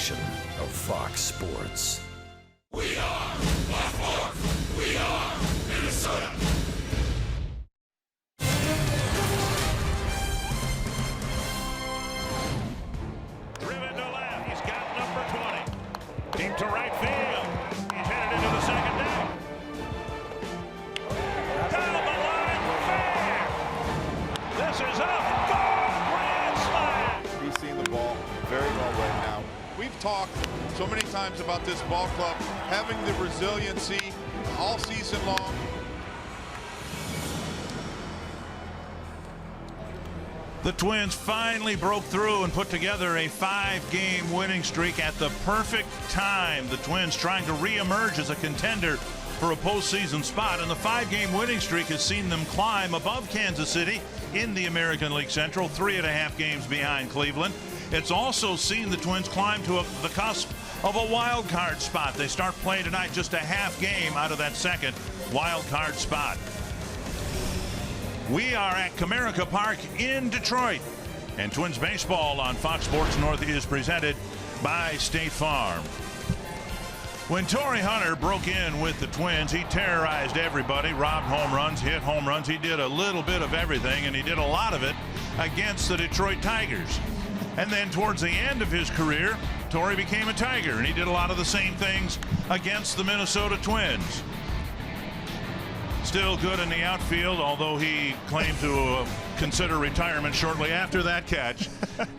station of Fox Sports. We are Baltimore. We are Minnesota. Driven to left. He's got number 20. Deep to right field. He's headed into the second deck. Down the line, fair. This is up. Goal, grand slam. He's seeing the ball very well right now. We've talked so many times about this ball club having the resiliency all season long. The Twins finally broke through and put together a 5-game winning streak at the perfect time. The Twins trying to reemerge as a contender for a postseason spot, and the 5-game winning streak has seen them climb above Kansas City in the American League Central, 3.5 games behind Cleveland. It's also seen the Twins climb to the cusp of a wild card spot. They start playing tonight, just a half game out of that second wild card spot. We are at Comerica Park in Detroit, and Twins baseball on Fox Sports North is presented by State Farm. When Torrey Hunter broke in with the Twins, he terrorized everybody, robbed home runs, hit home runs. He did a little bit of everything, and he did a lot of it against the Detroit Tigers. And then towards the end of his career, Torrey became a Tiger, and he did a lot of the same things against the Minnesota Twins. Still good in the outfield, although he claimed to consider retirement shortly after that catch.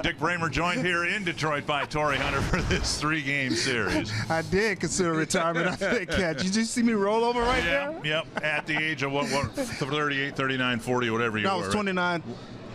Dick Bramer joined here in Detroit by Torrey Hunter for this 3-game series. I did consider retirement after that catch. You just see me roll over right there? Yep, at the age of what 38, 39, 40, whatever you were. No, I was 29.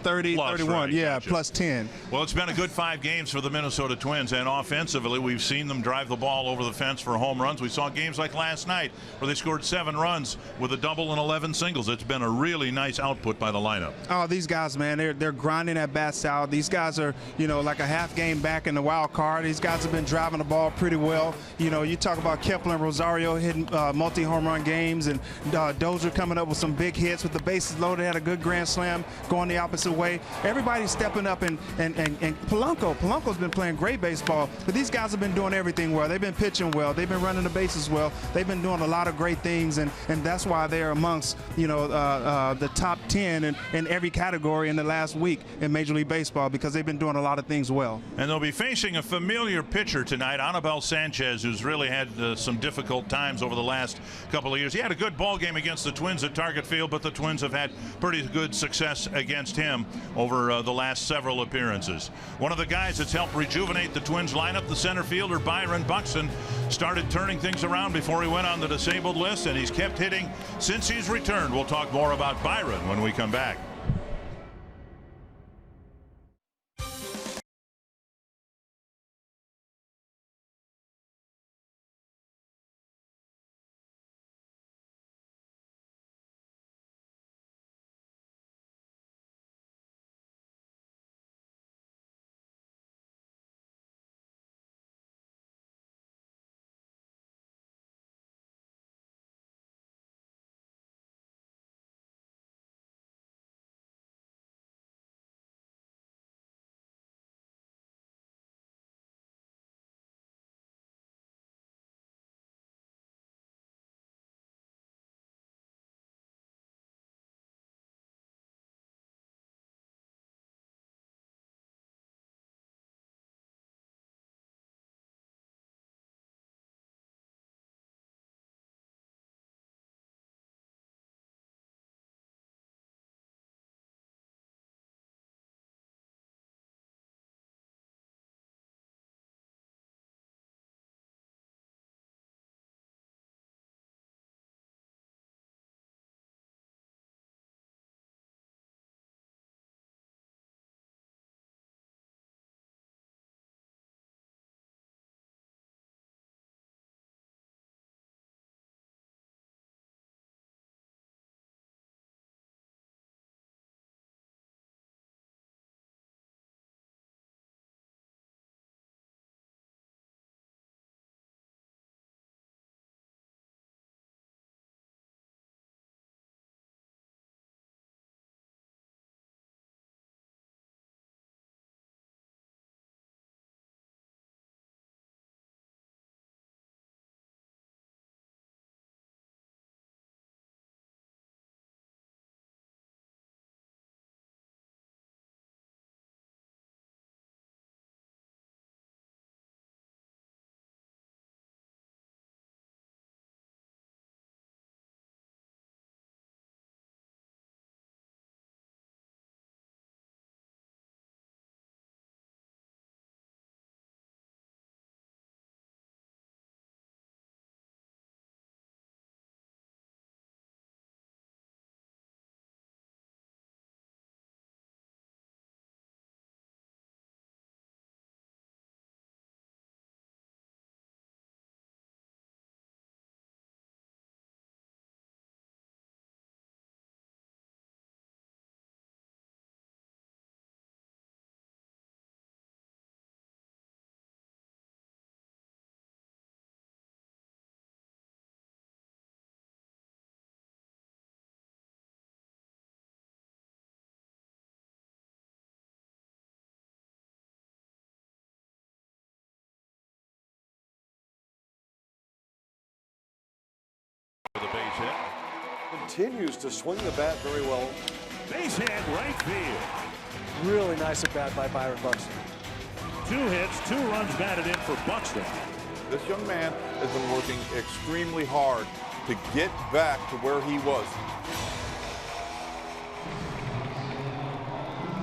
30, plus, 31, right, yeah, gotcha. plus 10. Well, it's been a good 5 games for the Minnesota Twins, and offensively, we've seen them drive the ball over the fence for home runs. We saw games like last night where they scored 7 runs with a double and 11 singles. It's been a really nice output by the lineup. Oh, these guys, man, they're grinding at bats out. These guys are, like a half game back in the wild card. These guys have been driving the ball pretty well. You talk about Kepler and Rosario hitting multi-home run games, and Dozier coming up with some big hits with the bases loaded, had a good grand slam going the opposite way. Everybody's stepping up, and Polanco's been playing great baseball, but these guys have been doing everything well. They've been pitching well. They've been running the bases well. They've been doing a lot of great things, and that's why they're amongst, the top 10 in every category in the last week in Major League Baseball, because they've been doing a lot of things well. And they'll be facing a familiar pitcher tonight, Anibal Sanchez, who's really had some difficult times over the last couple of years. He had a good ball game against the Twins at Target Field, but the Twins have had pretty good success against him over the last several appearances. One of the guys that's helped rejuvenate the Twins lineup, the center fielder Byron Buxton, started turning things around before he went on the disabled list, and he's kept hitting since he's returned. We'll talk more about Byron when we come back. continues to swing the bat very well. Base hit right field. Really nice at bat by Byron Buxton. 2 hits, 2 runs batted in for Buxton. This young man has been working extremely hard to get back to where he was.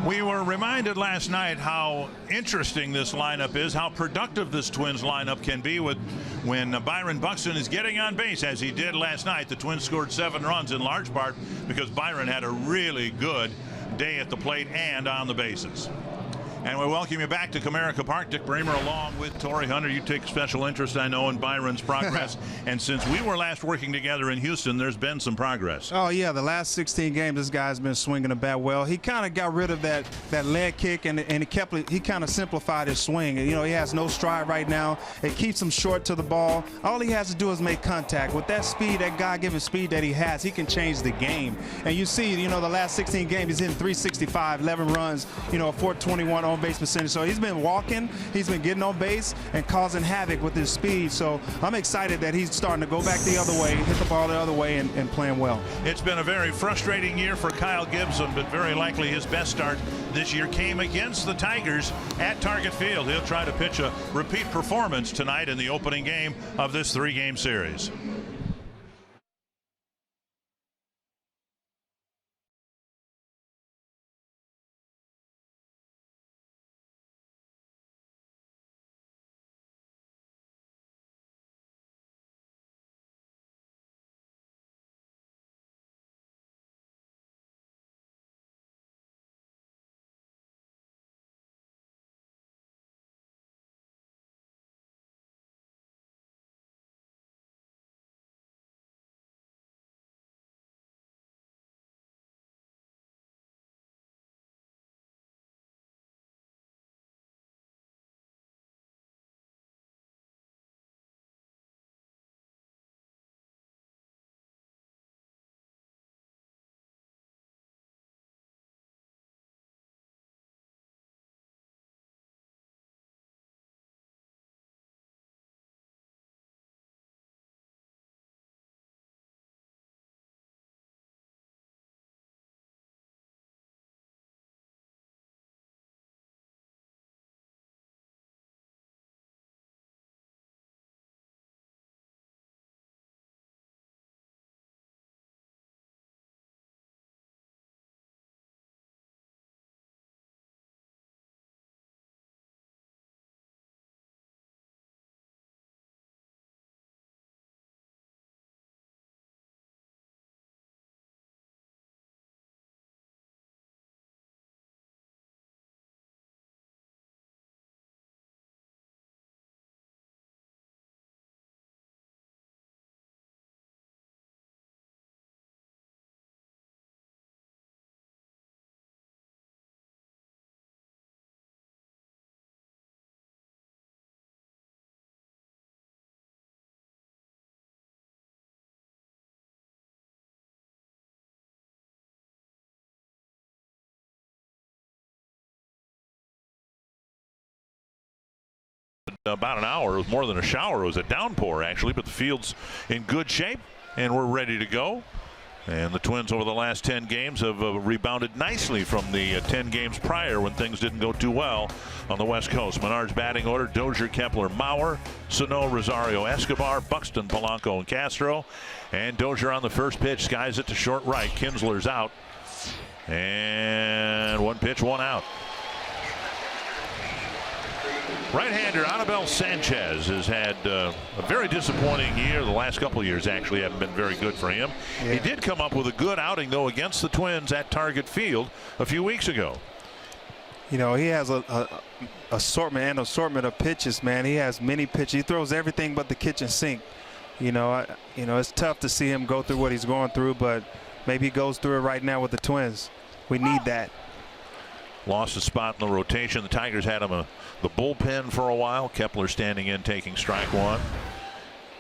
We were reminded last night how interesting this lineup is, how productive this Twins lineup can be when Byron Buxton is getting on base, as he did last night. The Twins scored 7 runs in large part because Byron had a really good day at the plate and on the bases. And we welcome you back to Comerica Park. Dick Bremer along with Torrey Hunter. You take special interest, I know, in Byron's progress. And since we were last working together in Houston, there's been some progress. Oh, yeah, the last 16 games, this guy's been swinging the bat well. He kind of got rid of that leg kick, and he kind of simplified his swing. You know, he has no stride right now. It keeps him short to the ball. All he has to do is make contact. With that speed, that God-given speed that he has, he can change the game. And you see, you know, the last 16 games, he's hitting 365, 11 runs, you know, a 421 on-base percentage. So he's been walking, he's been getting on base and causing havoc with his speed. So I'm excited that he's starting to go back the other way, hit the ball the other way, and playing well. It's been a very frustrating year for Kyle Gibson, but very likely his best start this year came against the Tigers at Target Field. He'll try to pitch a repeat performance tonight in the opening game of this 3-game series. About an hour. It was more than a shower. It was a downpour, actually, but the field's in good shape, and we're ready to go. And the Twins over the last 10 games have rebounded nicely from the 10 games prior when things didn't go too well on the West Coast. Menard's batting order: Dozier, Kepler, Mauer, Sano, Rosario, Escobar, Buxton, Polanco, and Castro. And Dozier on the first pitch, skies it to short right. Kinsler's out. And 1 pitch, 1 out. Right-hander Anibal Sanchez has had a very disappointing year. The last couple of years actually haven't been very good for him. Yeah. He did come up with a good outing, though, against the Twins at Target Field a few weeks ago. You know, he has an assortment of pitches, man. He has many pitches. He throws everything but the kitchen sink. You know, it's tough to see him go through what he's going through, but maybe he goes through it right now with the Twins. We need that. Lost a spot in the rotation. The Tigers had him the bullpen for a while. Kepler standing in, taking strike 1.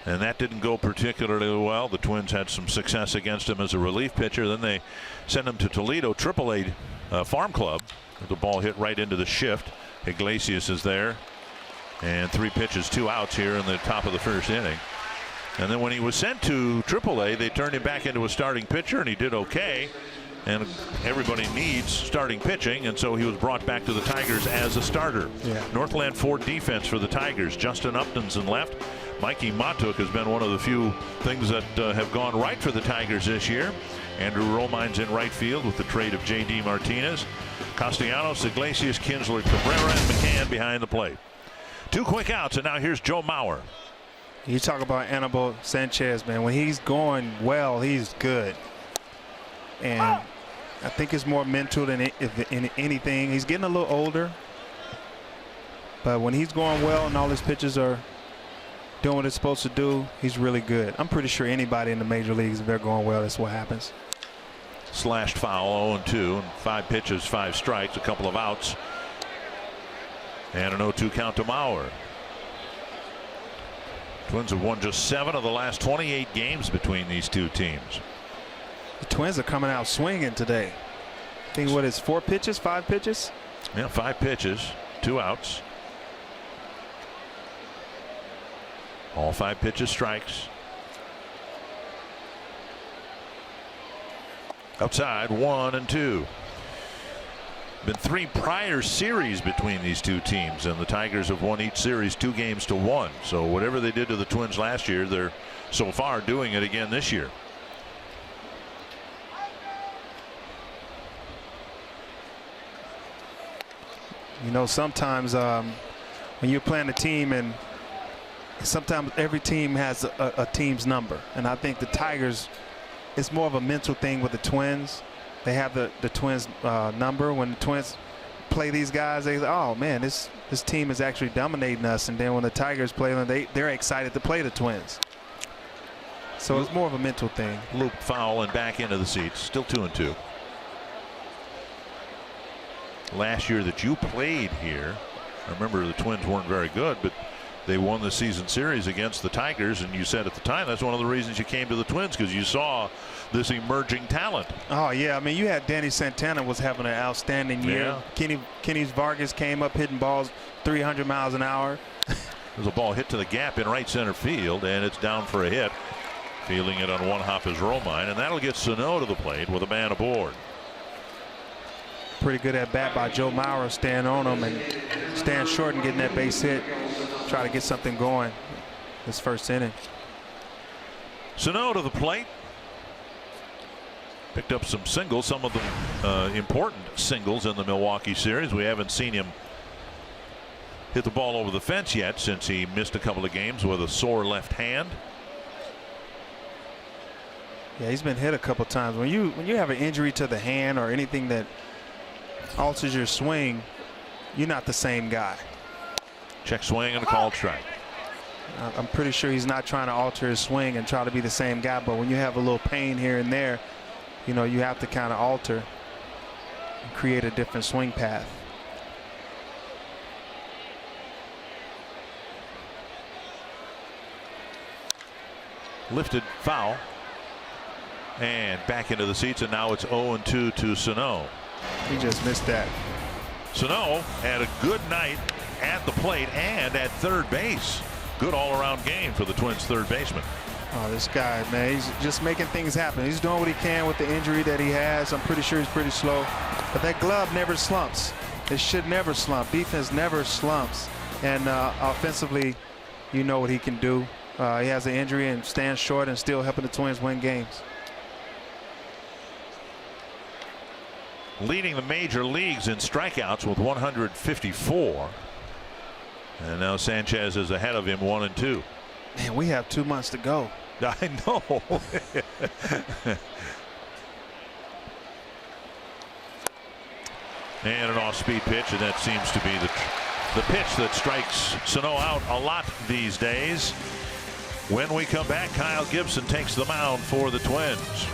And that didn't go particularly well. The Twins had some success against him as a relief pitcher. Then they sent him to Toledo AAA Farm Club. The ball hit right into the shift. Iglesias is there. And 3 pitches, 2 outs here in the top of the first inning. And then when he was sent to AAA, they turned him back into a starting pitcher, and he did okay. And everybody needs starting pitching, and so he was brought back to the Tigers as a starter. Yeah. Northland Ford defense for the Tigers. Justin Upton's in left. Mikey Matuk has been one of the few things that have gone right for the Tigers this year. Andrew Romine's in right field with the trade of J.D. Martinez. Castellanos, Iglesias, Kinsler, Cabrera, and McCann behind the plate. 2 quick outs, and now here's Joe Mauer. You talk about Anibal Sanchez, man. When he's going well, he's good. And I think it's more mental than anything. He's getting a little older. But when he's going well and all his pitches are doing what it's supposed to do, he's really good. I'm pretty sure anybody in the major leagues, if they're going well, that's what happens. Slashed foul, 0-2, and 5 pitches, 5 strikes, a couple of outs. And an 0-2 count to Mauer. Twins have won just 7 of the last 28 games between these two teams. The Twins are coming out swinging today. I think what is 4 pitches, 5 pitches? Yeah, 5 pitches, 2 outs. All 5 pitches strikes. Outside, 1-2. Been 3 prior series between these two teams, and the Tigers have won each series 2-1. So whatever they did to the Twins last year, they're so far doing it again this year. You know, sometimes when you're playing a team, and sometimes every team has a team's number, and I think the Tigers, it's more of a mental thing with the Twins. They have the Twins number. When the Twins play these guys, they say, oh man, this team is actually dominating us. And then when the Tigers play them, they're excited to play the Twins. So it's more of a mental thing. Loop foul and back into the seats. Still 2-2. Last year that you played here, I remember the Twins weren't very good, but they won the season series against the Tigers, and you said at the time that's one of the reasons you came to the Twins, because you saw this emerging talent. Oh yeah, I mean, you had Danny Santana was having an outstanding year. Yeah. Kenny Vargas came up hitting balls 300 miles an hour. There's a ball hit to the gap in right center field, and it's down for a hit. Fielding it on one hop is Romine, and that'll get Sano to the plate with a man aboard. Pretty good at bat by Joe Mauer, staying on him and staying short and getting that base hit. Try to get something going this first inning. Sano to the plate. Picked up some singles, some of them important singles in the Milwaukee series. We haven't seen him hit the ball over the fence yet since he missed a couple of games with a sore left hand. Yeah, he's been hit a couple times. When you have an injury to the hand or anything that alters your swing, you're not the same guy. Check swing and a called strike. I'm pretty sure he's not trying to alter his swing and try to be the same guy, but when you have a little pain here and there, you know, you have to kind of alter and create a different swing path. Lifted foul and back into the seats, and now it's 0-2 to Sano. He just missed that. Sano had a good night at the plate and at third base. Good all-around game for the Twins' third baseman. Oh, this guy, man, he's just making things happen. He's doing what he can with the injury that he has. I'm pretty sure he's pretty slow, but that glove never slumps. It should never slump. Defense never slumps, and offensively, you know what he can do. He has an injury and stands short and still helping the Twins win games. Leading the major leagues in strikeouts with 154. And now Sanchez is ahead of him 1-2. Man, we have 2 months to go. I know. And an off-speed pitch, and that seems to be the pitch that strikes Sano out a lot these days. When we come back, Kyle Gibson takes the mound for the Twins.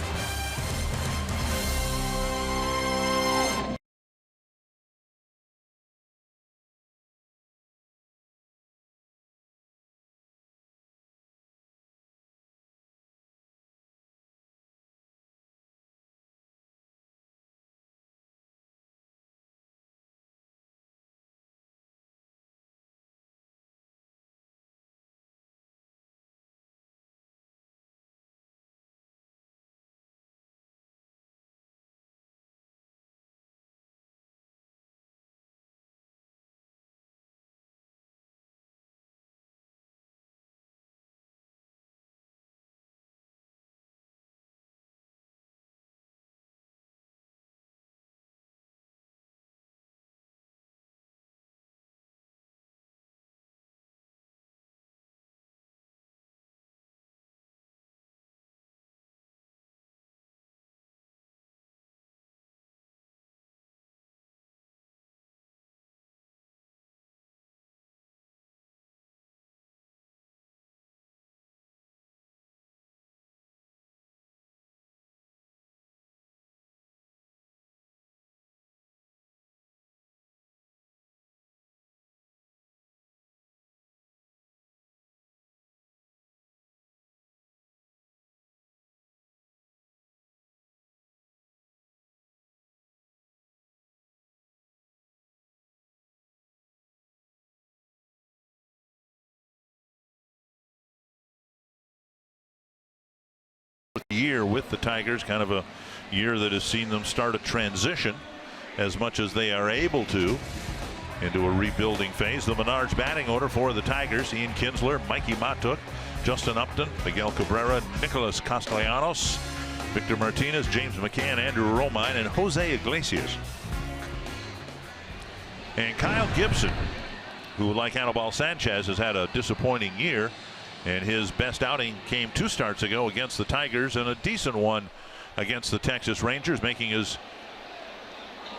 year with the Tigers, kind of a year that has seen them start a transition as much as they are able to into a rebuilding phase. The Menards batting order for the Tigers: Ian Kinsler, Mikey Matuk, Justin Upton, Miguel Cabrera, Nicholas Castellanos, Victor Martinez, James McCann, Andrew Romine, and Jose Iglesias. And Kyle Gibson, who, like Anibal Sanchez, has had a disappointing year, and his best outing came 2 starts ago against the Tigers, and a decent one against the Texas Rangers, making his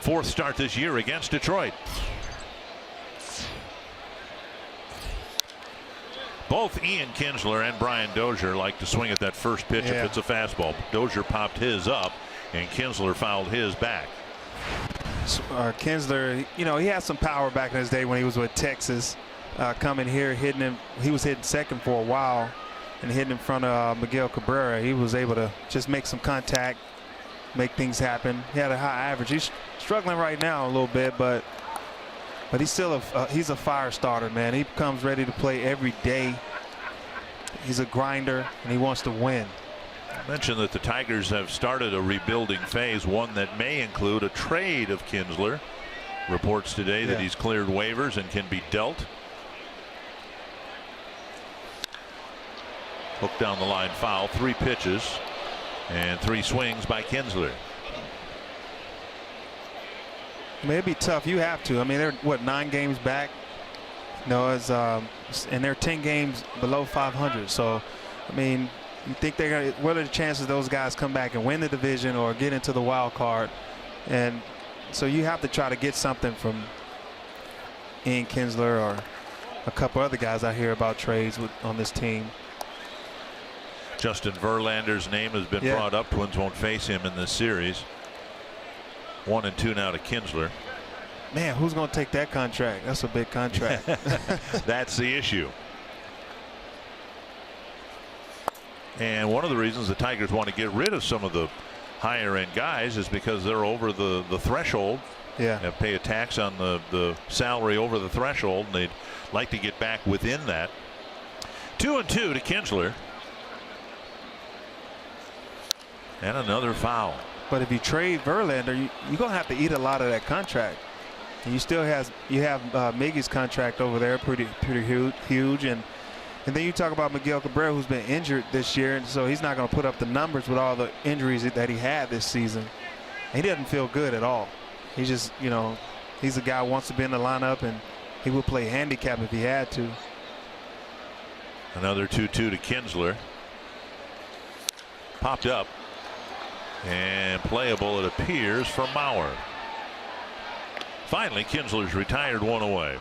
4th start this year against Detroit. Both Ian Kinsler and Brian Dozier like to swing at that first pitch if it's a fastball. Dozier popped his up, and Kinsler fouled his back. Kinsler, you know, he had some power back in his day when he was with Texas. Coming here, hitting him. He was hitting second for a while and hitting in front of Miguel Cabrera. He was able to just make some contact, make things happen. He had a high average. He's struggling right now a little bit, but he's still he's a fire starter, man. He comes ready to play every day. He's a grinder, and he wants to win. I mentioned that the Tigers have started a rebuilding phase, one that may include a trade of Kinsler. Reports today that he's cleared waivers and can be dealt. Hooked down the line, foul. 3 pitches and 3 swings by Kinsler. I mean, it'd be tough. You have to. I mean, they're what, 9 games back? No, and they're 10 games below 500. So, I mean, you think they're gonna? What are the chances those guys come back and win the division or get into the wild card? And so you have to try to get something from Ian Kinsler or a couple other guys I hear about trades on this team. Justin Verlander's name has been brought up. Twins won't face him in this series. 1-2 now to Kinsler. Man, who's going to take that contract? That's a big contract. That's the issue. And one of the reasons the Tigers want to get rid of some of the higher end guys is because they're over the threshold. They pay a tax on the salary over the threshold, and they'd like to get back within that. 2-2 to Kinsler. And another foul. But if you trade Verlander, you're going to have to eat a lot of that contract. And you still have Miggy's contract over there, pretty huge, and then you talk about Miguel Cabrera, who's been injured this year, and so he's not going to put up the numbers with all the injuries that he had this season. He doesn't feel good at all. He just, you know, he's a guy who wants to be in the lineup, and he would play handicap if he had to. Another 2-2 to Kinsler. Popped up and playable, it appears, for Mauer. Finally, Kinsler's retired, 1 away.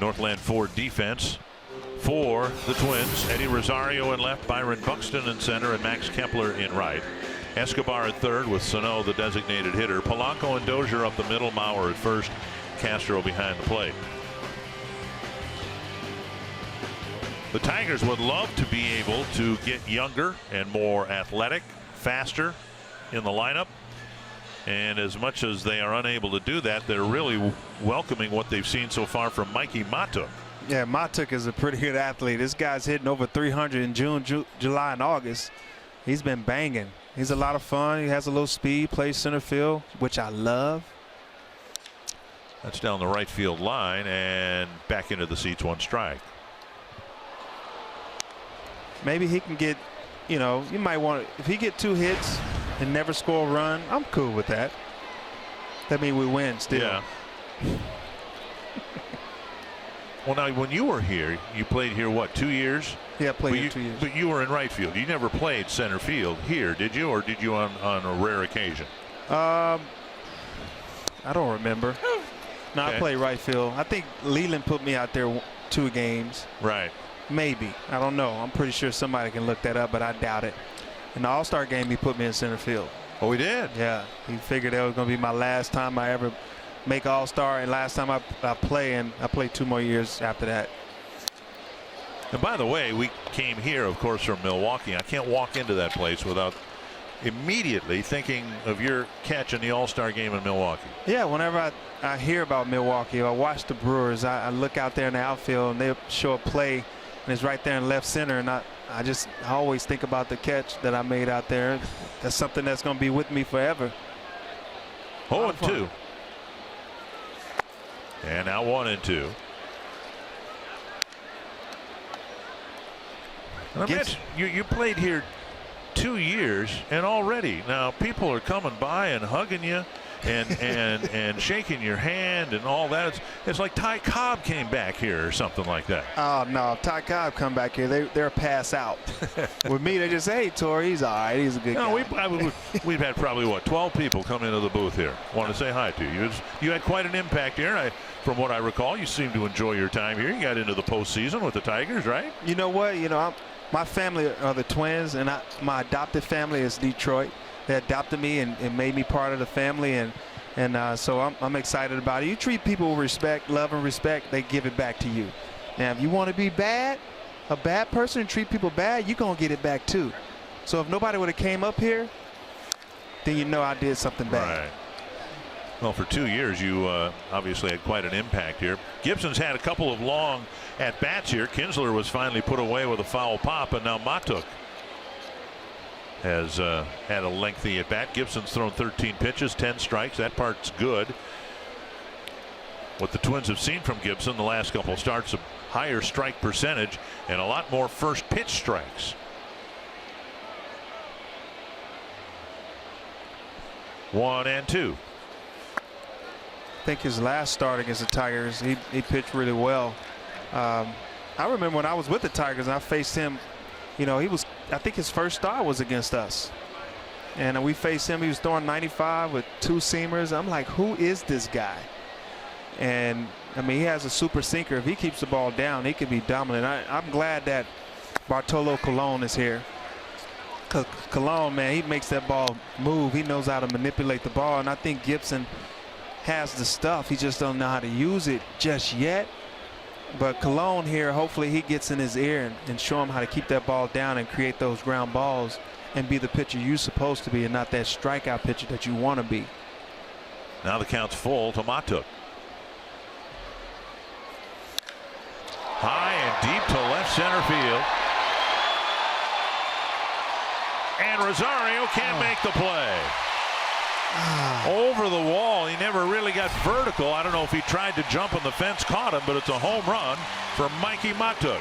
Northland Ford defense for the Twins: Eddie Rosario in left, Byron Buxton in center, and Max Kepler in right. Escobar at third with Sano the designated hitter. Polanco and Dozier up the middle, Mauer at first, Castro behind the plate. The Tigers would love to be able to get younger and more athletic, faster in the lineup. And as much as they are unable to do that, they're really welcoming what they've seen so far from Mikey Matuk. Yeah, Matuk is a pretty good athlete. This guy's hitting over 300 in June, July, and August. He's been banging. He's a lot of fun. He has a little speed, plays center field, which I love. That's down the right field line and back into the seats, 1 strike. Maybe he can get, you know, you might want to, if he get 2 hits and never score a run, I'm cool with that. That means we win still. Yeah. Well, now, when you were here, you played here, what, 2 years? Yeah, I played here 2 years. But you were in right field. You never played center field here, did you? Or did you on a rare occasion? I don't remember. No, Okay. I played right field. I think Leland put me out there 2 games. Right. Maybe. I don't know. I'm pretty sure somebody can look that up, but I doubt it. In the All-Star game, he put me in center field. Oh, we did? Yeah. He figured that was going to be my last time I ever make All-Star, and last time I play, and I played 2 more years after that. And by the way, we came here, of course, from Milwaukee. I can't walk into that place without immediately thinking of your catch in the All-Star game in Milwaukee. Yeah, whenever I hear about Milwaukee, or I watch the Brewers, I look out there in the outfield, and they'll show a play, and it's right there in left center. And I always think about the catch that I made out there. That's something that's going to be with me forever. 0-2. And now 1-2. And I bet you played here 2 years, and already now people are coming by and hugging you and shaking your hand and all that. It's like Ty Cobb came back here or something like that. Oh no, if Ty Cobb come back here, they're pass out. With me, they just say, hey, Torrey, he's all right, he's a good guy. We've had probably what, 12 people come into the booth here. Want to say hi to you. You had quite an impact here. From what I recall, you seem to enjoy your time here. You got into the postseason with the Tigers, right? You know what? My family are the Twins, and my adopted family is Detroit. They adopted me and made me part of the family, and so I'm excited about it. You treat people with respect, love and respect, they give it back to you. Now, if you want to be bad, a bad person, and treat people bad, you're going to get it back too. So if nobody would have came up here, then you know I did something bad. Right. Well, for 2 years, you obviously had quite an impact here. Gibson's had a couple of long at-bats here. Kinsler was finally put away with a foul pop, and now Matuk has had a lengthy at-bat. Gibson's thrown 13 pitches, 10 strikes. That part's good. What the Twins have seen from Gibson the last couple of starts, a higher strike percentage and a lot more first pitch strikes. 1-2. I think his last start against the Tigers, he pitched really well. I remember when I was with the Tigers and I faced him, I think his first start was against us. And we faced him. He was throwing 95 with 2 seamers. I'm like, who is this guy? And, I mean, he has a super sinker. If he keeps the ball down, he could be dominant. I'm glad that Bartolo Colon is here. Because Colon, man, he makes that ball move. He knows how to manipulate the ball. And I think Gibson has the stuff. He just don't know how to use it just yet. But Colon here, hopefully he gets in his ear and show him how to keep that ball down and create those ground balls and be the pitcher you're supposed to be and not that strikeout pitcher that you want to be. Now the count's full to Matuk. High and deep to left center field. And Rosario can't make the play. Over the wall. He never really got vertical. I don't know if he tried to jump and the fence caught him, but it's a home run for Mikey Matuk.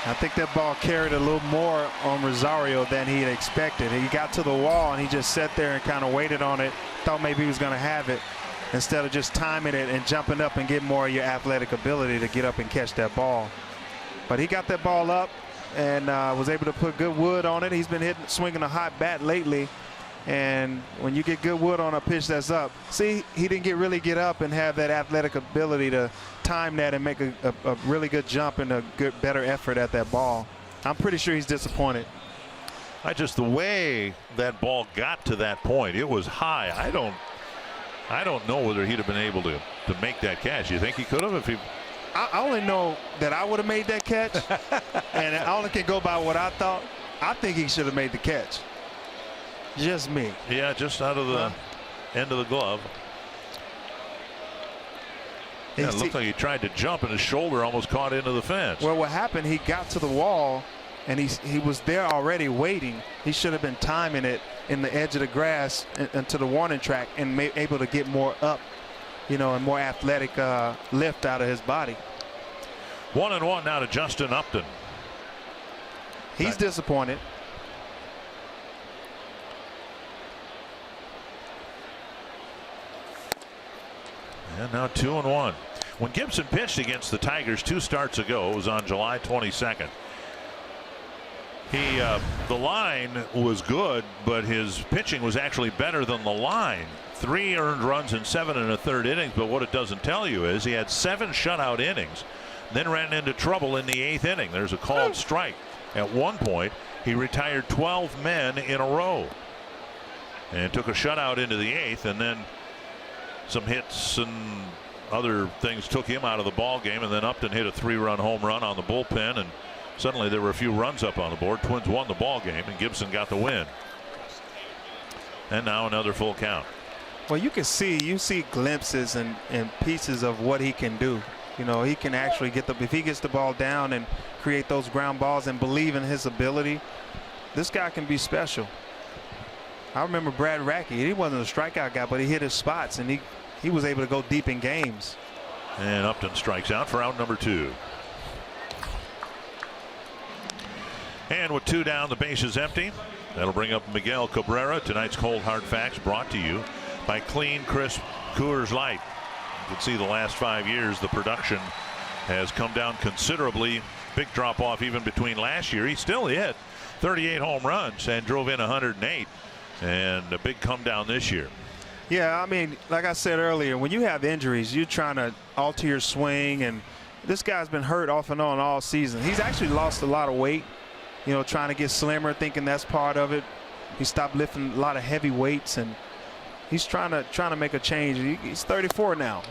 I think that ball carried a little more on Rosario than he had expected. He got to the wall and he just sat there and kind of waited on it. Thought maybe he was going to have it instead of just timing it and jumping up and get more of your athletic ability to get up and catch that ball. But he got that ball up and was able to put good wood on it. He's been swinging a hot bat lately. And when you get good wood on a pitch that's up, see, he didn't really get up and have that athletic ability to time that and make a really good jump and a better effort at that ball. I'm pretty sure he's disappointed. The way that ball got to that point, it was high. I don't know whether he'd have been able to make that catch. You think he could have if he? I only know that I would have made that catch, and I only can go by what I thought. I think he should have made the catch. Just me. Yeah, just out of the end of the glove. Yeah, it looked like he tried to jump and his shoulder almost caught into the fence. Well, what happened, he got to the wall and he was there already waiting. He should have been timing it in the edge of the grass and to the warning track and able to get more up, and more athletic lift out of his body. 1-1 now to Justin Upton. He's disappointed. And now 2-1. When Gibson pitched against the Tigers 2 starts ago, it was on July 22nd. The line was good, but his pitching was actually better than the line. 3 earned runs in 7 1/3 innings, but what it doesn't tell you is he had 7 shutout innings, then ran into trouble in the 8th inning. There's a called strike. At one point, he retired 12 men in a row and took a shutout into the 8th, and then some hits and other things took him out of the ball game, and then Upton hit a 3-run home run on the bullpen, and suddenly there were a few runs up on the board. Twins won the ball game, and Gibson got the win. And now another full count. Well, you see glimpses and pieces of what he can do. You know, he can actually if he gets the ball down and create those ground balls and believe in his ability, this guy can be special. I remember Brad Rackey. He wasn't a strikeout guy, but he hit his spots, and he was able to go deep in games. And Upton strikes out for out number 2. And with 2 down, the base is empty. That'll bring up Miguel Cabrera. Tonight's Cold Hard Facts brought to you by Clean Crisp Coors Light. You can see the last 5 years the production has come down considerably. Big drop off even between last year. He still hit 38 home runs and drove in 108. And a big come down this year. Yeah, I mean, like I said earlier, when you have injuries, you're trying to alter your swing, and this guy's been hurt off and on all season. He's actually lost a lot of weight, you know, trying to get slimmer, thinking that's part of it. He stopped lifting a lot of heavy weights, and he's trying to make a change. He's 34 now.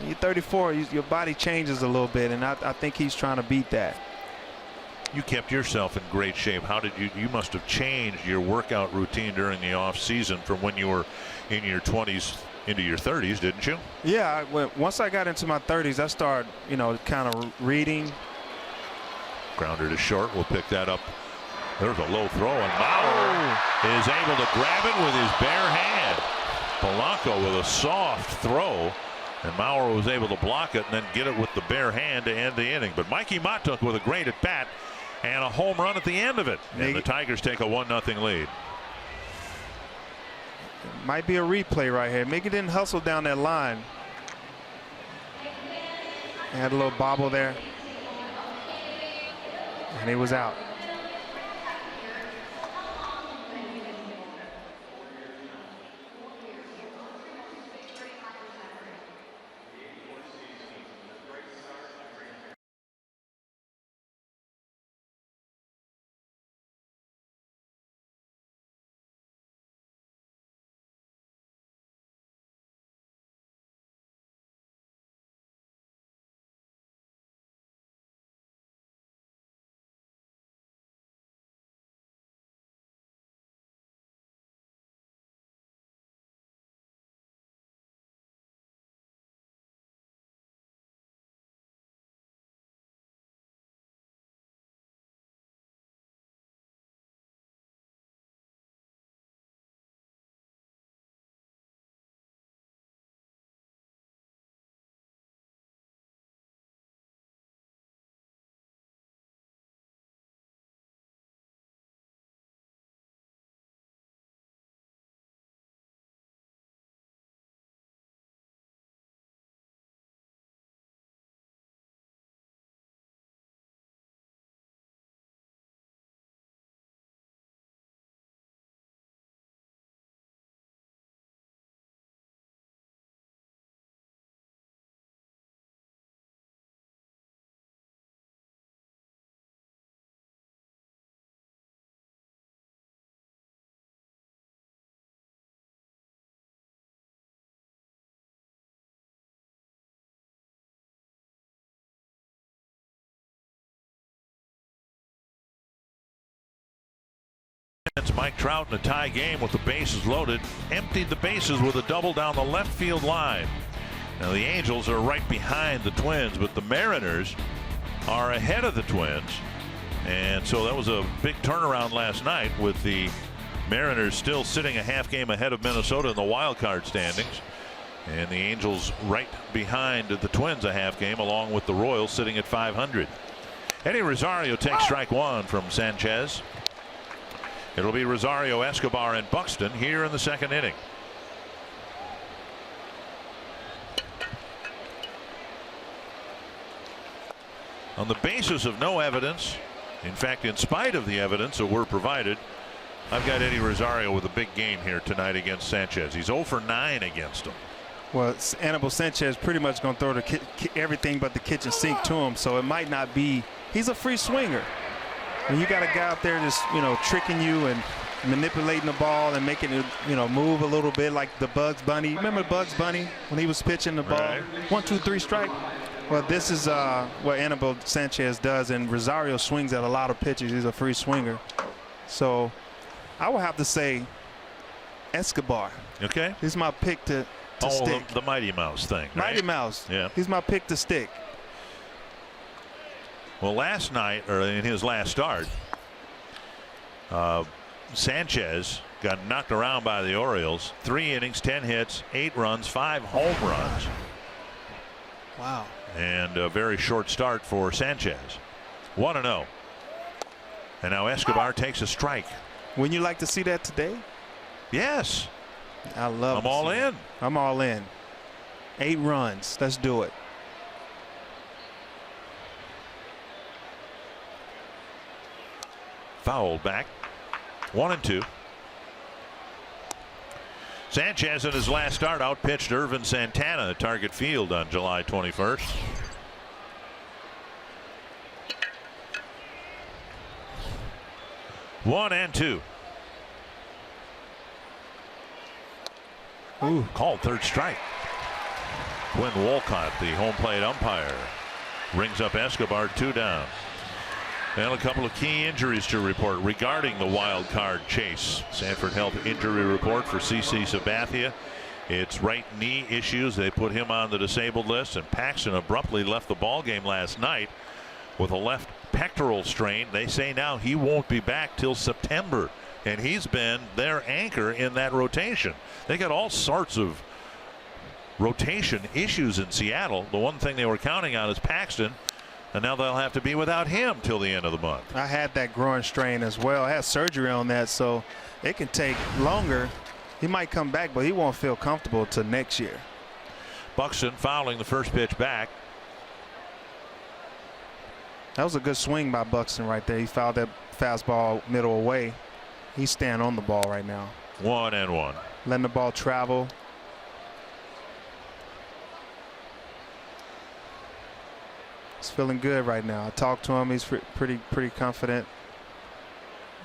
You're 34, your body changes a little bit, and I think he's trying to beat that. You kept yourself in great shape. How did you must have changed your workout routine during the off season from when you were in your 20s into your 30s, didn't you? Yeah, once I got into my 30s, I started, you know, kind of reading. Grounder to short. We'll pick that up. There's a low throw, and Bauer is able to grab it with his bare hand. Polanco with a soft throw, and Maurer was able to block it and then get it with the bare hand to end the inning. But Mikey Matuk with a great at bat and a home run at the end of it. And the Tigers take a 1-0 lead. Might be a replay right here. Mickey didn't hustle down that line. Had a little bobble there. And he was out. It's Mike Trout in a tie game with the bases loaded. Emptied the bases with a double down the left field line. Now the Angels are right behind the Twins, but the Mariners are ahead of the Twins. And so that was a big turnaround last night with the Mariners still sitting a half game ahead of Minnesota in the wild card standings. And the Angels right behind the Twins a half game, along with the Royals sitting at 500. Eddie Rosario takes strike one from Sanchez. It'll be Rosario, Escobar, and Buxton here in the second inning. On the basis of no evidence, in fact, in spite of the evidence that were provided, I've got Eddie Rosario with a big game here tonight against Sanchez. He's 0 for 9 against him. Well, Anibal Sanchez pretty much going to throw everything but the kitchen sink to him, so it might not be. He's a free swinger. When you got a guy out there just, you know, tricking you and manipulating the ball and making it, you know, move a little bit like the Bugs Bunny. Remember Bugs Bunny when he was pitching the ball? Right. 1, 2, 3 strike. Well, this is what Anibal Sanchez does, and Rosario swings at a lot of pitches. He's a free swinger. So I would have to say Escobar. Okay. He's my pick to stick. The Mighty Mouse thing. Right? Mighty Mouse. Yeah. He's my pick to stick. Well, last night, or in his last start, Sanchez got knocked around by the Orioles. 3 innings, 10 hits, 8 runs, 5 home runs. Wow. And a very short start for Sanchez. 1-0. And now Escobar takes a strike. Wouldn't you like to see that today? Yes. I love it. I'm all in. I'm all in. 8 runs. Let's do it. Foul back. 1-2. Sanchez in his last start outpitched Irvin Santana at Target Field on July 21st. One and two. Ooh. Called third strike. Quinn Wolcott, the home plate umpire, rings up Escobar, 2 down. And a couple of key injuries to report regarding the wild card chase. Sanford Health injury report for CC Sabathia. It's right knee issues. They put him on the disabled list, and Paxton abruptly left the ball game last night with a left pectoral strain. They say now he won't be back till September, and he's been their anchor in that rotation. They got all sorts of rotation issues in Seattle. The one thing they were counting on is Paxton, and now they'll have to be without him till the end of the month. I had that groin strain as well. I had surgery on that, so it can take longer. He might come back, but he won't feel comfortable till next year. Buxton fouling the first pitch back. That was a good swing by Buxton right there. He fouled that fastball middle away. He's staying on the ball right now. 1-1. Letting the ball travel. He's feeling good right now. I talked to him. He's pretty confident.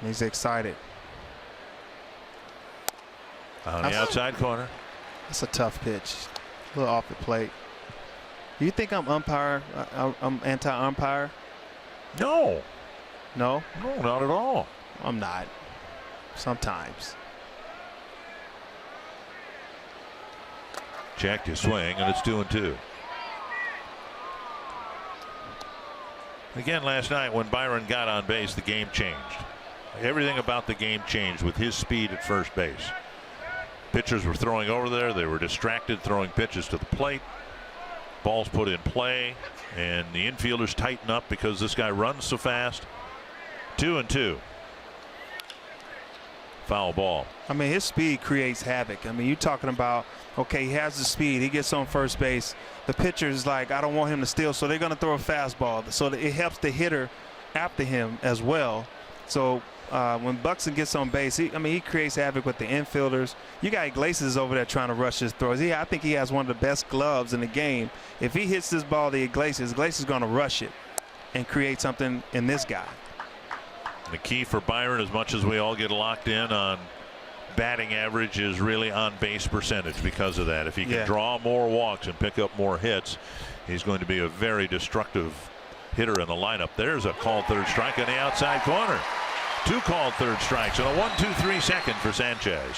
And he's excited. On the outside corner. That's a tough pitch. A little off the plate. Do you think I'm umpire? I'm anti-umpire? No. No? No, not at all. I'm not. Sometimes. Checked his swing, and it's 2-2. Again, last night when Byron got on base, the game changed. Everything about the game changed with his speed at first base. Pitchers were throwing over there. They were distracted throwing pitches to the plate. Balls put in play, and the infielders tighten up because this guy runs so fast. 2-2. Foul ball. I mean, his speed creates havoc. I mean, you're talking about, okay, he has the speed. He gets on first base. The pitcher is like, I don't want him to steal, so they're going to throw a fastball. So it helps the hitter after him as well. So when Buxton gets on base, he creates havoc with the infielders. You got Iglesias over there trying to rush his throws. I think he has one of the best gloves in the game. If he hits this ball to Iglesias is going to rush it and create something in this guy. The key for Byron, as much as we all get locked in on batting average, is really on base percentage because of that. If he can draw more walks and pick up more hits, he's going to be a very destructive hitter in the lineup. There's a called third strike on the outside corner. 2 called third strikes and a 1-2-3 second for Sanchez.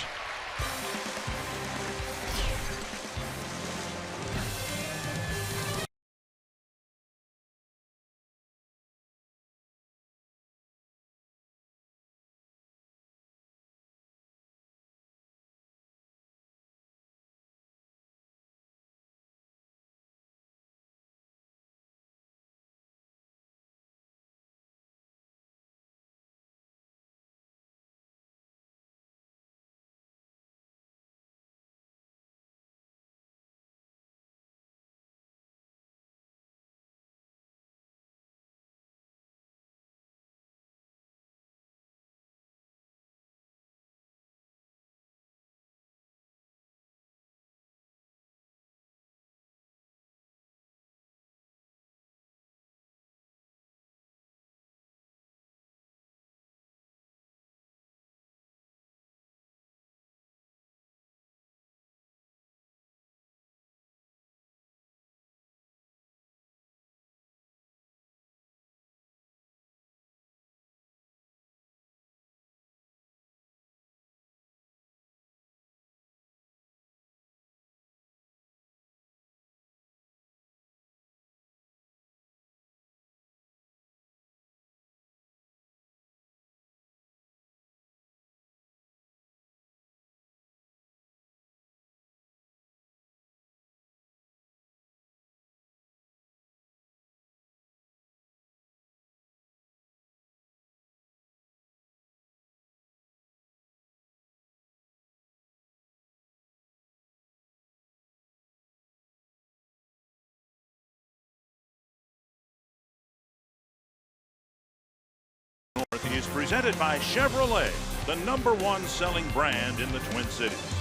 is presented by Chevrolet, the #1 selling brand in the Twin Cities.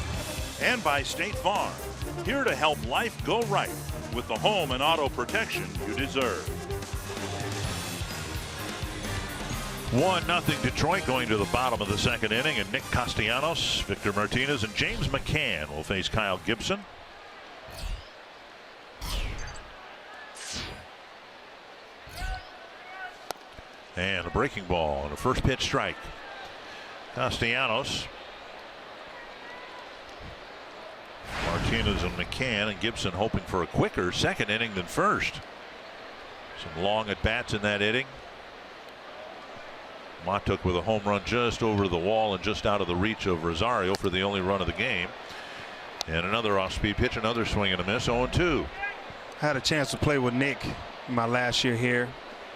And by State Farm, here to help life go right with the home and auto protection you deserve. 1-0 Detroit going to the bottom of the second inning, and Nick Castellanos, Victor Martinez, and James McCann will face Kyle Gibson. And a breaking ball and a first pitch strike. Castellanos, Martinez, and McCann, and Gibson hoping for a quicker second inning than first. Some long at bats in that inning. Matuk with a home run just over the wall and just out of the reach of Rosario for the only run of the game. And another off-speed pitch, another swing and a miss. 0-2. I had a chance to play with Nick my last year here,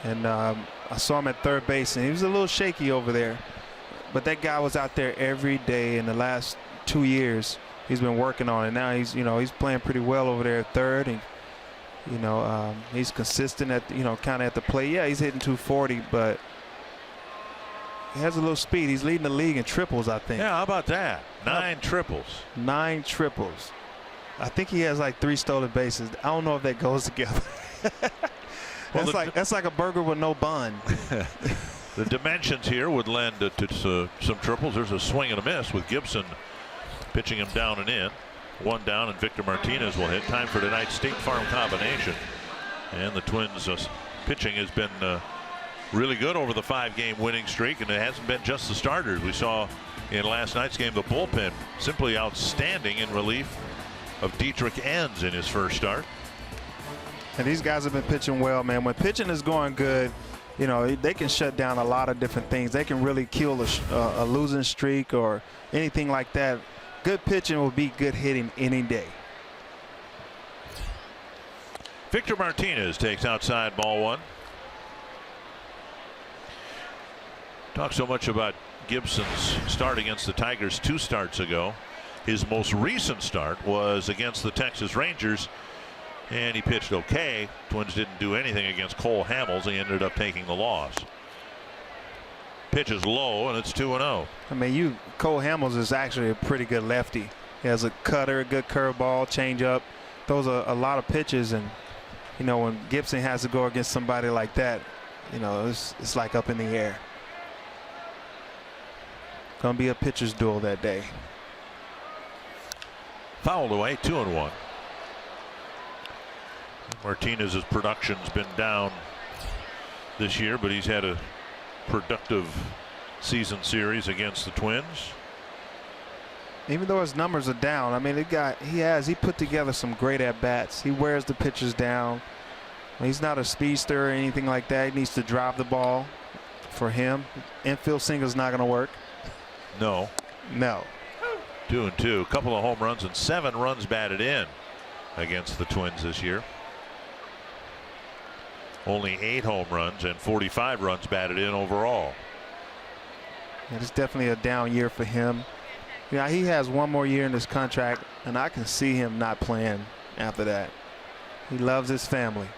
and I saw him at third base, and he was a little shaky over there. But that guy was out there every day in the last 2 years. He's been working on it. Now he's playing pretty well over there at third, and he's consistent at kind of at the plate. Yeah, he's hitting 240, but he has a little speed. He's leading the league in triples, I think. Yeah, how about that? 9 triples. 9 triples. I think he has like 3 stolen bases. I don't know if that goes together. That's like a burger with no bun. The dimensions here would lend to some triples. There's a swing and a miss with Gibson pitching him down and in. 1 down, and Victor Martinez will hit. Time for tonight's State Farm combination. And the Twins' pitching has been really good over the 5-game winning streak, and it hasn't been just the starters. We saw in last night's game the bullpen simply outstanding in relief of Dietrich Enns in his first start. And these guys have been pitching well, man. When pitching is going good, they can shut down a lot of different things. They can really kill a losing streak or anything like that. Good pitching will be good hitting any day. Victor Martinez takes outside ball 1. Talk so much about Gibson's start against the Tigers 2 starts ago. His most recent start was against the Texas Rangers, and he pitched okay. Twins didn't do anything against Cole Hamels. He ended up taking the loss. Pitch is low, and it's 2-0. I mean, Cole Hamels is actually a pretty good lefty. He has a cutter, a good curveball, changeup. Those are a lot of pitches, and when Gibson has to go against somebody like that, it's like up in the air. Gonna be a pitcher's duel that day. Fouled away, 2-1. Martinez's production's been down this year, but he's had a productive season series against the Twins. Even though his numbers are down, I mean, he put together some great at bats. He wears the pitchers down. He's not a speedster or anything like that. He needs to drive the ball. For him, infield single's not going to work. No. 2-2. A couple of home runs and 7 runs batted in against the Twins this year. Only 8 home runs and 45 runs batted in overall. It's definitely a down year for him. He has 1 more year in this contract, and I can see him not playing after that. He loves his family.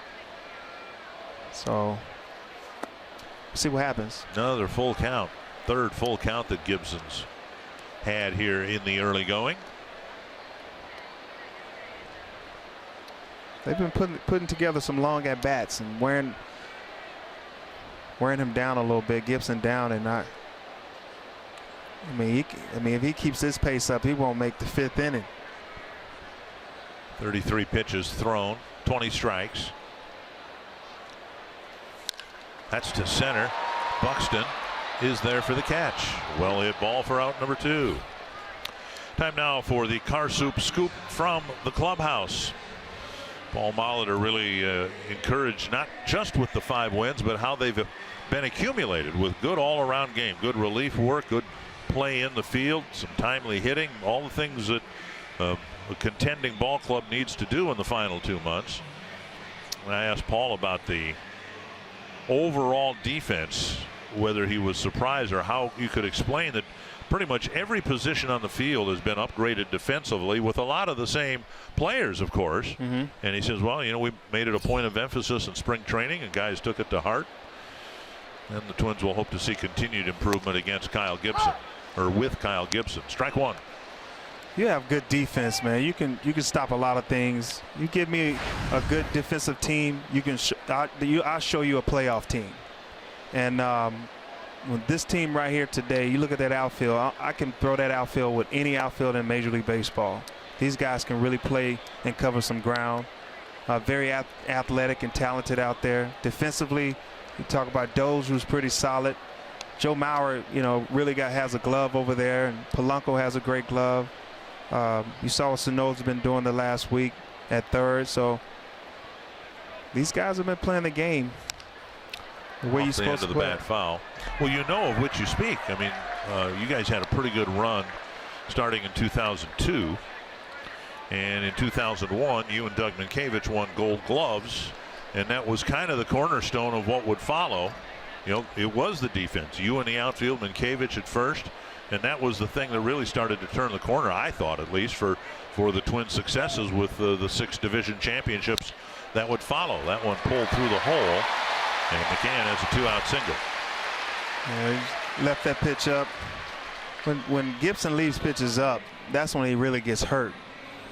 So, see what happens. Another full count. 3rd full count that Gibson's had here in the early going. They've been putting together some long at bats and wearing him down a little bit. Gibson down, and not. I mean, if he keeps this pace up, he won't make the 5th inning. 33 pitches thrown, 20 strikes. That's to center. Buxton is there for the catch. Well hit ball for out number 2. Time now for the Car Soup Scoop from the clubhouse. Paul Molitor really encouraged not just with the 5 wins, but how they've been accumulated with good all-around game, good relief work, good play in the field, some timely hitting, all the things that a contending ball club needs to do in the final 2 months. And I asked Paul about the overall defense, whether he was surprised or how you could explain that pretty much every position on the field has been upgraded defensively with a lot of the same players, of course. Mm-hmm. And he says, well, we made it a point of emphasis in spring training, and guys took it to heart. And the Twins will hope to see continued improvement against Kyle Gibson, or with Kyle Gibson. Strike one. You have good defense, man. You can stop a lot of things. You give me a good defensive team, I'll show you a playoff team. And with this team right here today, you look at that outfield. I can throw that outfield with any outfield in Major League Baseball. These guys can really play and cover some ground. Very athletic and talented out there. Defensively, you talk about Doze, who's pretty solid. Joe Mauer, really has a glove over there, and Polanco has a great glove. You saw what Sano's been doing the last week at third. So these guys have been playing the game. Where you supposed to the play. bad foul. Well, you know of which you speak. I mean, you guys had a pretty good run starting in 2002. And in 2001, you and Doug Minkiewicz won Gold Gloves. And that was kind of the cornerstone of what would follow. It was the defense. You in the outfield, Minkiewicz at first. And that was the thing that really started to turn the corner, I thought, at least, for the Twins' successes with the 6 division championships that would follow. That one pulled through the hole, and McCann has a 2-out single. Yeah, he left that pitch up. When Gibson leaves pitches up, that's when he really gets hurt.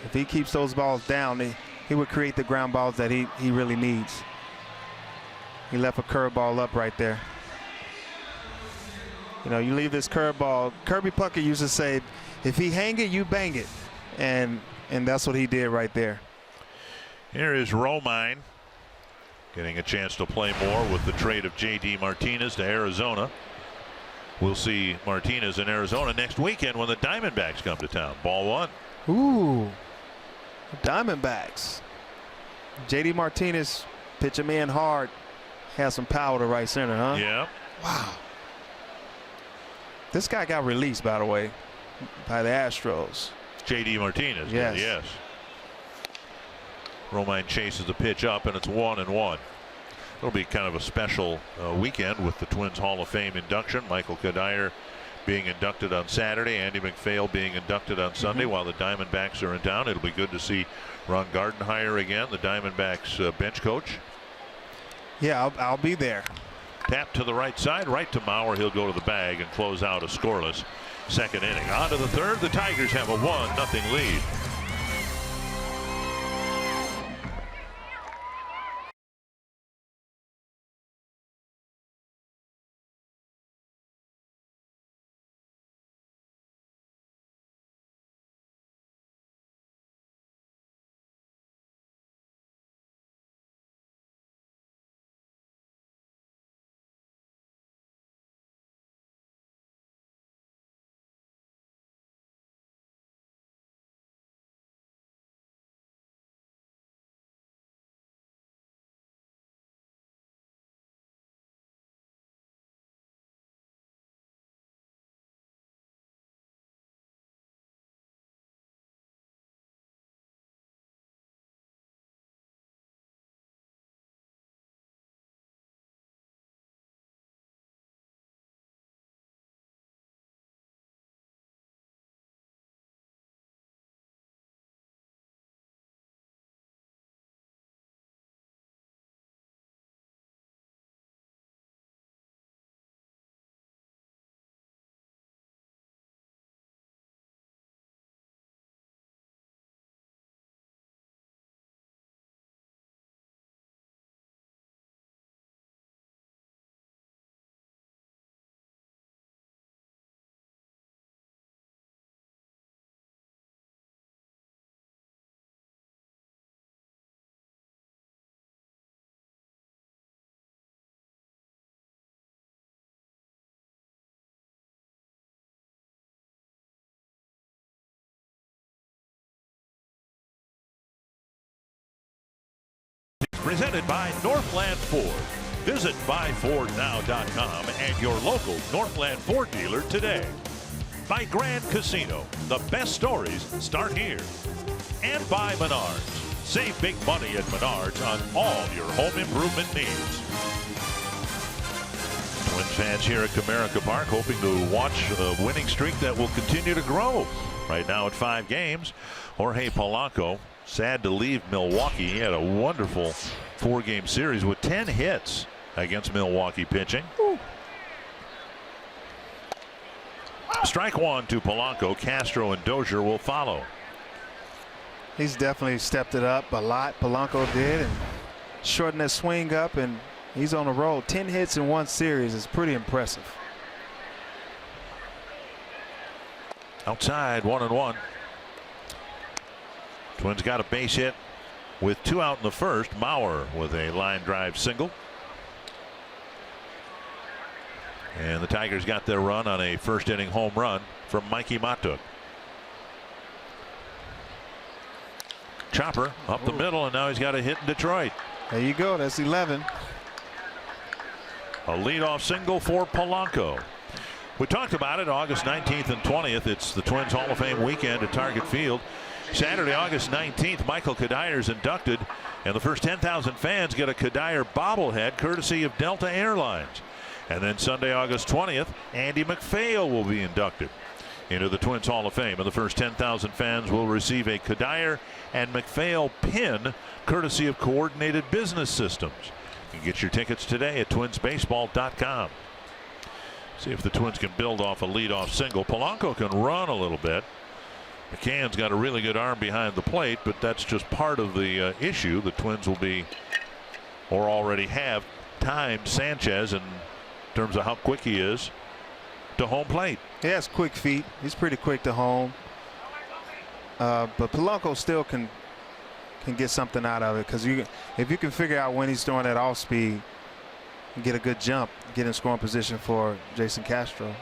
If he keeps those balls down, he would create the ground balls that he really needs. He left a curveball up right there. You leave this curveball. Kirby Puckett used to say, if he hang it, you bang it. And that's what he did right there. Here is Romine getting a chance to play more with the trade of J.D. Martinez to Arizona. We'll see Martinez in Arizona next weekend when the Diamondbacks come to town. Ball one. Ooh, Diamondbacks. J.D. Martinez pitch him in hard. Has some power to right center, huh? Yeah. Wow. This guy got released, by the way, by the Astros. J.D. Martinez. Yes. Yes. Romine chases the pitch up, and it's 1-1. It'll be kind of a special weekend with the Twins Hall of Fame induction. Michael Kadire being inducted on Saturday. Andy McPhail being inducted on Sunday while the Diamondbacks are in town. It'll be good to see Ron Gardenhire again, the Diamondbacks bench coach. Yeah, I'll be there. Tap to the right side, right to Mauer. He'll go to the bag and close out a scoreless second inning. On to the third. The Tigers have a 1-0 lead. Presented by Northland Ford. Visit buyfordnow.com and your local Northland Ford dealer today. By Grand Casino. The best stories start here. And by Menards. Save big money at Menards on all your home improvement needs. Twins fans here at Comerica Park hoping to watch a winning streak that will continue to grow. Right now at 5 games, Jorge Polanco, sad to leave Milwaukee. He had a wonderful 4-game series with 10 hits against Milwaukee pitching. Strike one to Polanco. Castro and Dozier will follow. He's definitely stepped it up a lot. Polanco did, and shortened that swing up, and he's on a roll. 10 hits in one series is pretty impressive. Outside, 1-1. Twins got a base hit with 2 out in the first. Mauer with a line drive single. And the Tigers got their run on a first inning home run from Mikey Matuk. Chopper up the middle, and now he's got a hit in Detroit. There you go. That's 11. A leadoff single for Polanco. We talked about it August 19th and 20th. It's the Twins Hall of Fame weekend at Target Field. Saturday, August 19th, Michael Kadire is inducted, and the first 10,000 fans get a Kadire bobblehead courtesy of Delta Airlines. And then Sunday, August 20th, Andy McPhail will be inducted into the Twins Hall of Fame, and the first 10,000 fans will receive a Kadire and McPhail pin courtesy of Coordinated Business Systems. You can get your tickets today at twinsbaseball.com. See if the Twins can build off a leadoff single. Polanco can run a little bit. McCann's got a really good arm behind the plate, but that's just part of the issue. The Twins will be, or already have, timed Sanchez in terms of how quick he is to home plate. He has quick feet. He's pretty quick to home. But Polanco still can get something out of it, because if you can figure out when he's throwing that off speed and get a good jump, get in scoring position for Jason Castro.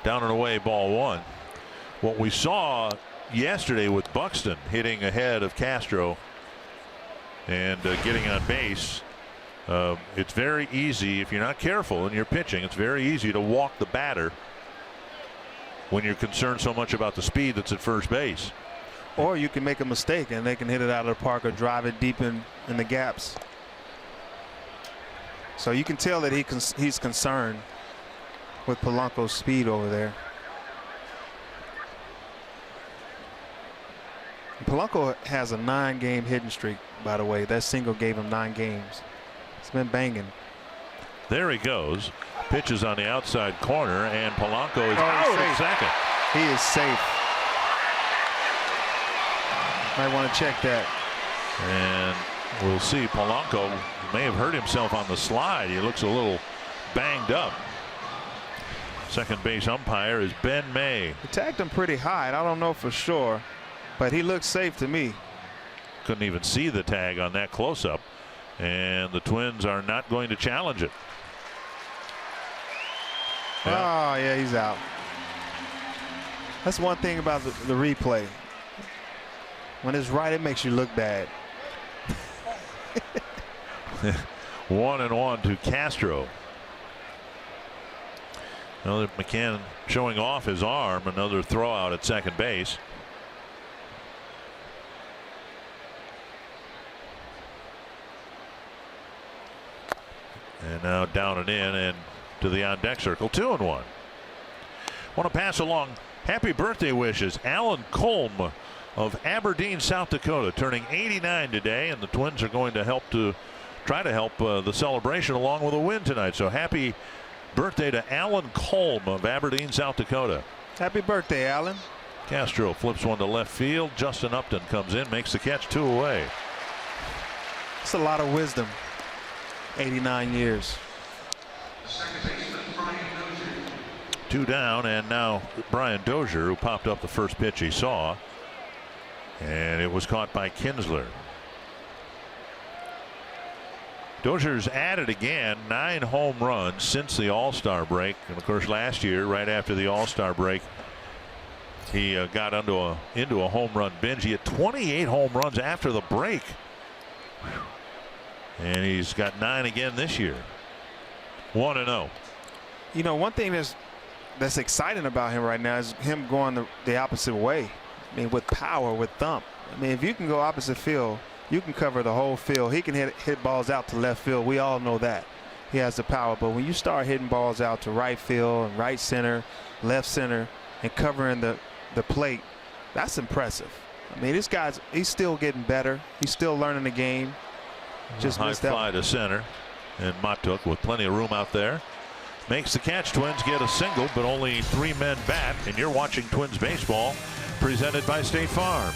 Down and away, ball one. What we saw yesterday with Buxton hitting ahead of Castro and getting on base, it's very easy, if you're not careful and you're pitching, it's very easy to walk the batter when you're concerned so much about the speed that's at first base. Or you can make a mistake and they can hit it out of the park or drive it deep in the gaps. So you can tell that he's concerned with Polanco's speed over there. Polanco has a 9-game hitting streak, by the way. That single gave him 9 games. It's been banging. There he goes. Pitches on the outside corner, and Polanco is out at second. He is safe. Might want to check that. And we'll see. Polanco may have hurt himself on the slide. He looks a little banged up. Second base umpire is Ben May. He tagged him pretty high. I don't know for sure, but he looks safe to me. Couldn't even see the tag on that close-up, and the Twins are not going to challenge it. Yeah. Oh, yeah, he's out. That's one thing about the replay. When it's right, it makes you look bad. 1-1 to Castro. Another McCann showing off his arm. Another throw out at second base. And now down and in and to the on deck circle. 2-1. Want to pass along happy birthday wishes. Alan Colm of Aberdeen, South Dakota, turning 89 today, and the Twins are going to try to help the celebration along with a win tonight. So happy birthday to Alan Colm of Aberdeen, South Dakota. Happy birthday, Alan. Castro flips one to left field. Justin Upton comes in, makes the catch, 2 away. It's a lot of wisdom. 89 years. 2 down, and now Brian Dozier, who popped up the first pitch he saw, and it was caught by Kinsler. Dozier's at it again. 9 home runs since the All-Star break, and of course last year, right after the All-Star break, he got into a home run binge. He had 28 home runs after the break, and he's got 9 again this year. 1-0. You know, one thing that's exciting about him right now is him going the opposite way. I mean, with power, with thump. I mean, if you can go opposite field, you can cover the whole field. He can hit balls out to left field. We all know that. He has the power. But when you start hitting balls out to right field and right center, left center, and covering the plate, that's impressive. I mean, this guy's, he's still getting better. He's still learning the game. Just high missed that fly to center, and Matuk with plenty of room out there. makes the catch. Twins get a single, but only 3 men bat. And you're watching Twins baseball, presented by State Farm.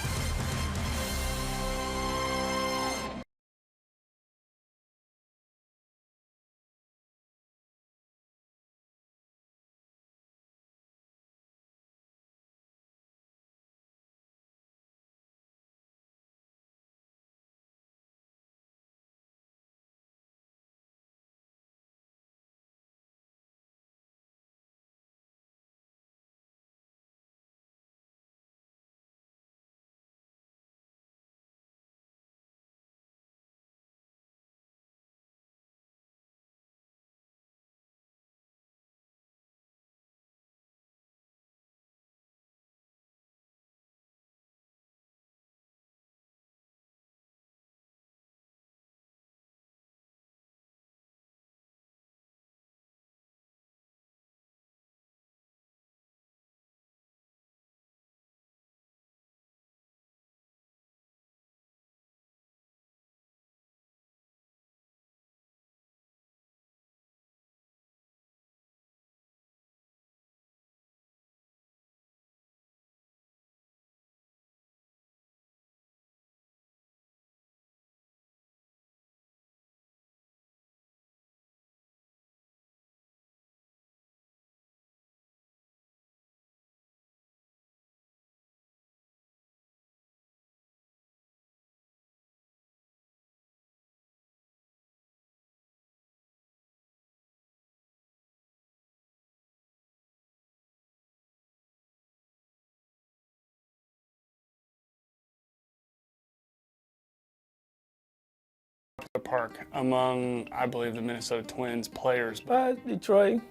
The park among, I believe, the Minnesota Twins players. But Detroit,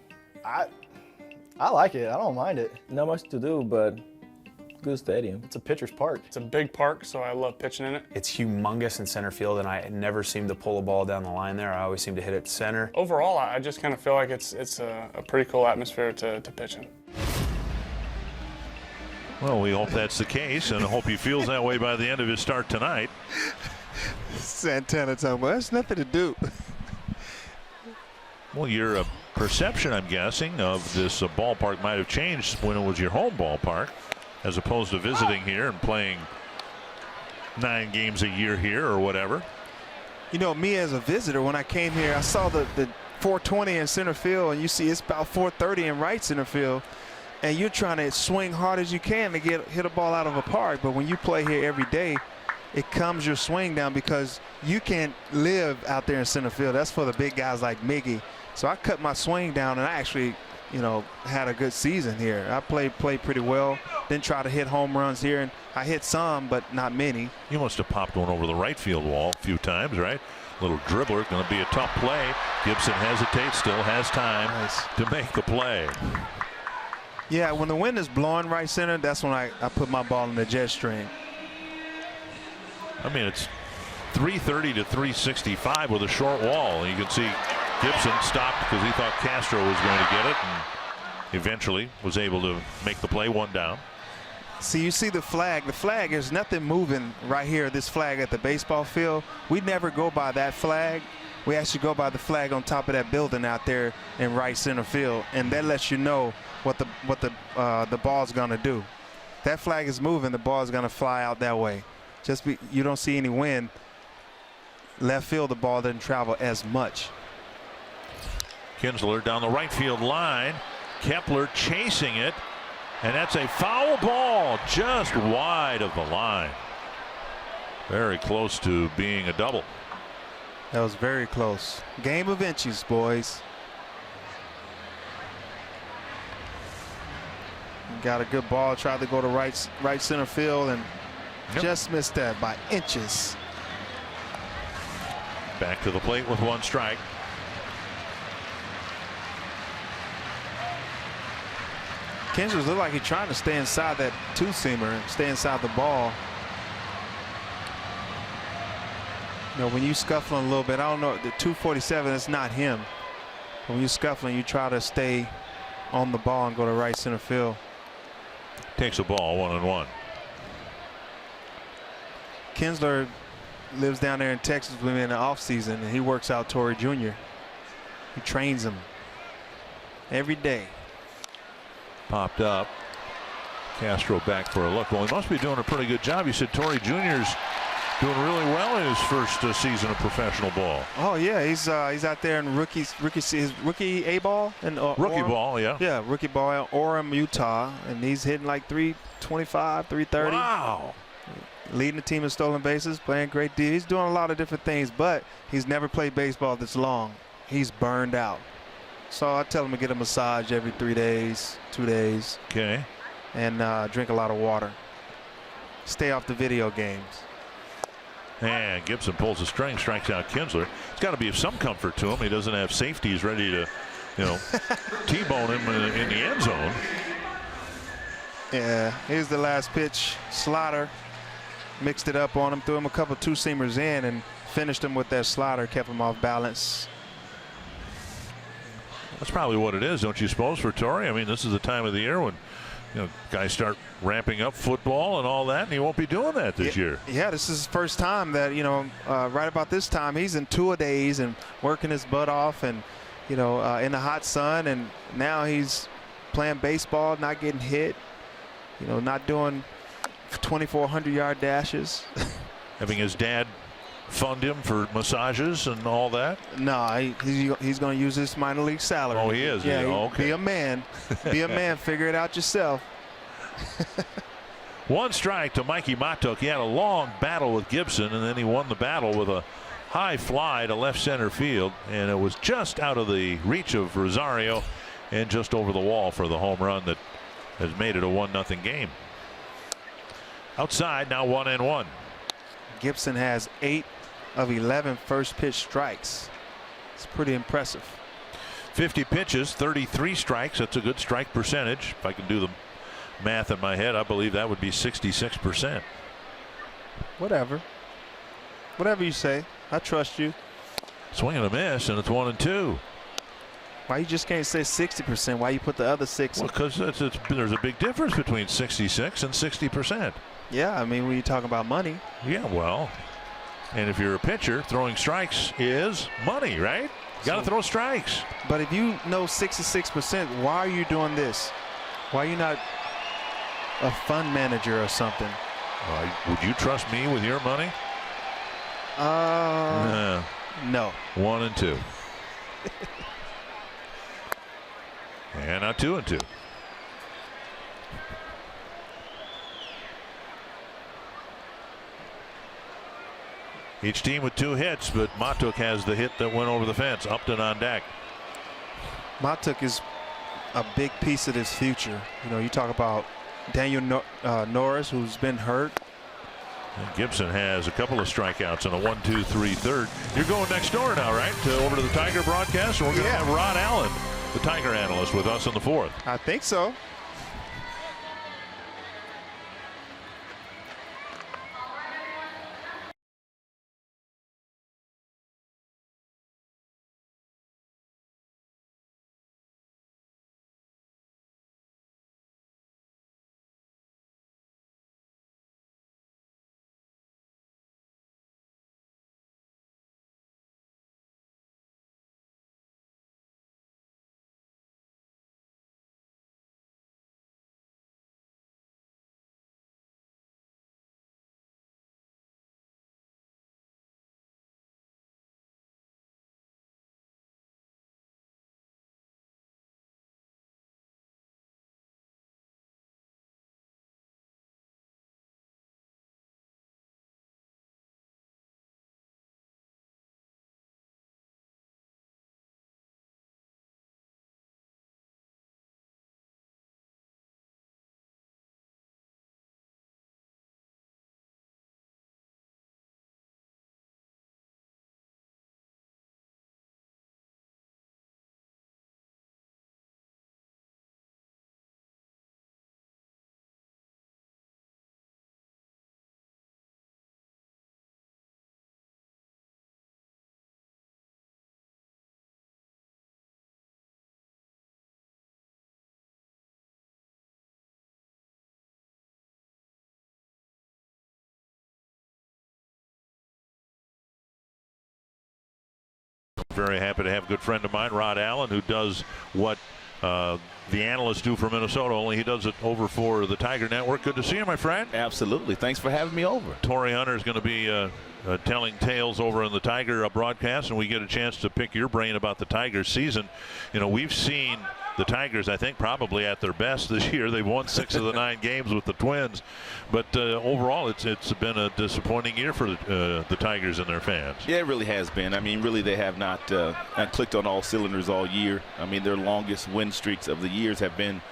I like it. I don't mind it. Not much to do, but good stadium. It's a pitcher's park. It's a big park, so I love pitching in it. It's humongous in center field, and I never seem to pull a ball down the line there. I always seem to hit it center. Overall, I just kind of feel like it's a pretty cool atmosphere to pitch in. Well, we hope that's the case, and I hope he feels that way by the end of his start tonight. Santana talking about, there's nothing to do. Well, your perception, I'm guessing, of this ballpark might have changed when it was your home ballpark, as opposed to visiting here and playing 9 games a year here or whatever. You know, me as a visitor, when I came here, I saw the 420 in center field, and you see it's about 430 in right center field, and you're trying to swing hard as you can to hit a ball out of a park. But when you play here every day, it calms your swing down because you can't live out there in center field. That's for the big guys like Miggy. So I cut my swing down, and I actually, you know, had a good season here. I played pretty well. Didn't try to hit home runs here, and I hit some, but not many. You must have popped one over the right field wall a few times, right? Little dribbler, going to be a tough play. Gibson hesitates, still has time to make the play. Yeah, when the wind is blowing right center, that's when I put my ball in the jet stream. I mean, it's 330 to 365 with a short wall. You can see Gibson stopped because he thought Castro was going to get it, and eventually was able to make the play, 1 down. See, you see the flag. The flag, there's nothing moving right here, this flag at the baseball field. We never go by that flag. We actually go by the flag on top of that building out there in right center field, and that lets you know what the ball's going to do. That flag is moving, the ball's going to fly out that way. You don't see any wind. Left field, the ball doesn't travel as much. Kinsler down the right field line. Kepler chasing it, and that's a foul ball just wide of the line. Very close to being a double. That was very close. Game of inches, boys. Got a good ball, tried to go to right center field, and just missed that by inches. Back to the plate with 1 strike. Kinsler looked like he's trying to stay inside that 2-seamer, stay inside the ball. You know, when you scuffling a little bit, I don't know, the 247 is not him. When you're scuffling, you try to stay on the ball and go to right center field. Takes a ball, 1-1. Kinsler lives down there in Texas with me in the offseason, and he works out Torrey Jr. He trains him. every day. Popped up. Castro back for a look. Well, he must be doing a pretty good job. You said Torrey Jr.'s doing really well in his first season of professional ball. Oh yeah, he's out there in his rookie A ball and rookie ball, yeah. Yeah, rookie ball in Orem, Utah, and he's hitting like 325, 330. Wow. Leading the team in stolen bases, playing great D. He's doing a lot of different things, but he's never played baseball this long. He's burned out. So I tell him to get a massage every 3 days, 2 days. Okay. And drink a lot of water. Stay off the video games. And Gibson pulls a string, strikes out Kinsler. It's got to be of some comfort to him. He doesn't have safeties ready to, T-bone him in the end zone. Yeah, here's the last pitch. Slider mixed it up on him, threw him a couple two-seamers in, and finished him with that slider, kept him off balance. That's probably what it is, don't you suppose, for Torrey? I mean, this is the time of the year when guys start ramping up football and all that, and he won't be doing that this year. Yeah, this is his first time that, right about this time, he's in two-a-days and working his butt off and, in the hot sun, and now he's playing baseball, not getting hit, not doing 2,400-yard dashes. Having his dad fund him for massages and all that? No, he's going to use his minor league salary. Oh, he is? Yeah, okay. Be a man. Be a man. Figure it out yourself. One strike to Mikey Matuk. He had a long battle with Gibson, and then he won the battle with a high fly to left center field, and it was just out of the reach of Rosario and just over the wall for the home run that has made it a 1-0 game. Outside now, 1-1. Gibson has 8 of 11 first pitch strikes. It's pretty impressive. 50 pitches, 33 strikes. That's a good strike percentage. If I can do the math in my head, I believe that would be 66%. Whatever you say, I trust you. Swing and a miss, and it's 1-2. Why you just can't say 60%? Why you put the other 6? Well, because there's a big difference between 66 and 60%. Yeah, I mean, when you talk about money. Yeah, well, and if you're a pitcher, throwing strikes is money, right? You got to throw strikes. But if you know 66%, why are you doing this? Why are you not a fund manager or something? Would you trust me with your money? No. 1 and 2. And now 2 and 2. Each team with 2 hits, but Matuk has the hit that went over the fence. Upton on deck. Matuk is a big piece of this future. You talk about Daniel Norris, who's been hurt. And Gibson has a couple of strikeouts and a 1-2-3 third. You're going next door now, right? Over to the Tiger broadcast. We're going to have Rod Allen, the Tiger analyst, with us in the 4th. I think so. Very happy to have a good friend of mine, Rod Allen, who does what the analysts do for Minnesota, only he does it over for the Tiger Network. Good to see you, my friend. Absolutely. Thanks for having me over. Torrey Hunter is going to be telling tales over in the Tiger broadcast, and we get a chance to pick your brain about the Tigers season. You know, we've seen the Tigers, I think, probably at their best this year. They've won 6 of the 9 games with the Twins, but overall it's been a disappointing year for the Tigers and their fans. Yeah, it really has been. I mean, really, they have not clicked on all cylinders all year. I mean, their longest win streaks of the years have been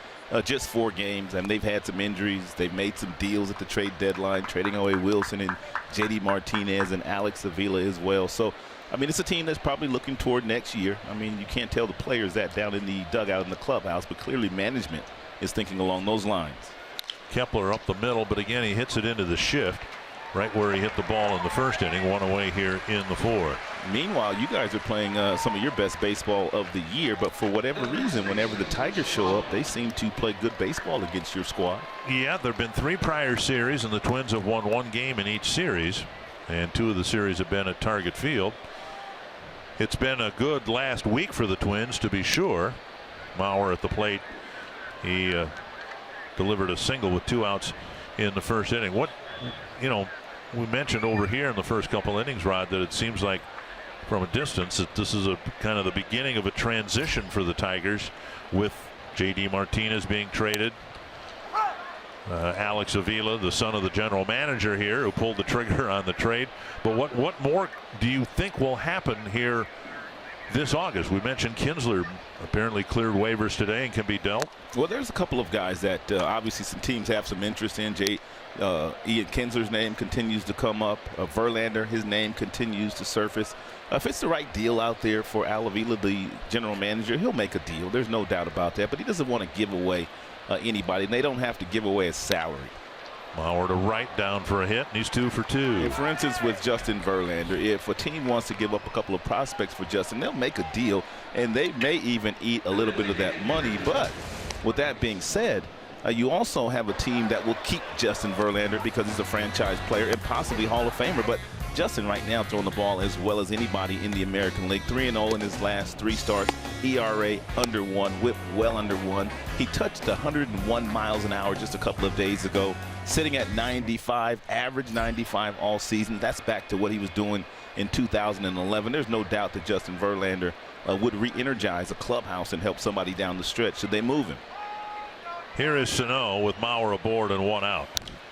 just 4 games, and they've had some injuries. They've made some deals at the trade deadline, trading away Wilson and J.D. Martinez and Alex Avila as well. So, I mean, it's a team that's probably looking toward next year. I mean, you can't tell the players that down in the dugout in the clubhouse, but clearly management is thinking along those lines. Kepler up the middle, but again, he hits it into the shift, right where he hit the ball in the first inning, 1 away here in the 4th. Meanwhile, you guys are playing some of your best baseball of the year, but for whatever reason, whenever the Tigers show up, they seem to play good baseball against your squad. Yeah, there have been 3 prior series, and the Twins have won 1 game in each series, and 2 of the series have been at Target Field. It's been a good last week for the Twins, to be sure. Mauer at the plate. He delivered a single with 2 outs in the first inning. What, you know, we mentioned over here in the first couple innings, Rod, that it seems like from a distance that this is a kind of the beginning of a transition for the Tigers, with J.D. Martinez being traded. Alex Avila, the son of the general manager here, who pulled the trigger on the trade. But what more do you think will happen here this August? We mentioned Kinsler apparently cleared waivers today and can be dealt. Well, there's a couple of guys that obviously some teams have some interest in. Ian Kinsler's name continues to come up. Verlander, his name continues to surface. If it's the right deal out there for Al Avila, the general manager, he'll make a deal. There's no doubt about that. But he doesn't want to give away anybody, and they don't have to give away a salary. Mauer to right, down for a hit, and he's 2 for 2. For instance, with Justin Verlander, if a team wants to give up a couple of prospects for Justin, they'll make a deal, and they may even eat a little bit of that money. But with that being said, you also have a team that will keep Justin Verlander because he's a franchise player and possibly Hall of Famer. But Justin right now throwing the ball as well as anybody in the American League. 3-0 in his last 3 starts. ERA under 1, whip well under 1. He touched 101 miles an hour just a couple of days ago, sitting at 95, average 95 all season. That's back to what he was doing in 2011. There's no doubt that Justin Verlander would re-energize a clubhouse and help somebody down the stretch should they move him. Here is Sano with Mauer aboard and 1 out.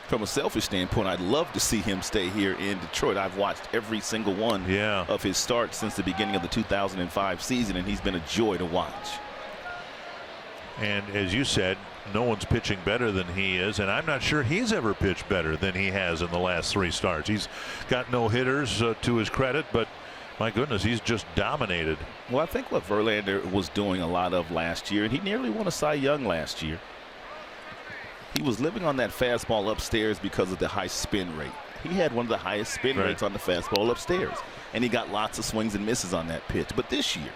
From a selfish standpoint, I'd love to see him stay here in Detroit. I've watched every single one of his starts since the beginning of the 2005 season, and he's been a joy to watch. And as you said, no one's pitching better than he is, and I'm not sure he's ever pitched better than he has in the last 3 starts. He's got no hitters to his credit, but my goodness, he's just dominated. Well, I think what Verlander was doing a lot of last year, and he nearly won a Cy Young last year, he was living on that fastball upstairs because of the high spin rate. He had one of the highest spin rates on the fastball upstairs, and he got lots of swings and misses on that pitch. But this year,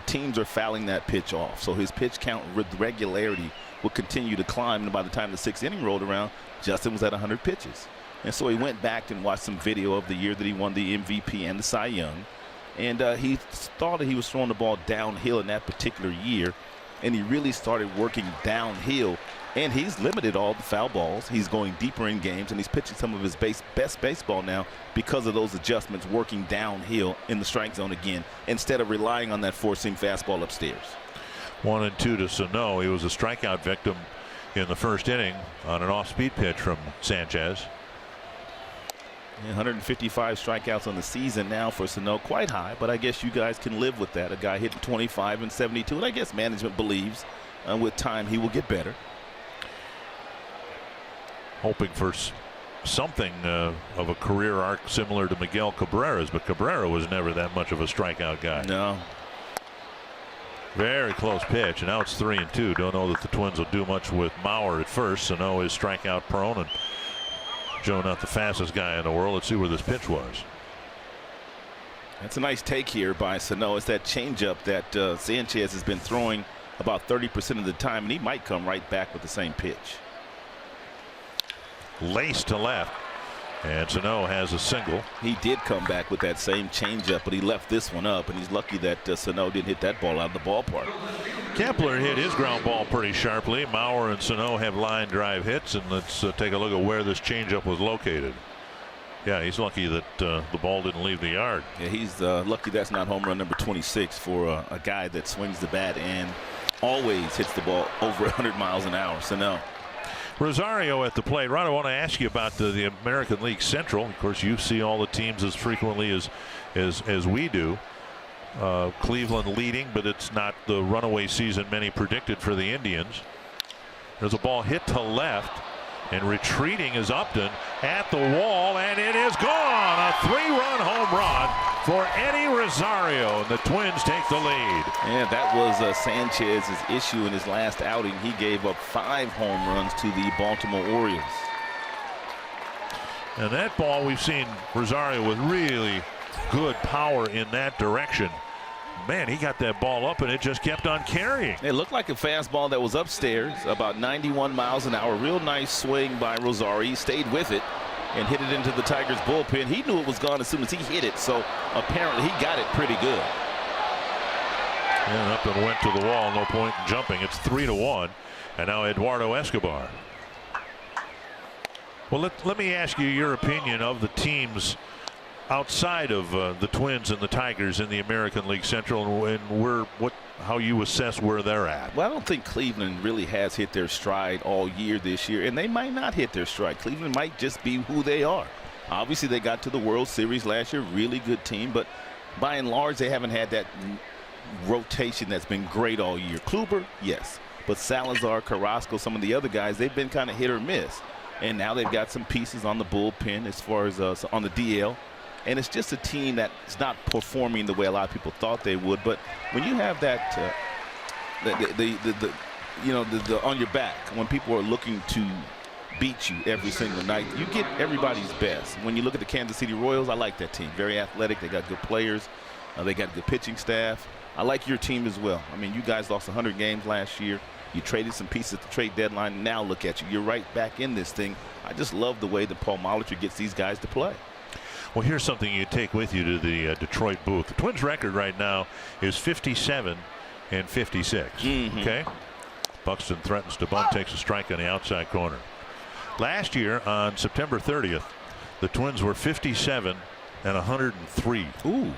teams are fouling that pitch off, so his pitch count with regularity will continue to climb, and by the time the 6th inning rolled around, Justin was at 100 pitches. And so he went back and watched some video of the year that he won the MVP and the Cy Young, and he thought that he was throwing the ball downhill in that particular year, and he really started working downhill. And he's limited all the foul balls. He's going deeper in games, and he's pitching some of his best baseball now because of those adjustments, working downhill in the strike zone again, instead of relying on that 4-seam fastball upstairs. 1-2 to Sano. He was a strikeout victim in the first inning on an off-speed pitch from Sanchez. 155 strikeouts on the season now for Sano, quite high, but I guess you guys can live with that. A guy hitting 25 and 72, and I guess management believes with time he will get better. Hoping for something of a career arc similar to Miguel Cabrera's, but Cabrera was never that much of a strikeout guy. No. Very close pitch, and now it's 3-2. Don't know that the Twins will do much with Mauer at first. Sano is strikeout prone, and Joe not the fastest guy in the world. Let's see where this pitch was. That's a nice take here by Sano. It's that changeup that Sanchez has been throwing about 30% of the time, and he might come right back with the same pitch. Laced to left. And Sano has a single. He did come back with that same changeup, but he left this one up, and he's lucky that Sano didn't hit that ball out of the ballpark. Kepler hit his ground ball pretty sharply. Mauer and Sano have line drive hits, and let's take a look at where this changeup was located. Yeah, he's lucky that the ball didn't leave the yard. Yeah, he's lucky that's not home run number 26 for a guy that swings the bat and always hits the ball over 100 miles an hour. Sano. Rosario at the plate. Ron, I want to ask you about the American League Central. Of course, you see all the teams as frequently as we do. Cleveland leading, but it's not the runaway season many predicted for the Indians. There's a ball hit to left, and retreating is Upton at the wall, and it is gone. A 3-run home run for Eddie Rosario, and the Twins take the lead. Yeah, that was Sanchez's issue in his last outing. He gave up 5 home runs to the Baltimore Orioles. And that ball, we've seen Rosario with really good power in that direction. Man, he got that ball up and it just kept on carrying. It looked like a fastball that was upstairs, about 91 miles an hour. Real nice swing by Rosario. He stayed with it and hit it into the Tigers bullpen. He knew it was gone as soon as he hit it, so apparently he got it pretty good. And up and went to the wall. No point in jumping. It's 3-1. And now Eduardo Escobar. Well, let me ask you your opinion of the teams outside of the Twins and the Tigers in the American League Central, and how you assess where they're at. Well, I don't think Cleveland really has hit their stride all year this year, and they might not hit their stride. Cleveland might just be who they are. Obviously, they got to the World Series last year, really good team, but by and large, they haven't had that rotation that's been great all year. Kluber, yes, but Salazar, Carrasco, some of the other guys, they've been kind of hit or miss, and now they've got some pieces on the bullpen as far as on the DL. And it's just a team that's not performing the way a lot of people thought they would. But when you have that, on your back, when people are looking to beat you every single night, you get everybody's best. When you look at the Kansas City Royals, I like that team. Very athletic. They got good players. They got good pitching staff. I like your team as well. I mean, you guys lost 100 games last year. You traded some pieces at the trade deadline. Now look at you. You're right back in this thing. I just love the way that Paul Molitor gets these guys to play. Well, here's something you take with you to the Detroit booth. The Twins record right now is 57-56. Okay. Buxton threatens to bunt, takes a strike on the outside corner. Last year on September 30th, the Twins were 57-103. Ooh.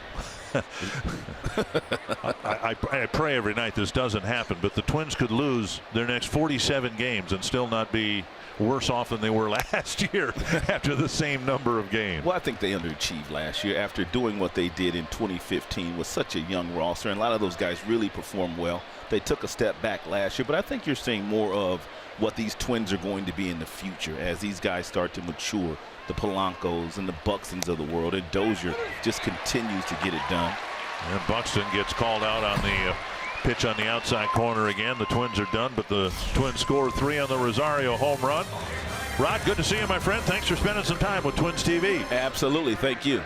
I pray every night this doesn't happen, but the Twins could lose their next 47 games and still not be worse off than they were last year after the same number of games. Well, I think they underachieved last year after doing what they did in 2015 with such a young roster, and a lot of those guys really performed well. They took a step back last year, but I think you're seeing more of what these Twins are going to be in the future as these guys start to mature. The Polancos and the Buxtons of the world, and Dozier just continues to get it done. And Buxton gets called out on the pitch on the outside corner again. The Twins are done, but the Twins score 3 on the Rosario home run. Rod, good to see you, my friend. Thanks for spending some time with Twins TV. Absolutely. Thank you.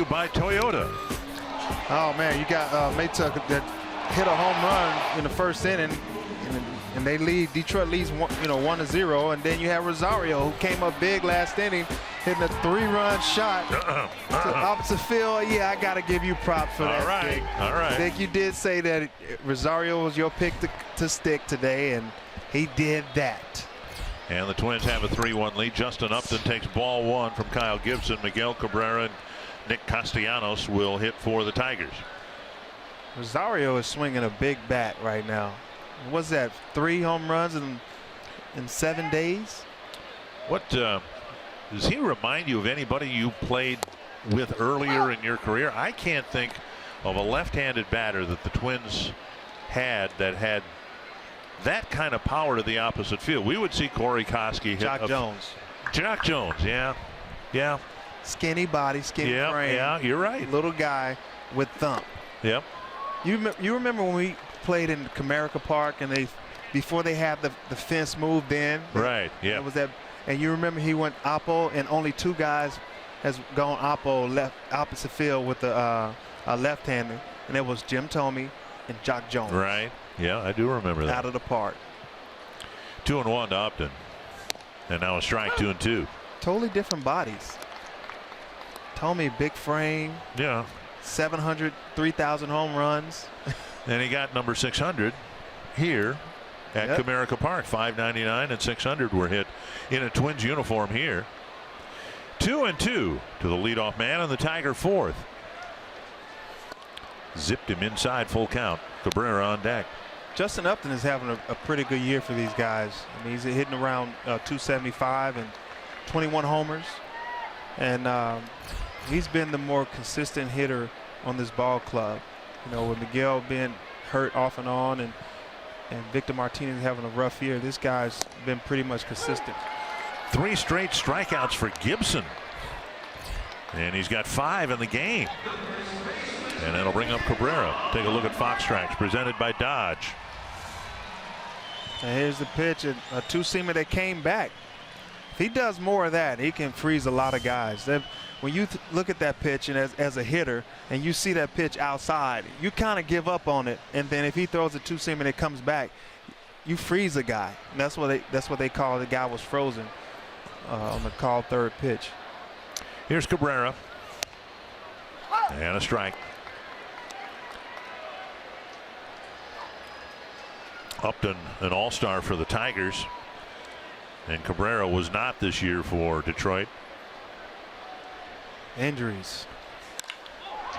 you by Toyota. Oh man, you got Maytuck that hit a home run in the first inning, and they lead. Detroit leads 1-0, and then you have Rosario, who came up big last inning, hitting a 3-run shot to opposite field. Yeah, I got to give you props for that. All right. Dick, you did say that Rosario was your pick to stick today, and he did that. And the Twins have a 3-1 lead. Justin Upton takes ball 1 from Kyle Gibson. Miguel Cabrera and Nick Castellanos will hit for the Tigers. Rosario is swinging a big bat right now. What's that? 3 home runs in 7 days? What does he remind you of anybody you played with earlier in your career? I can't think of a left-handed batter that the Twins had that kind of power to the opposite field. We would see Corey Koski hit Jock Jones. Jock Jones, yeah. Skinny body, skinny frame. Yeah, you're right. Little guy with thump. Yep. You remember when we played in Comerica Park and before they had the fence moved in? Right. Yeah. It was that, and you remember he went oppo, and only 2 guys has gone oppo left opposite field with a left-hander, and it was Jim Thome and Jock Jones. Right. Yeah, I do remember that. Out of the park. 2-1 to Upton, and now a strike. 2-2. Totally different bodies. Thome, big frame. Yeah. 700, 3,000 home runs. And he got number 600 here at Comerica Park. 599 and 600 were hit in a Twins uniform here. 2-2 to the leadoff man, and the Tiger 4th. Zipped him inside, full count. Cabrera on deck. Justin Upton is having a pretty good year for these guys. I mean, he's hitting around 275 and 21 homers. And he's been the more consistent hitter on this ball club. You know, with Miguel being hurt off and on, and Victor Martinez having a rough year, this guy's been pretty much consistent. 3 straight strikeouts for Gibson. And he's got 5 in the game. And that'll bring up Cabrera. Take a look at Fox Tracks, presented by Dodge. And here's the pitch, a 2-seamer that came back. If he does more of that, he can freeze a lot of guys. When you look at that pitch and as a hitter, and you see that pitch outside, you kind of give up on it. And then if he throws a 2-seamer and it comes back, you freeze a guy. And that's what they call the guy was frozen on the called 3rd pitch. Here's Cabrera. And a strike. Upton, an all-star for the Tigers. And Cabrera was not this year for Detroit. Injuries.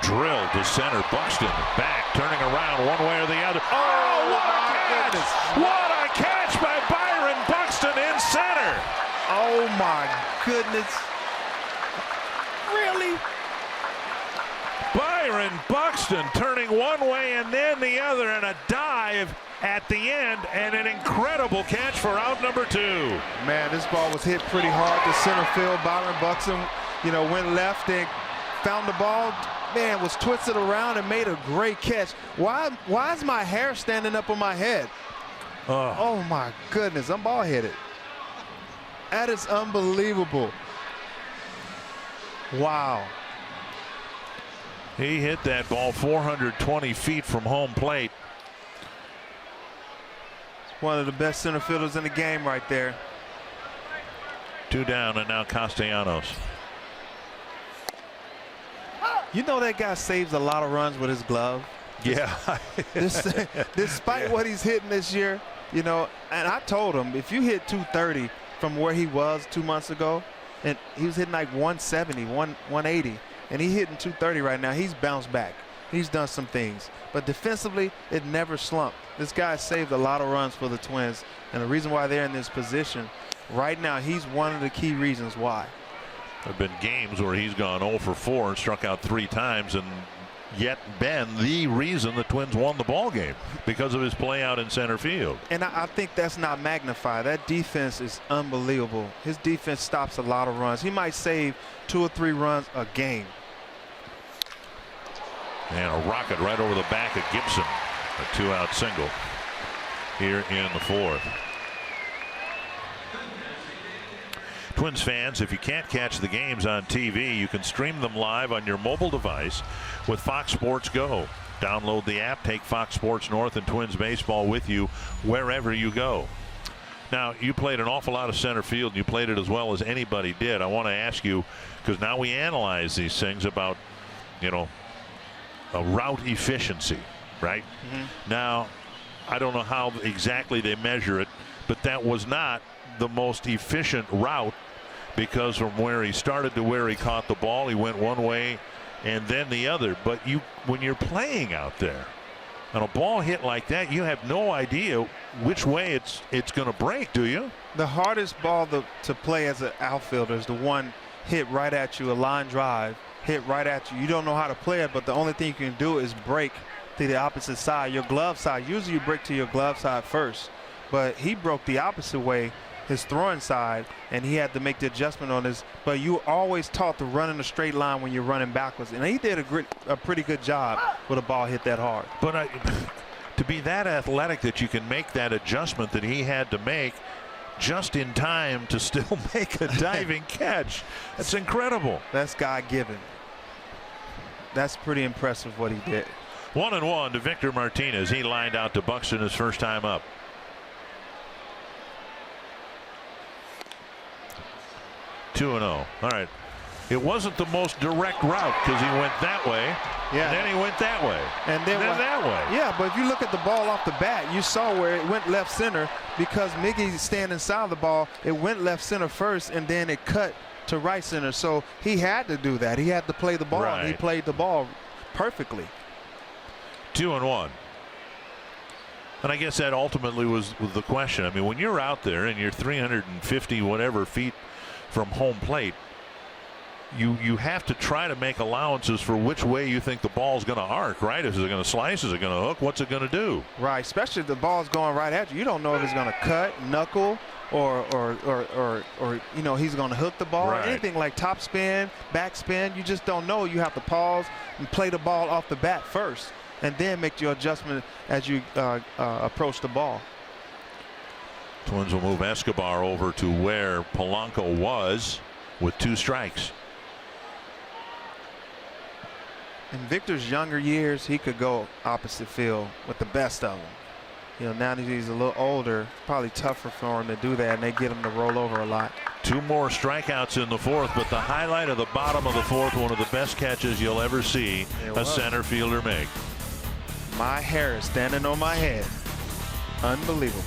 Drilled to center. Buxton back, turning around one way or the other. Oh, what a catch! What a catch by Byron Buxton in center! Oh my goodness. Really? Byron Buxton turning one way and then the other, and a dive at the end, and an incredible catch for out number 2. Man, this ball was hit pretty hard to center field. Byron Buxton, went left and found the ball. Man, was twisted around and made a great catch. Why is my hair standing up on my head? Oh my goodness, I'm ball headed. That is unbelievable. Wow. He hit that ball 420 feet from home plate. One of the best center fielders in the game right there. 2 down, and now Castellanos. You know that guy saves a lot of runs with his glove. Yeah. Despite what he's hitting this year, and I told him, if you hit 230 from where he was 2 months ago, and he was hitting like 170, 180, and he's hitting 230 right now, he's bounced back. He's done some things. But defensively, it never slumped. This guy saved a lot of runs for the Twins, and the reason why they're in this position right now, he's one of the key reasons why. There have been games where he's gone 0 for 4 and struck out 3 times, and yet been the reason the Twins won the ball game because of his play out in center field. And I think that's not magnified. That defense is unbelievable. His defense stops a lot of runs. He might save 2 or 3 runs a game. And a rocket right over the back of Gibson. A 2-out single here in the 4th. Twins fans, if you can't catch the games on TV, you can stream them live on your mobile device with Fox Sports Go. Download the app, take Fox Sports North and Twins baseball with you wherever you go. Now, you played an awful lot of center field, and you played it as well as anybody did. I want to ask you, because now we analyze these things about, you know, a route efficiency, right? Now, I don't know how exactly they measure it, but that was not the most efficient route, because from where he started to where he caught the ball, he went one way and then the other. But when you're playing out there on a ball hit like that, you have no idea which way it's going to break, do you? The hardest ball to play as an outfielder is the one hit right at you, a line drive, hit right at you. You don't know how to play it, but the only thing you can do is break to the opposite side, your glove side. Usually you break to your glove side first, but he broke the opposite way, his throwing side, and he had to make the adjustment on his. But you always taught to run in a straight line when you're running backwards, and he did a pretty good job with a ball hit that hard. But to be that athletic that you can make that adjustment that he had to make just in time to still make a diving catch, that's incredible. That's God-given. That's pretty impressive what he did. 1-1 to Victor Martinez. He lined out to Buxton his first time up. Two and 0. All right. It wasn't the most direct route because he went that way. Yeah. And then he went that way. And then that way. Yeah, but if you look at the ball off the bat, you saw where it went left center because Miggy's standing inside the ball. It went left center first, and then it cut to right center. So he had to do that. He had to play the ball. Right. And he played the ball perfectly. 2-1. And I guess that ultimately was the question. I mean, when you're out there and you're 350 whatever feet from home plate, you have to try to make allowances for which way you think the ball's going to arc, right? Is it going to slice? Is it going to hook? What's it going to do? Right, especially if the ball's going right at you. You don't know if it's going to cut, knuckle, or you know, he's going to hook the ball. Right. Anything like top spin, back spin, you just don't know. You have to pause and play the ball off the bat first, and then make your adjustment as you approach the ball. Twins will move Escobar over to where Polanco was with 2 strikes. In Victor's younger years, he could go opposite field with the best of them. You know, now that he's a little older, it's probably tougher for him to do that, and they get him to roll over a lot. 2 more strikeouts in the 4th, but the highlight of the bottom of the 4th, one of the best catches you'll ever see a center fielder make. My hair is standing on my head. Unbelievable.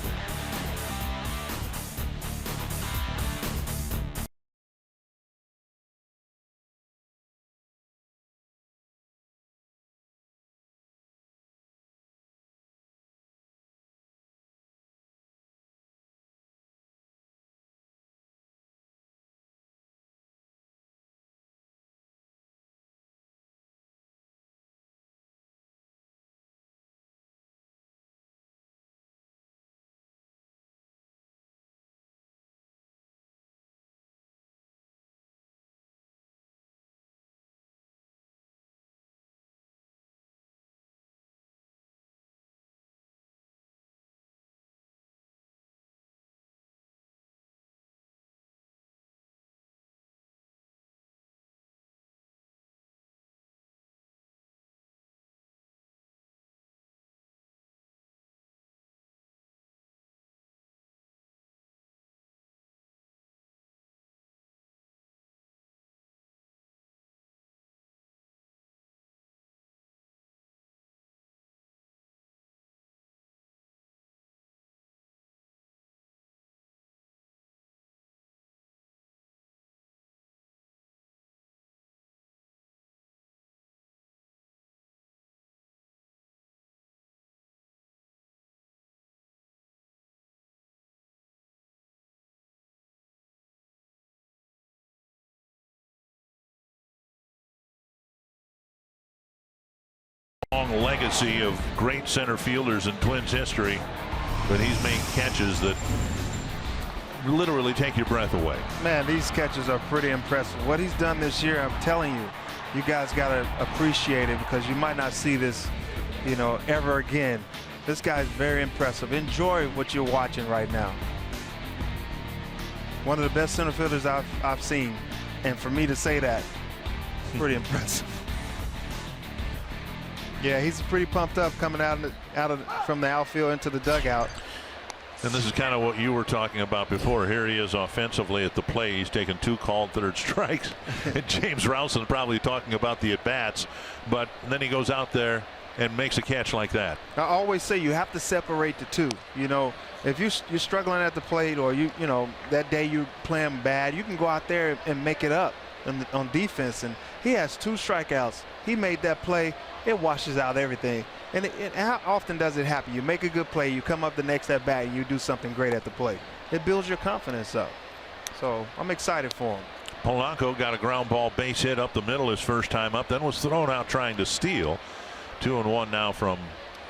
Long legacy of great center fielders in Twins history, but he's made catches that literally take your breath away. Man, these catches are pretty impressive. What he's done this year, I'm telling you, you guys got to appreciate it because you might not see this, you know, ever again. This guy's very impressive. Enjoy what you're watching right now. One of the best center fielders I've seen. And for me to say that, it's pretty impressive. Yeah, he's pretty pumped up coming from the outfield into the dugout. And this is kind of what you were talking about before. Here he is offensively at the plate. He's taken 2 called third strikes. And James Rowson probably talking about the at-bats. But then he goes out there and makes a catch like that. I always say you have to separate the two. You know, if you're struggling at the plate, or you know that day you're playing bad, you can go out there and make it up on defense. And he has 2 strikeouts. He made that play. It washes out everything. And how often does it happen? You make a good play, you come up the next at bat, and you do something great at the plate. It builds your confidence up. So I'm excited for him. Polanco got a ground ball base hit up the middle his first time up, then was thrown out trying to steal. 2-1 now from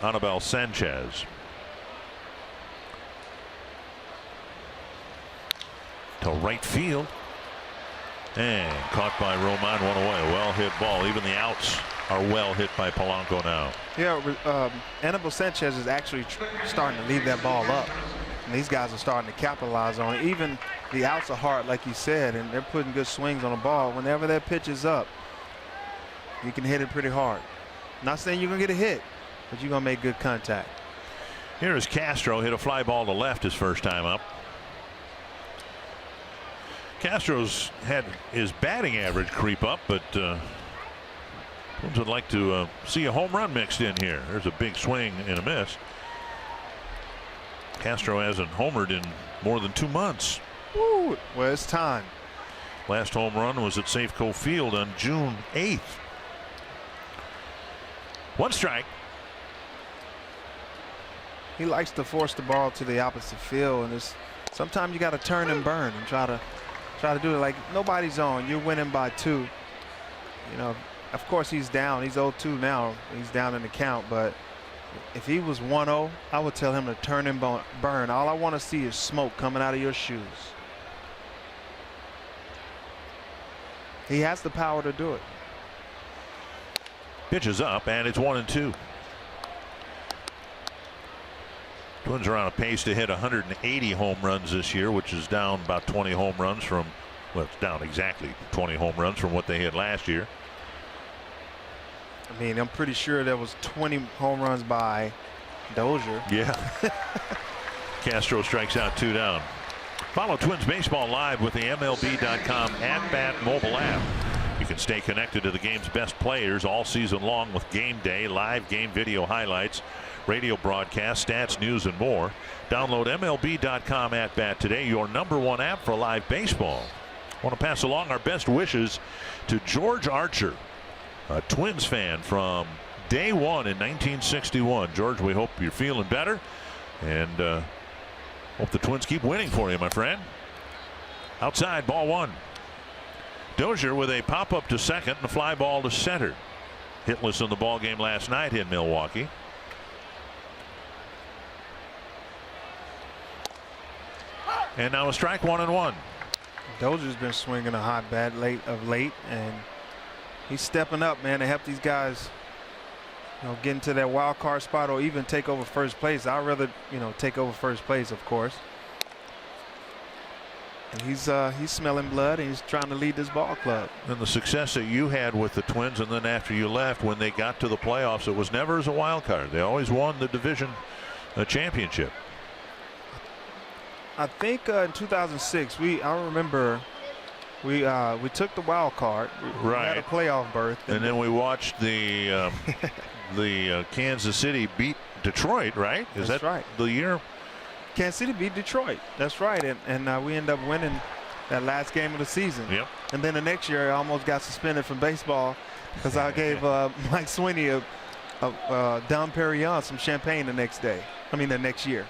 Anibal Sanchez. To right field. And caught by Roman, one away. A well hit ball. Even the outs are well hit by Polanco now. Yeah, Anibal Sanchez is actually starting to leave that ball up. And these guys are starting to capitalize on it. Even the outs are hard, like you said, and they're putting good swings on the ball. Whenever that pitch is up, you can hit it pretty hard. Not saying you're going to get a hit, but you're going to make good contact. Here is Castro, hit a fly ball to left his first time up. Castro's had his batting average creep up, but Twins would like to see a home run mixed in here. There's a big swing and a miss. Castro hasn't homered in more than 2 months. Woo, well, it's time. Last home run was at Safeco Field on June 8th. 1 strike. He likes to force the ball to the opposite field, and sometimes you got to turn and burn and try to do it like nobody's on. You're winning by 2. You know, of course he's down. He's 0-2 now. He's down in the count, but if he was 1-0, I would tell him to turn and burn. All I want to see is smoke coming out of your shoes. He has the power to do it. Pitch is up, and it's 1-2. Twins are on a pace to hit 180 home runs this year, which is down about 20 home runs from, well, it's down exactly 20 home runs from what they hit last year. I mean, I'm pretty sure there was 20 home runs by Dozier. Yeah. Castro strikes out 2 down. Follow Twins Baseball live with the MLB.com at-bat mobile app. You can stay connected to the game's best players all season long with Game Day, live game video highlights, radio broadcast, stats, news, and more. Download MLB.com at-bat today, your #1 app for live baseball. I want to pass along our best wishes to George Archer, a Twins fan from day 1 in 1961. George, we hope you're feeling better, and hope the Twins keep winning for you, my friend. Outside, ball 1. Dozier with a pop-up to second and a fly ball to center. Hitless in the ball game last night in Milwaukee. And now a strike, 1-1. Dozier's been swinging a hot bat of late, and he's stepping up, man, to help these guys, you know, get into that wild card spot or even take over first place. I'd rather, you know, take over first place, of course. And he's smelling blood, and he's trying to lead this ball club. And the success that you had with the Twins, and then after you left, when they got to the playoffs, it was never as a wild card. They always won the division championship. I think in 2006, I remember we took the wild card. We had a playoff berth, and then we watched the Kansas City beat Detroit, right? That's right. The year Kansas City beat Detroit. That's right, and we ended up winning that last game of the season. Yep. And then the next year, I almost got suspended from baseball because I gave Mike Sweeney of Dom Perignon some champagne the next year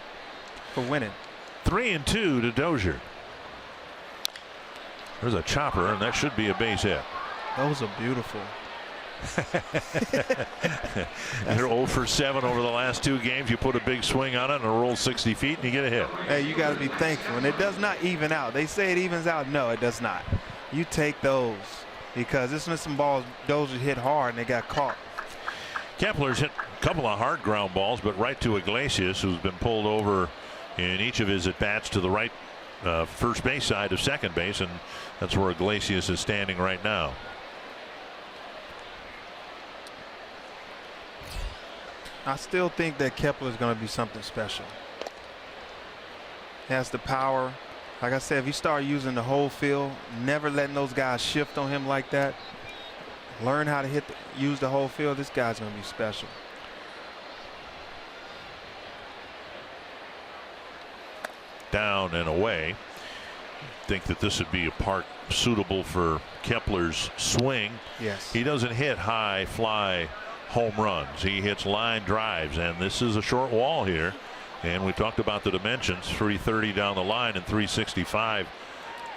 for winning. 3-2 to Dozier. There's a chopper, and that should be a base hit. Those are beautiful. You're 0 for 7 over the last 2 games. You put a big swing on it and it rolls 60 feet and you get a hit. Hey, you got to be thankful. And it does not even out. They say it evens out. No, it does not. You take those because this is some balls Dozier hit hard and they got caught. Kepler's hit a couple of hard ground balls, but right to Iglesias, who's been pulled over in each of his at-bats to the right first base side of second base, and that's where Iglesias is standing right now. I still think that Kepler is going to be something special. He has the power. Like I said, if you start using the whole field, never letting those guys shift on him like that, learn how to use the whole field, this guy's going to be special. Down and away. Think that this would be a park suitable for Kepler's swing. Yes. He doesn't hit high fly home runs. He hits line drives, and this is a short wall here. And we talked about the dimensions, 330 down the line and 365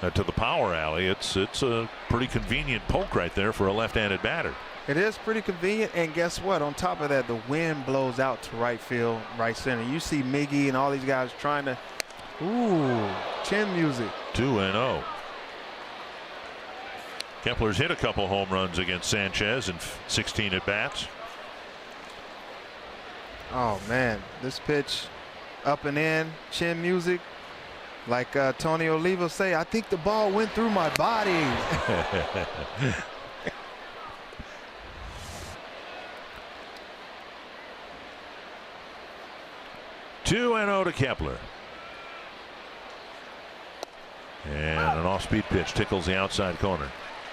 to the power alley. It's a pretty convenient poke right there for a left-handed batter. It is pretty convenient, and guess what? On top of that, the wind blows out to right field, right center. You see Miggy and all these guys trying to, chin music. 2-0. Kepler's hit a couple home runs against Sanchez in 16 at bats. Oh man, this pitch up and in, chin music. Like Tony Oliva say, I think the ball went through my body. 2-0 to Kepler. And an off-speed pitch tickles the outside corner.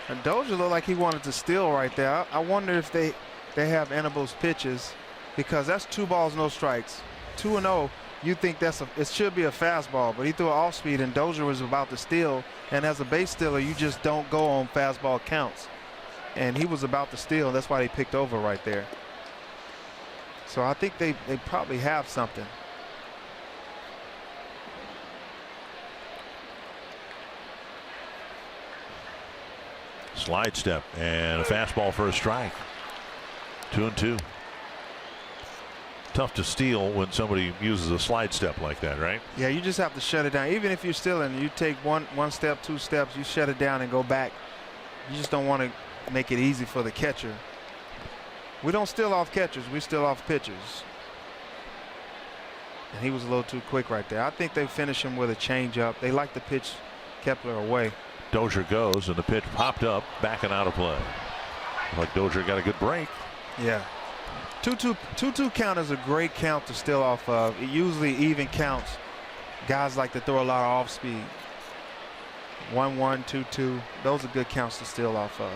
And Dozier looked like he wanted to steal right there. I wonder if they have Enables pitches, because that's 2 balls, no strikes. 2-0. You think it should be a fastball, but he threw an off speed and Dozier was about to steal. And as a base stealer, you just don't go on fastball counts. And he was about to steal. That's why they picked over right there. So I think they probably have something. Slide step and a fastball for a strike. 2-2. Tough to steal when somebody uses a slide step like that, right? Yeah, you just have to shut it down. Even if you're stealing, you take one step, 2 steps, you shut it down and go back. You just don't want to make it easy for the catcher. We don't steal off catchers, we steal off pitchers. And he was a little too quick right there. I think they finish him with a changeup. They like to pitch Kepler away. Dozier goes, and the pitch popped up, backing out of play. Like Dozier got a good break. Yeah. 2-2 count is a great count to steal off of. It usually even counts. Guys like to throw a lot of off speed. 1-1, 2-2. Those are good counts to steal off of.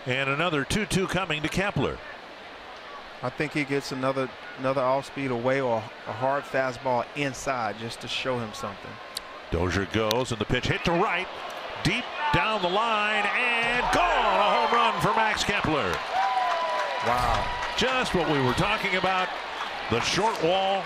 And another 2-2 coming to Kepler. I think he gets another off speed away or a hard fastball inside just to show him something. Dozier goes, and the pitch hit to right, deep down the line, and gone. A home run for Max Kepler. Wow. Just what we were talking about. The short wall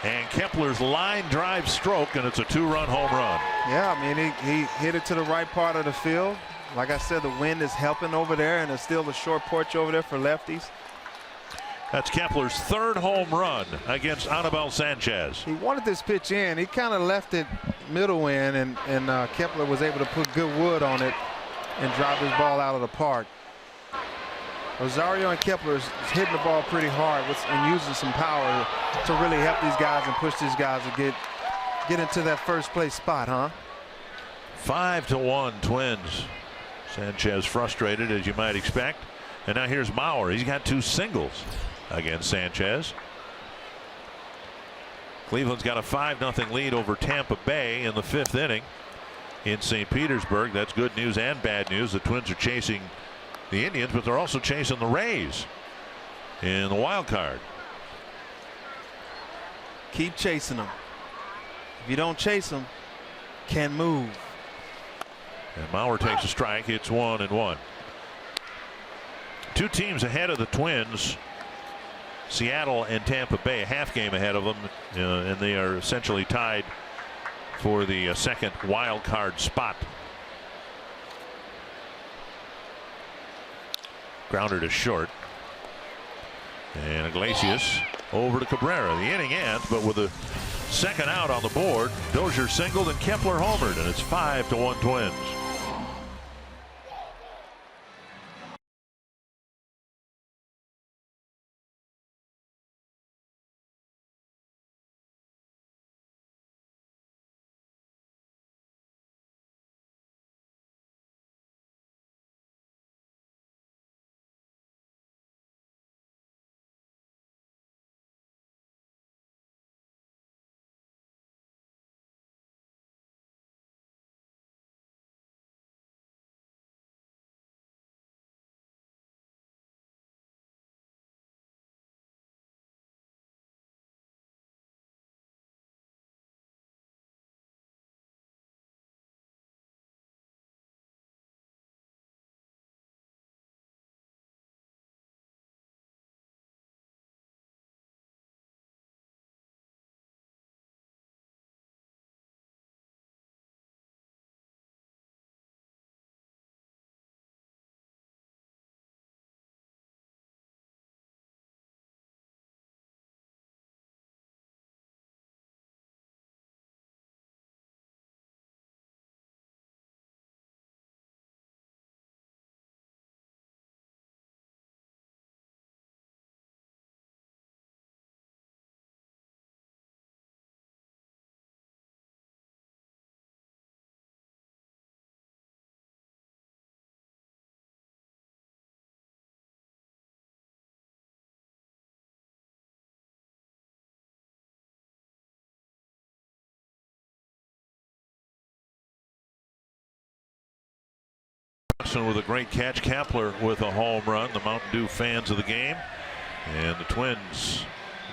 and Kepler's line drive stroke, and it's a 2-run home run. Yeah, I mean, he hit it to the right part of the field. Like I said, the wind is helping over there, and there's still a short porch over there for lefties. That's Kepler's 3rd home run against Anibal Sanchez. He wanted this pitch in. He kind of left it middle in, and Kepler was able to put good wood on it and drive his ball out of the park. Rosario and Kepler is hitting the ball pretty hard and using some power to really help these guys and push these guys to get into that first place spot, huh? 5-1 Twins. Sanchez frustrated, as you might expect. And now here's Mauer. He's got 2 singles against Sanchez. Cleveland's got a 5-0 lead over Tampa Bay in the 5th inning in St. Petersburg. That's good news and bad news. The Twins are chasing the Indians, but they're also chasing the Rays in the wild card. Keep chasing them. If you don't chase them, can move. And Mauer takes a strike. It's 1-1. 2 teams ahead of the Twins, Seattle and Tampa Bay, a half game ahead of them, and they are essentially tied for the second wild card spot. Grounder to short, and Iglesias over to Cabrera. The inning ends, but with a second out on the board, Dozier singled and Kepler homered, and it's 5-1 Twins. Gibson with a great catch. Kepler with a home run. The Mountain Dew fans of the game. And the Twins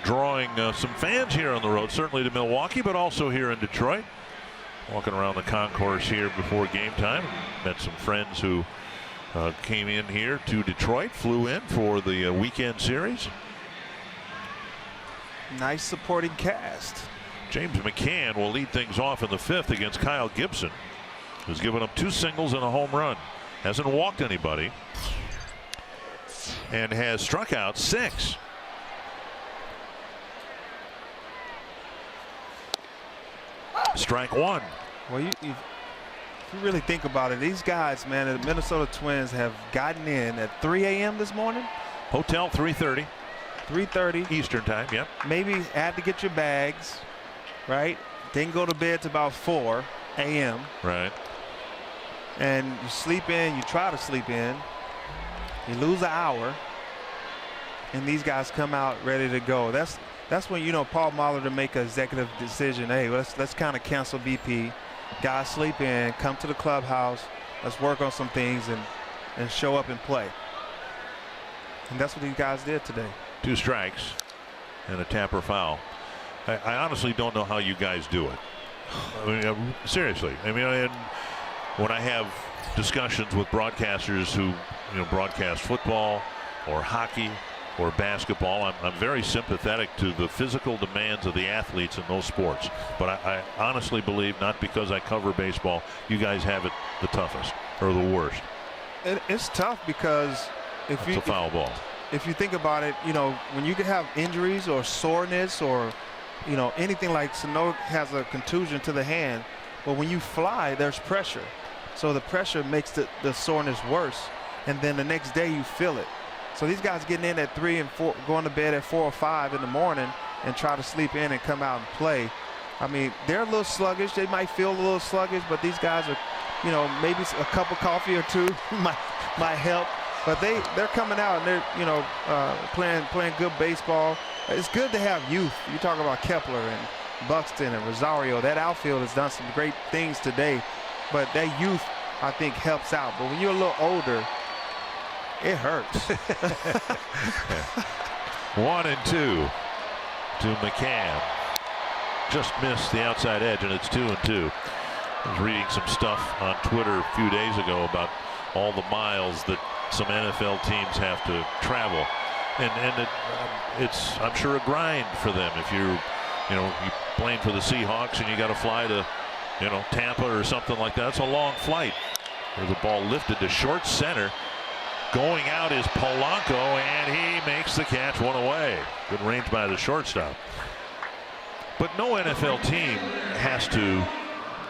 drawing some fans here on the road, certainly to Milwaukee, but also here in Detroit. Walking around the concourse here before game time. Met some friends who came in here to Detroit, flew in for the weekend series. Nice supporting cast. James McCann will lead things off in the 5th against Kyle Gibson, who's given up 2 singles and a home run. Hasn't walked anybody and has struck out 6. Strike 1. Well, if you really think about it, these guys, man, the Minnesota Twins have gotten in at 3 a.m. this morning. Hotel 3:30. 3:30 Eastern time. Yep. Maybe had to get your bags, right? Then go to bed to about 4 a.m. Right. And you sleep in. You try to sleep in. You lose an hour, and these guys come out ready to go. That's when, you know, Paul Mahler to make an executive decision. Hey, let's kind of cancel BP. Guys sleep in, come to the clubhouse. Let's work on some things and show up and play. And that's what these guys did today. 2 strikes and a tapper foul. I honestly don't know how you guys do it. I mean, seriously. I mean, when I have discussions with broadcasters who, you know, broadcast football or hockey or basketball, I'm very sympathetic to the physical demands of the athletes in those sports. But I honestly believe, not because I cover baseball, you guys have it the toughest or the worst. It's tough because That's a foul ball. If you think about it, you know, when you can have injuries or soreness or, you know, anything like Sano has a contusion to the hand, but when you fly, there's pressure. So the pressure makes the soreness worse. And then the next day you feel it. So these guys getting in at 3 and 4, going to bed at 4 or 5 in the morning and try to sleep in and come out and play. I mean, they're a little sluggish. They might feel a little sluggish, but these guys are, you know, maybe a cup of coffee or 2 might help. But they're coming out and they're, you know, playing good baseball. It's good to have youth. You talk about Kepler and Buxton and Rosario. That outfield has done some great things today. But that youth, I think, helps out. But when you're a little older, it hurts. 1-2 to McCann. Just missed the outside edge, and it's 2-2. I was reading some stuff on Twitter a few days ago about all the miles that some NFL teams have to travel, and it's, I'm sure, a grind for them. If you're playing for the Seahawks and you got to fly to, you know, Tampa or something like that, it's a long flight. There's a ball lifted to short center. Going out is Polanco, and he makes the catch, 1 away. Good range by the shortstop. But no NFL team has to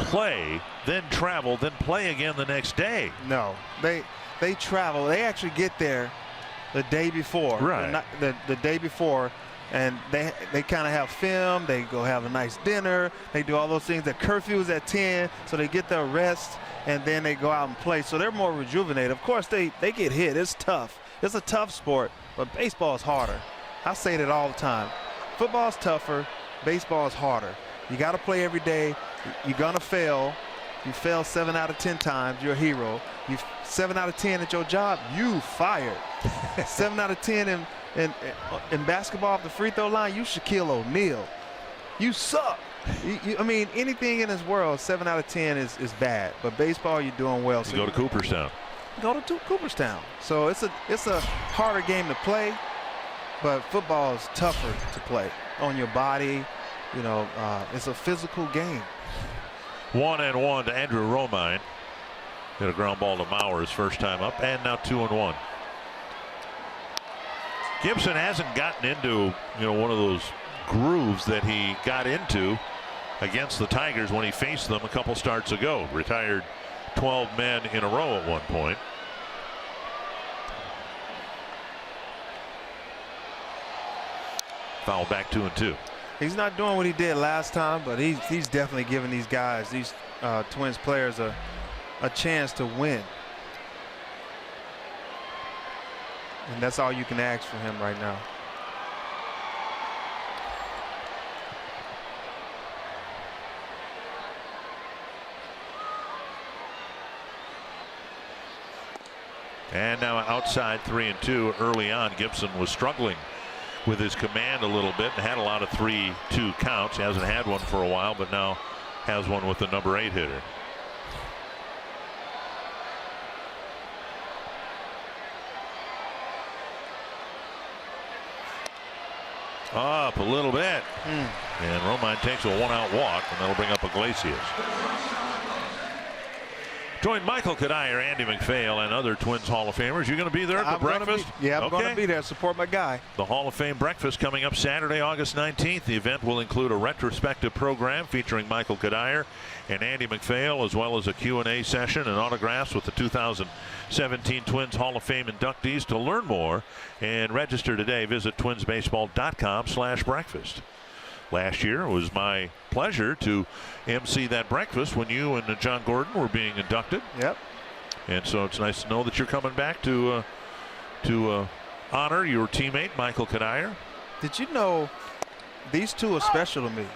play, then travel, then play again the next day. No, they travel. They actually get there the day before. Right. The day before, and they kind of have film. They go have a nice dinner. They do all those things. The curfew is at 10, so they get their rest, and then they go out and play. So they're more rejuvenated. Of course, they get hit. It's tough. It's a tough sport, but baseball is harder. I say that all the time. Football's tougher. Baseball is harder. You got to play every day. You're going to fail. You fail 7 out of 10 times, you're a hero. You 7 out of 10 at your job, you fired. 7 out of 10 in basketball off the free throw line, you Shaquille O'Neal. You suck. I mean, anything in this world, 7 out of 10 is bad. But baseball, you're doing well. So you go to Cooperstown. Go to Cooperstown. So it's a harder game to play, but football is tougher to play on your body. You know, it's a physical game. 1-1 to Andrew Romine. Hit a ground ball to Mauer's first time up, and now 2-1. Gibson hasn't gotten into, you know, one of those grooves that he got into against the Tigers when he faced them a couple starts ago. Retired 12 men in a row at one point. Foul back, 2-2. He's not doing what he did last time, but he's definitely giving these guys, these Twins players, a chance to win. And that's all you can ask for him right now. And now outside 3-2 early on. Gibson was struggling with his command a little bit and had a lot of 3-2 counts. He hasn't had one for a while, but now has one with the number 8 hitter. Up a little bit. And Romine takes a 1-out walk, and that'll bring up Iglesias. Join Michael Kadire, Andy McPhail, and other Twins Hall of Famers. You're going to be there at the breakfast? I'm going to be there. Support my guy. The Hall of Fame breakfast coming up Saturday, August 19th. The event will include a retrospective program featuring Michael Kadire and Andy McPhail, as well as a Q&A session and autographs with the 2017 Twins Hall of Fame inductees. To learn more and register today, visit twinsbaseball.com/breakfast. Last year, it was my pleasure to MC that breakfast when you and John Gordon were being inducted. Yep. And so it's nice to know that you're coming back to honor your teammate, Michael Kadire. Did you know these two are special to me?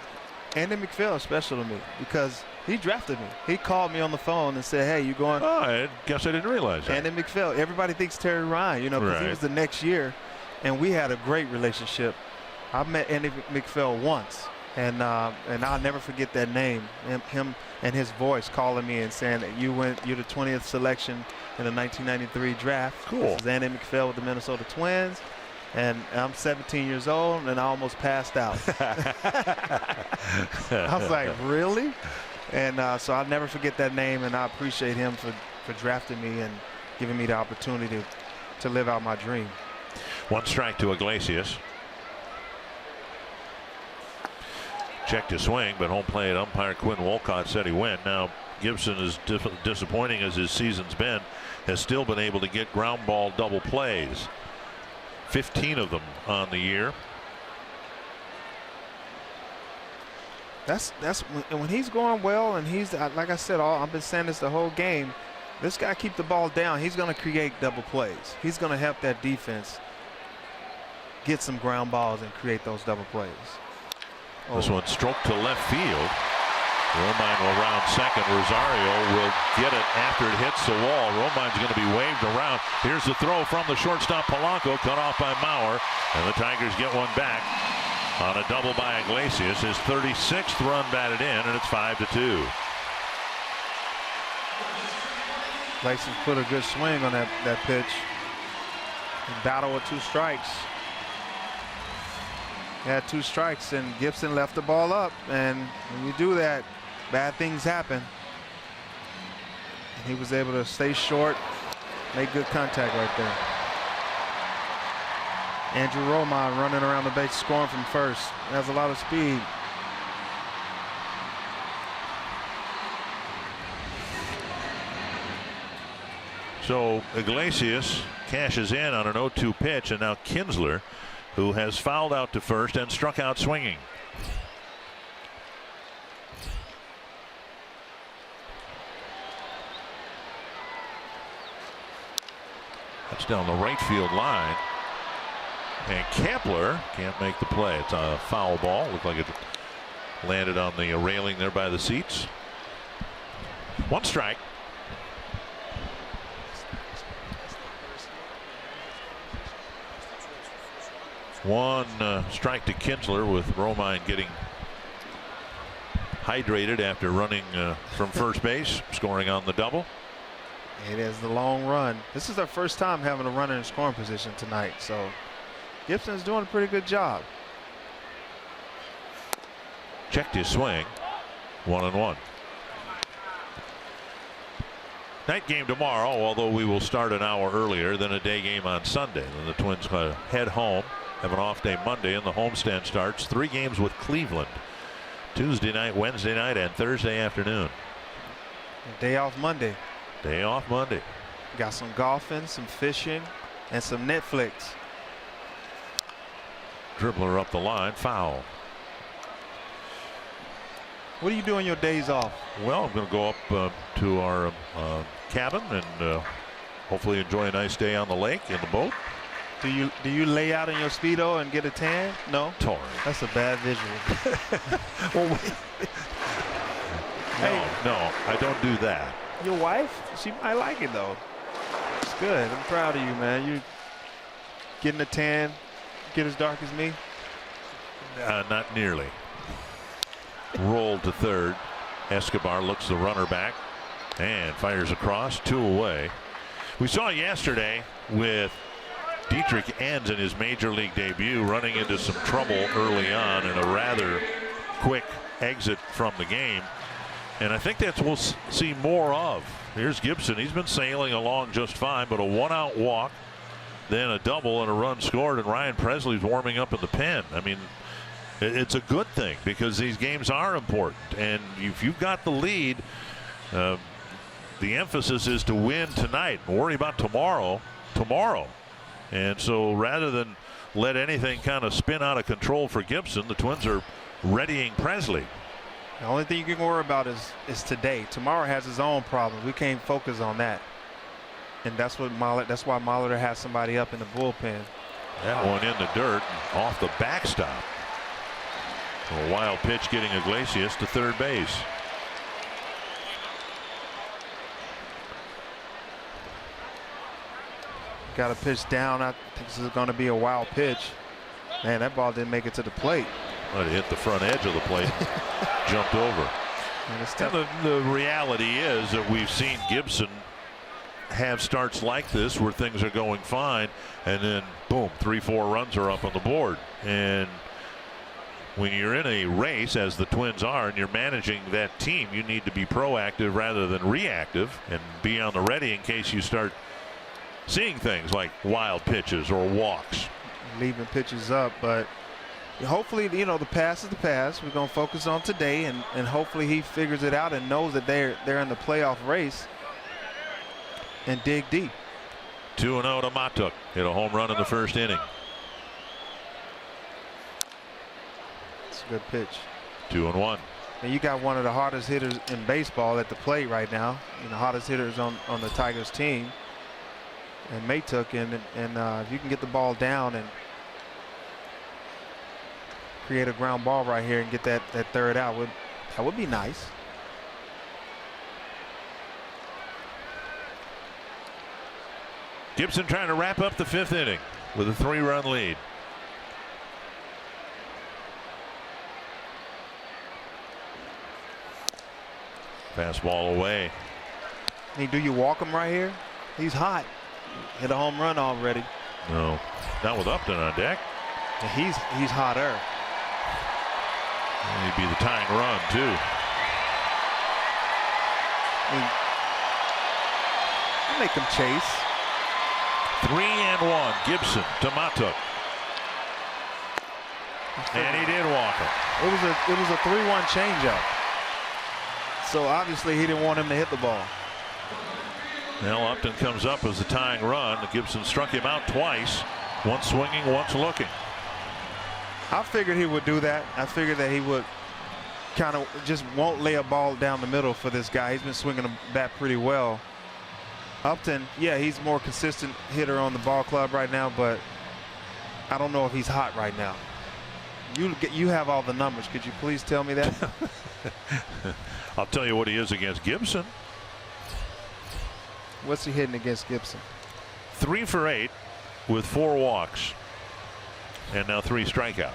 Andy McPhail is special to me because he drafted me. He called me on the phone and said, hey, you going? Oh, I guess I didn't realize that. Andy McPhail. Everybody thinks Terry Ryan, you know, because he was the next year. And we had a great relationship. I met Andy McPhail once, and I'll never forget that name. Him and his voice calling me and saying that you're the 20th selection in the 1993 draft. Cool. This is Andy McPhail with the Minnesota Twins, and I'm 17 years old, and I almost passed out. I was like, really? And so I'll never forget that name, and I appreciate him for drafting me and giving me the opportunity to live out my dream. 1 strike to Iglesias. Checked his swing, but home plate umpire Quinn Wolcott said he went. Now Gibson, is disappointing as his season's been, has still been able to get ground ball double plays. 15 of them on the year. That's when he's going well, and he's, like I said, I've been saying this the whole game. This guy keep the ball down. He's going to create double plays. He's going to help that defense get some ground balls and create those double plays. This one stroked to left field. Romine will round second. Rosario will get it after it hits the wall. Romine's going to be waved around. Here's the throw from the shortstop Polanco, cut off by Mauer, and the Tigers get one back on a double by Iglesias. His 36th run batted in, and it's 5-2. Iglesias put a good swing on that pitch. And battle with 2 strikes. He had 2 strikes, and Gibson left the ball up, and when you do that, bad things happen. And he was able to stay short, make good contact right there. Andrew Romine running around the base, scoring from first. Has a lot of speed. So Iglesias cashes in on an 0-2 pitch, and now Kinsler, who has fouled out to first and struck out swinging. That's down the right field line. And Kepler can't make the play. It's a foul ball. Looked like it landed on the railing there by the seats. 1 strike. One strike to Kinsler, with Romine getting hydrated after running from first base, scoring on the double. It is the long run. This is their first time having a runner in scoring position tonight, so Gibson's doing a pretty good job. Checked his swing. 1-1. Night game tomorrow, although we will start an hour earlier than a day game on Sunday. Then the Twins head home, have an off day Monday, and the homestand starts. 3 games with Cleveland. Tuesday night, Wednesday night, and Thursday afternoon. Day off Monday. Day off Monday. Got some golfing, some fishing, and some Netflix. Dribbler up the line, foul. What do you do on your days off? Well, I'm going to go up to our cabin and hopefully enjoy a nice day on the lake in the boat. Do you lay out in your Speedo and get a tan? No? Torn. That's a bad visual. Well, wait. No, I don't do that. Your wife? She might like it though. Good. I'm proud of you, man. You getting a tan, get as dark as me? Not nearly. Rolled to third. Escobar looks the runner back and fires across, 2 away. We saw yesterday with Dietrich Enns in his major league debut running into some trouble early on in a rather quick exit from the game. And I think that's what we'll see more of. Here's Gibson. He's been sailing along just fine, but a 1-out walk, then a double and a run scored, and Ryan Presley's warming up in the pen. I mean, it's a good thing because these games are important. And if you've got the lead, the emphasis is to win tonight and worry about tomorrow. And so rather than let anything kind of spin out of control for Gibson, the Twins are readying Presley. The only thing you can worry about is today. Tomorrow has its own problems. We can't focus on that. And that's why Molitor has somebody up in the bullpen. That one in the dirt and off the backstop. A wild pitch getting Iglesias to third base. Got a pitch down. I think this is going to be a wild pitch. Man, that ball didn't make it to the plate. Well, it hit the front edge of the plate. Jumped over. And the reality is that we've seen Gibson have starts like this where things are going fine, and then boom, 3-4 runs are up on the board. And when you're in a race, as the Twins are, and you're managing that team, you need to be proactive rather than reactive and be on the ready in case you start seeing things like wild pitches or walks. Leaving pitches up, but hopefully, you know, the past is the past. We're going to focus on today, and hopefully he figures it out and knows that they're in the playoff race and dig deep. 2-0 to Matuk. Hit a home run in the first inning. It's a good pitch. 2-1. And you got one of the hardest hitters in baseball at the plate right now. The hottest hitters on the Tigers team. And Matuk, and if you can get the ball down and create a ground ball right here and get that third out, that would be nice. Gibson trying to wrap up the 5th inning with a 3-run lead. Fastball away. Hey, do you walk him right here? He's hot. Hit a home run already. No, not with Upton on deck. And he's hotter. He'd be the tying run too. I'll make him chase. 3-1. Gibson to Matuk. And he did walk him. It was a 3-1 changeup. So obviously he didn't want him to hit the ball. Now Upton comes up as the tying run. Gibson struck him out twice. Once swinging, once looking. I figured he would do that. I figured that he would kind of just won't lay a ball down the middle for this guy. He's been swinging the bat pretty well. Upton, yeah, he's more consistent hitter on the ball club right now, but I don't know if he's hot right now. You have all the numbers. Could you please tell me that? I'll tell you what he is against Gibson. What's he hitting against Gibson? 3 for 8 with 4 walks and now 3 strikeouts.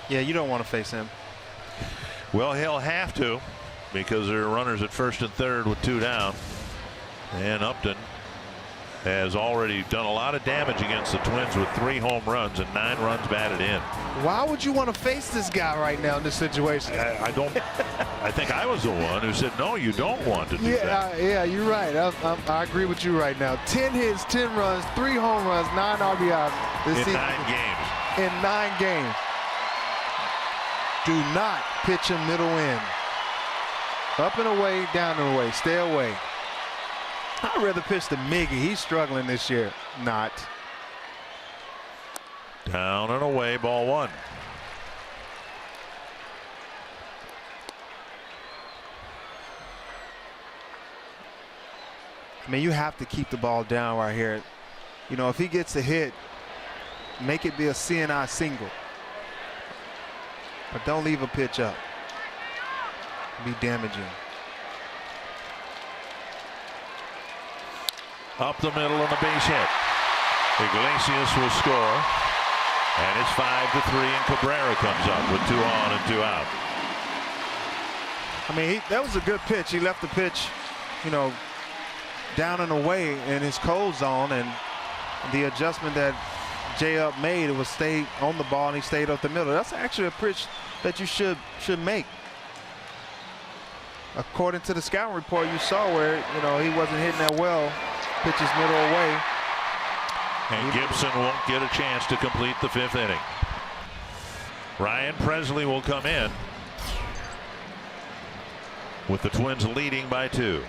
Yeah, you don't want to face him. Well, he'll have to because there are runners at first and third with 2 down. And Upton has already done a lot of damage against the Twins with 3 home runs and 9 runs batted in. Why would you want to face this guy right now in this situation? I don't. I think I was the one who said, no, you don't want to do that. Yeah, you're right. I agree with you right now. 10 hits, 10 runs, 3 home runs, 9 RBIs this season. 9 games. In 9 games. Do not pitch him middle in. Up and away, down and away. Stay away. I'd rather pitch to Miggy. He's struggling this year. Not. Down and away, ball 1. I mean, you have to keep the ball down right here. You know, if he gets a hit, make it be a CNI single. But don't leave a pitch up. Be damaging. Up the middle and a base hit. Iglesias will score. And it's 5-3, and Cabrera comes up with 2 on and 2 out. I mean, that was a good pitch. He left the pitch, you know, down and away in his cold zone, and the adjustment that J-Up made was stay on the ball, and he stayed up the middle. That's actually a pitch that you should make. According to the scouting report you saw, where he wasn't hitting that well, pitches middle away. And Gibson won't get a chance to complete the 5th inning. Ryan Presley will come in with the Twins leading by 2.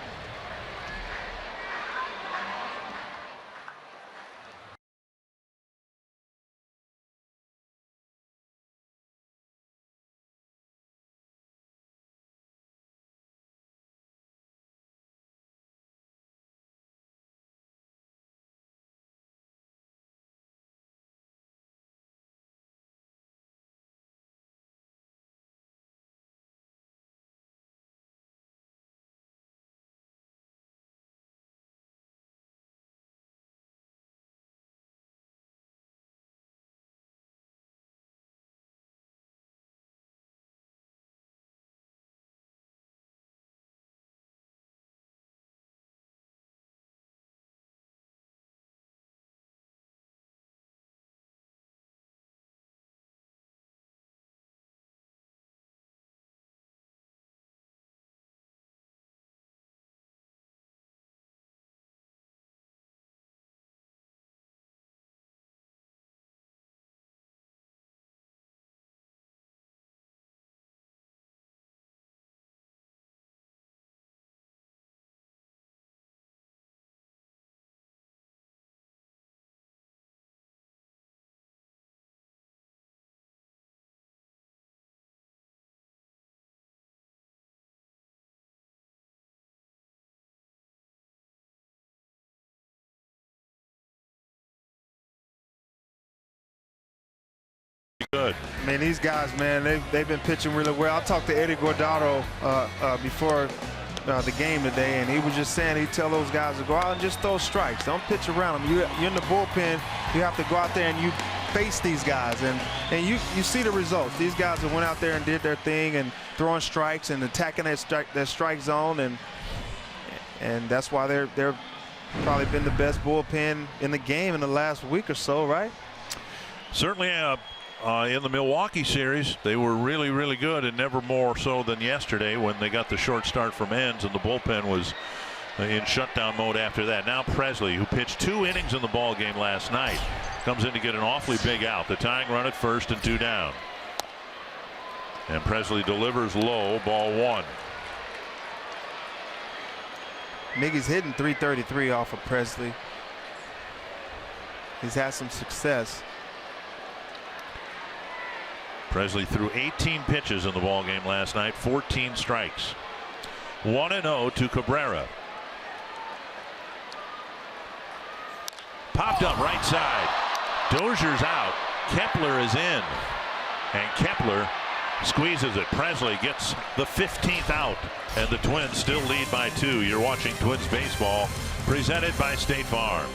Good. I mean, these guys, man, they've been pitching really well. I talked to Eddie Guardado before the game today, and he was just saying he'd tell those guys to go out and just throw strikes. Don't pitch around them. You're in the bullpen. You have to go out there and you face these guys, and you see the results. These guys that went out there and did their thing and throwing strikes and attacking that strike zone, and that's why they're probably been the best bullpen in the game in the last week or so, right? Certainly. In the Milwaukee series, they were really, really good, and never more so than yesterday when they got the short start from Enns and the bullpen was in shutdown mode after that. Now Presley, who pitched 2 innings in the ball game last night, comes in to get an awfully big out. The tying run at first and 2 down. And Presley delivers low, ball 1. Miggy's hitting .333 off of Presley. He's had some success. Presley threw 18 pitches in the ball game last night, 14 strikes. 1-0 to Cabrera. Popped up right side. Dozier's out. Kepler is in. And Kepler squeezes it. Presley gets the 15th out. And the Twins still lead by 2. You're watching Twins baseball presented by State Farm.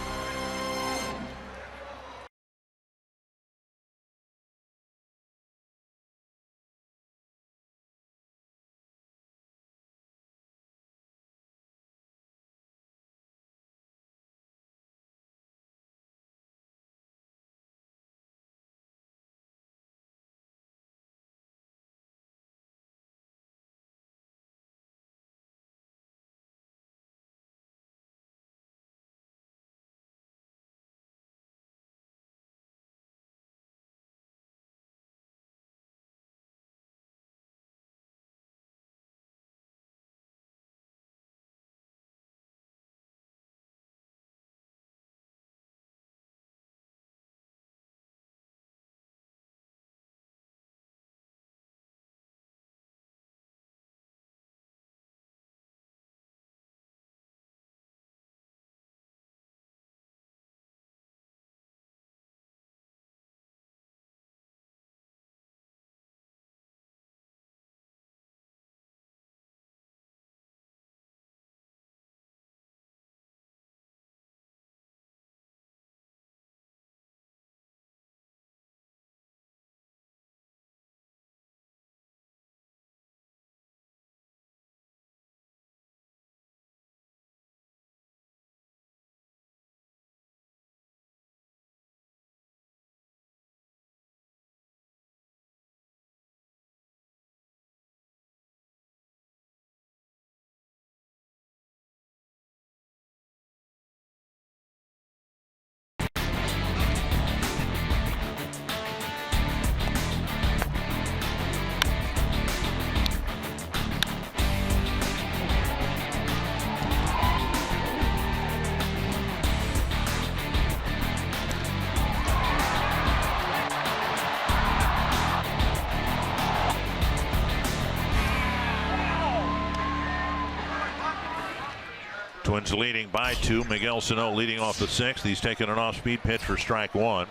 Twins leading by 2. Miguel Sano leading off the 6th. He's taking an off-speed pitch for strike 1.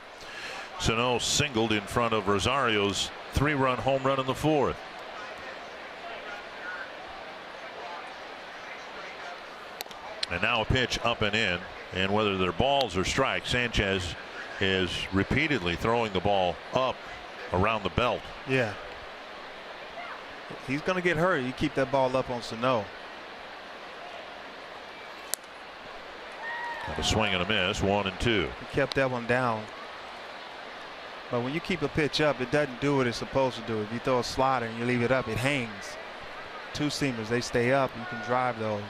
Sano singled in front of Rosario's 3-run home run in the 4th. And now a pitch up and in, and whether they're balls or strikes, Sanchez is repeatedly throwing the ball up around the belt. Yeah. He's going to get hurt. You keep that ball up on Sano. Got a swing and a miss, 1 and 2. He kept that one down. But when you keep a pitch up, it doesn't do what it's supposed to do. If you throw a slider and you leave it up, it hangs. Two-seamers, they stay up. You can drive those.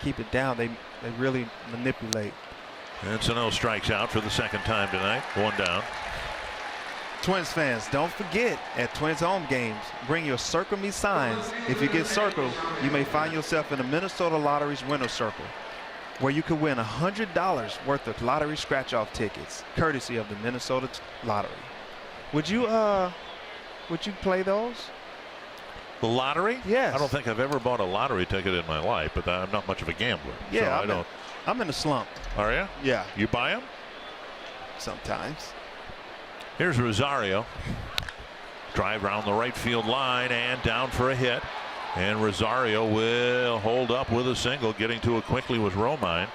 Keep it down, they really manipulate. And Sano strikes out for the 2nd time tonight. 1 down. Twins fans, don't forget, at Twins home games, bring your Circle Me signs. If you get circled, you may find yourself in the Minnesota Lottery's winner's circle, where you could win $100 worth of lottery scratch-off tickets, courtesy of the Minnesota Lottery. Would you play those? The lottery? Yes. I don't think I've ever bought a lottery ticket in my life, but I'm not much of a gambler. Yeah, so I'm in a slump. Are you? Yeah. You buy them? Sometimes. Here's Rosario. Drive around the right field line and down for a hit. And Rosario will hold up with a single. Getting to it quickly was Romine.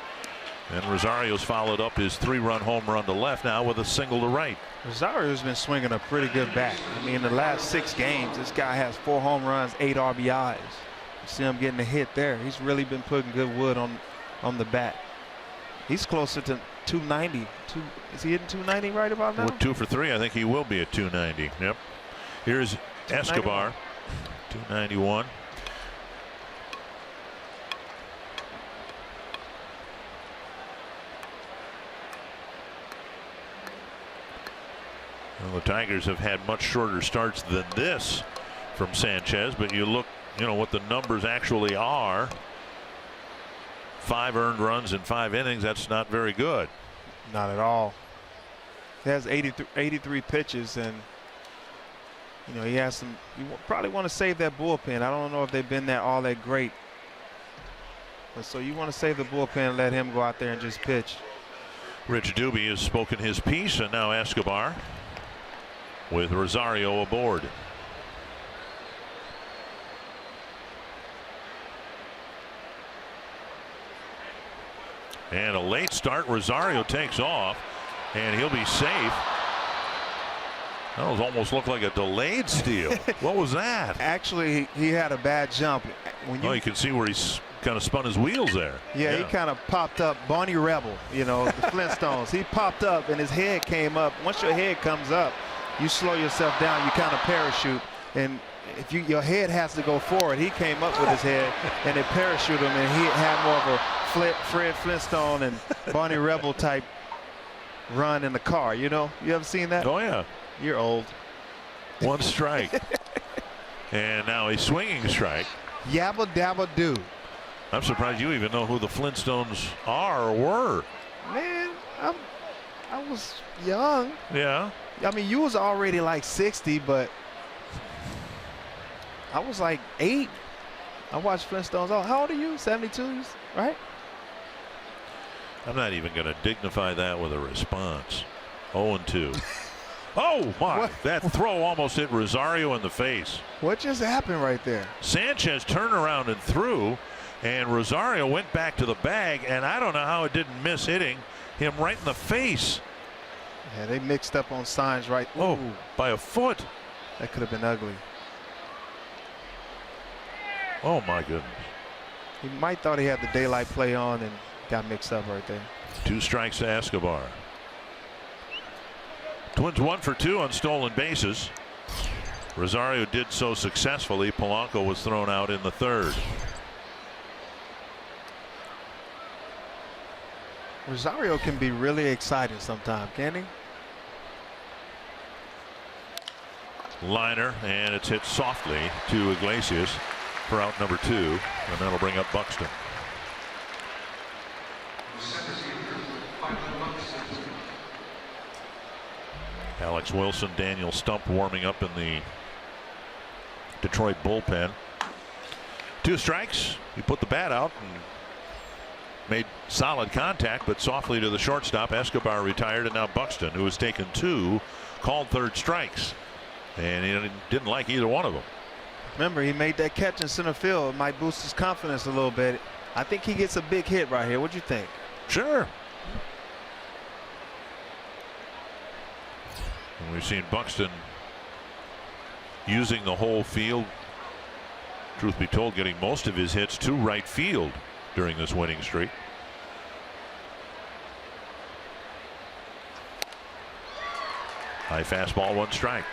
And Rosario's followed up his 3-run home run to left now with a single to right. Rosario's been swinging a pretty good bat. I mean, in the last 6 games, this guy has 4 home runs, 8 RBIs. You see him getting a hit there. He's really been putting good wood on the bat. He's closer to 290. Is he hitting 290 right about now? We're 2 for 3. I think he will be at 290. Yep. Here's Escobar. 291. Well, the Tigers have had much shorter starts than this from Sanchez, but you look, what the numbers actually are. 5 earned runs in 5 innings. That's not very good. Not at all. He has 83 pitches, and he has some. You probably want to save that bullpen. I don't know if they've been all that great. But so you want to save the bullpen and let him go out there and just pitch. Rich Doobie has spoken his piece, and now Escobar with Rosario aboard. And a late start. Rosario takes off, and he'll be safe. That was almost looked like a delayed steal. What was that? Actually, he had a bad jump. You can see where he's kind of spun his wheels there. Yeah, he kind of popped up. Barney Rebel, the Flintstones. He popped up, and his head came up. Once your head comes up, you slow yourself down. You kind of parachute, and if your head has to go forward, he came up with his head, and it parachuted him, and he had more of a Fred Flintstone and Barney Rebel type run in the car. You ever seen that? Oh yeah. You're old. 1 strike. And now a swinging strike. Yabba dabba do. I'm surprised you even know who the Flintstones are or were. Man, I was young. Yeah. I mean, you was already like 60, but I was like 8. I watched Flintstones. Oh, how old are you? 72, right? I'm not even going to dignify that with a response. 0-2. Oh, my. What? That throw almost hit Rosario in the face. What just happened right there? Sanchez turned around and threw, and Rosario went back to the bag, and I don't know how it didn't miss hitting him right in the face. Yeah, they mixed up on signs right. Oh, by a foot. That could have been ugly. Oh, my goodness. He might thought he had the daylight play on and got mixed up right there. 2 strikes to Escobar. Twins 1 for 2 on stolen bases. Rosario did so successfully. Polanco was thrown out in the 3rd. Rosario can be really exciting sometimes, can't he? Liner, and it's hit softly to Iglesias for out number 2, and that'll bring up Buxton. Alex Wilson, Daniel Stump warming up in the Detroit bullpen. 2 strikes. He put the bat out, and made solid contact, but softly to the shortstop. Escobar retired, and now Buxton, who has taken 2, called third strikes, and he didn't like either one of them. Remember, he made that catch in center field. It might boost his confidence a little bit. I think he gets a big hit right here. What do you think? Sure. And we've seen Buxton using the whole field. Truth be told, getting most of his hits to right field during this winning streak. High fastball, 1 strike.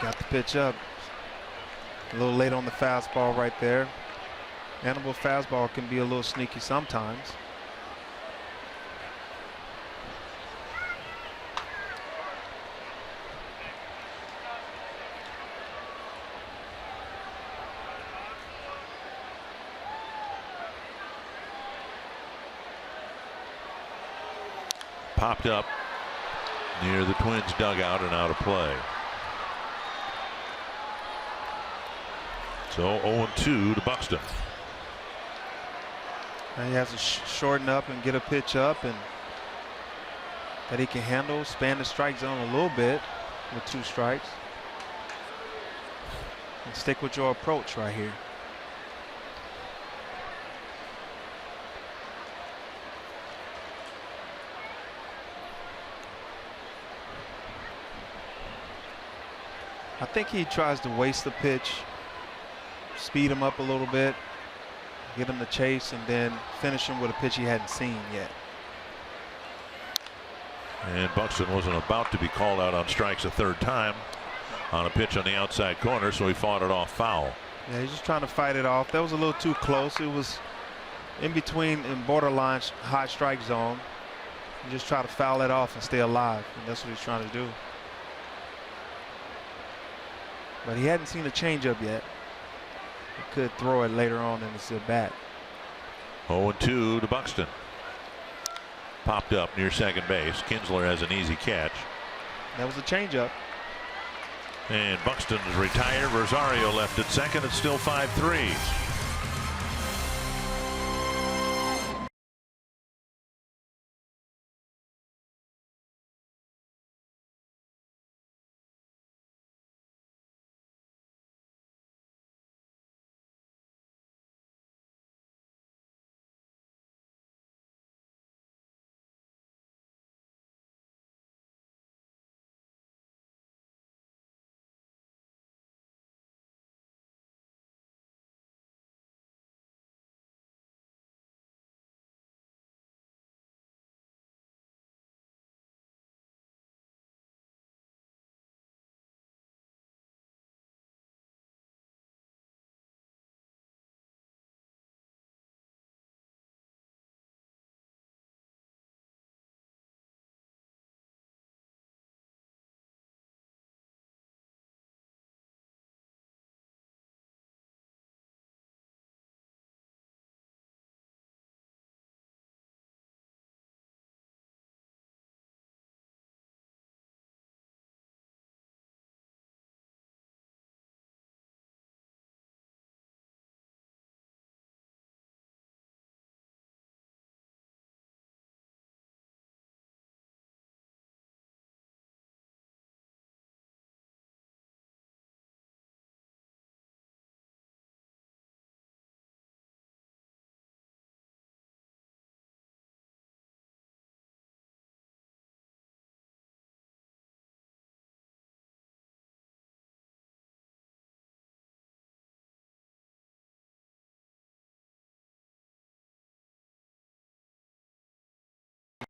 Got the pitch up. A little late on the fastball right there. Animal fastball can be a little sneaky sometimes. Popped up near the Twins dugout and out of play. So 0-2 to Buxton. And he has to shorten up and get a pitch up and that he can handle, span the strike zone a little bit with 2 strikes. And stick with your approach right here. I think he tries to waste the pitch, speed him up a little bit, get him to chase, and then finish him with a pitch he hadn't seen yet. And Buxton wasn't about to be called out on strikes a 3rd time on a pitch on the outside corner, so he fought it off foul. Yeah, he's just trying to fight it off. That was a little too close. It was in between, in borderline high strike zone. You just try to foul it off and stay alive, and that's what he's trying to do. But he hadn't seen a changeup yet. He could throw it later on in his at-bat. 0-2 to Buxton. Popped up near second base. Kinsler has an easy catch. That was a changeup. And Buxton's retired. Rosario left at second. It's still 5-3.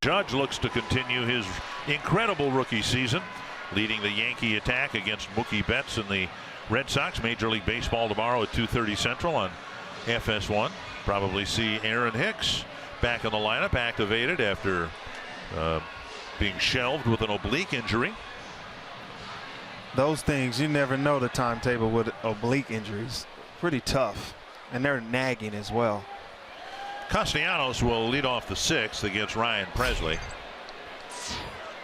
Judge looks to continue his incredible rookie season, leading the Yankee attack against Mookie Betts and the Red Sox. Major League Baseball tomorrow at 2:30 Central on FS1. Probably see Aaron Hicks back in the lineup, activated after being shelved with an oblique injury. Those things, you never know the timetable with oblique injuries. Pretty tough, and they're nagging as well. Castellanos will lead off the 6th against Ryan Presley.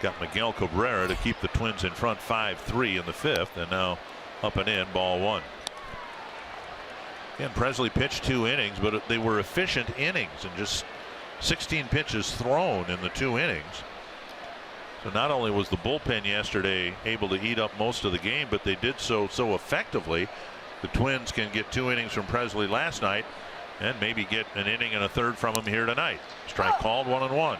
Got Miguel Cabrera to keep the Twins in front 5-3 in the 5th, and now up and in, ball 1. Again, Presley pitched 2 innings, but they were efficient innings and just 16 pitches thrown in the 2 innings. So not only was the bullpen yesterday able to eat up most of the game, but they did so effectively. The Twins can get 2 innings from Presley last night and maybe get an inning and a third from him here tonight. Strike called, 1-1.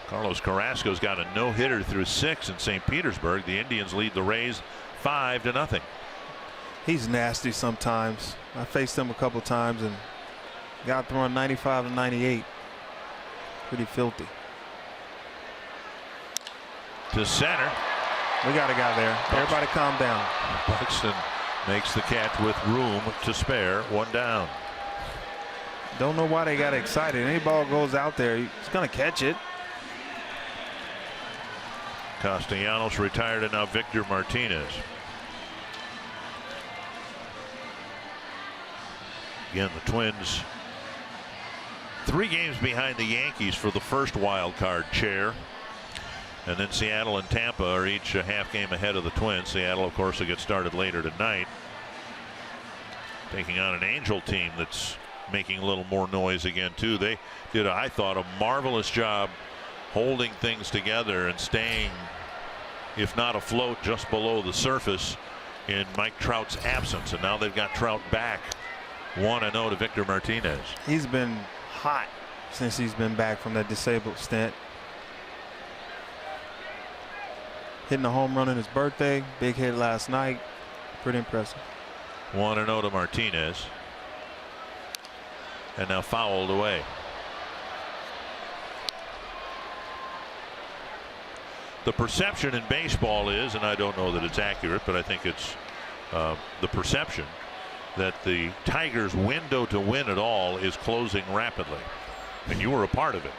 Carlos Carrasco's got a no-hitter through 6 in St. Petersburg. The Indians lead the Rays 5-0. He's nasty sometimes. I faced him a couple times and got throwing 95 and 98. Pretty filthy. To center. We got a guy there. Everybody calm down. Buxton makes the catch with room to spare. 1 down. Don't know why they got excited. Any ball goes out there, he's going to catch it. Castellanos retired, and now Victor Martinez. Again, the Twins 3 games behind the Yankees for the first wild card chair. And then Seattle and Tampa are each a half game ahead of the Twins. Seattle, of course, will get started later tonight, taking on an Angel team that's making a little more noise again, too. They did, I thought, a marvelous job holding things together and staying, if not afloat, just below the surface in Mike Trout's absence. And now they've got Trout back. 1-0 to Victor Martinez. He's been hot since he's been back from that disabled stint. Hitting a home run on his birthday. Big hit last night. Pretty impressive. 1-0 to Martinez. And now fouled away. The perception in baseball is, and I don't know that it's accurate, but I think it's the perception that the Tigers' window to win it all is closing rapidly. And you were a part of it.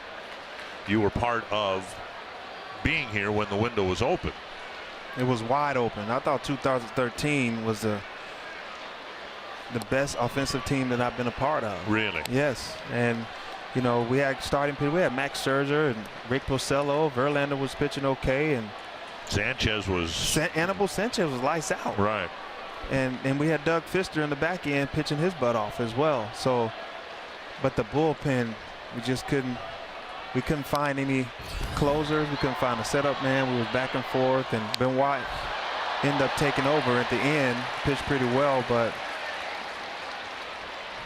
You were part of being here when the window was open. It was wide open. I thought 2013 was the best offensive team that I've been a part of. Really? Yes. And you know, we had starting people. We had Max Scherzer and Rick Porcello. Verlander was pitching okay, and Sanchez was Anibal Sanchez was lights out. Right. And we had Doug Fister in the back end pitching his butt off as well. So, but the bullpen, we just couldn't find any closers. We couldn't find a setup man. We was back and forth, and Ben White ended up taking over at the end. Pitched pretty well, but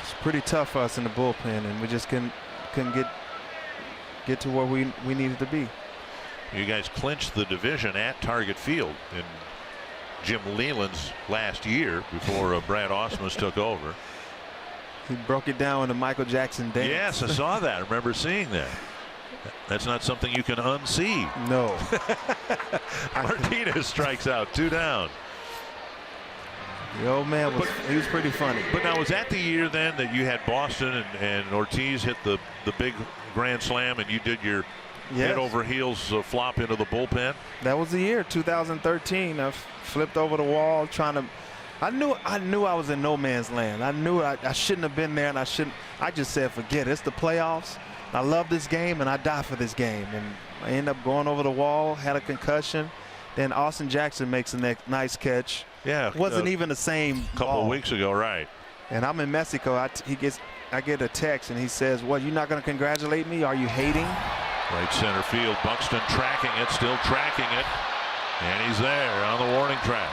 it's pretty tough for us in the bullpen, and we just couldn't get to where we needed to be. You guys clinched the division at Target Field in Jim Leland's last year before Brad Ausmus took over. He broke it down in the Michael Jackson dance. Yes, I saw that. I remember seeing that. That's not something you can unsee. No. Martinez strikes out, 2 down. The old man he was pretty funny. But now, was that the year then that you had Boston and Ortiz hit the big grand slam, and you did your head over heels flop into the bullpen? That was the year, 2013. I flipped over the wall trying to. I knew I was in no man's land. I knew I shouldn't have been there, and I just said, forget it. It's the playoffs. I love this game, and I die for this game. And I end up going over the wall, had a concussion. Then Austin Jackson makes a nice catch. Yeah, wasn't even the same couple of weeks ago, right? And I'm in Mexico. I get a text, and he says, "What? You're not going to congratulate me? Are you hating?" Right center field. Buxton tracking it, still tracking it, and he's there on the warning track.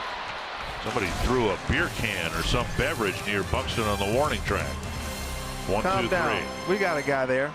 Somebody threw a beer can or some beverage near Buxton on the warning track. 1, 2, 3. We got a guy there.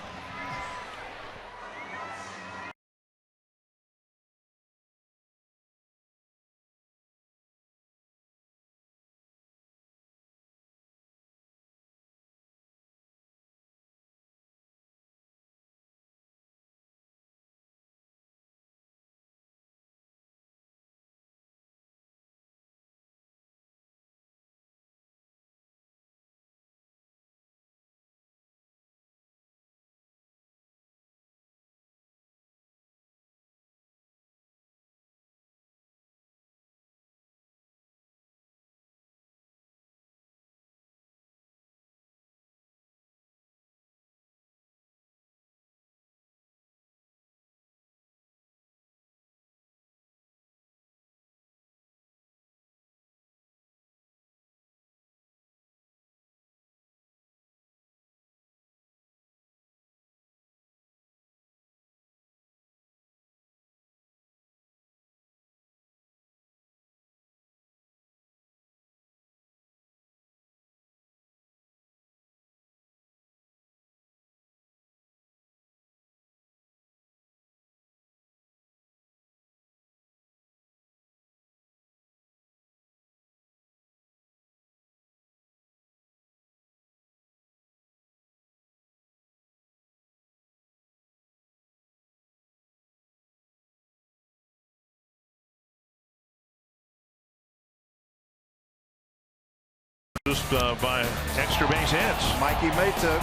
by extra base hits. Mikey Mayta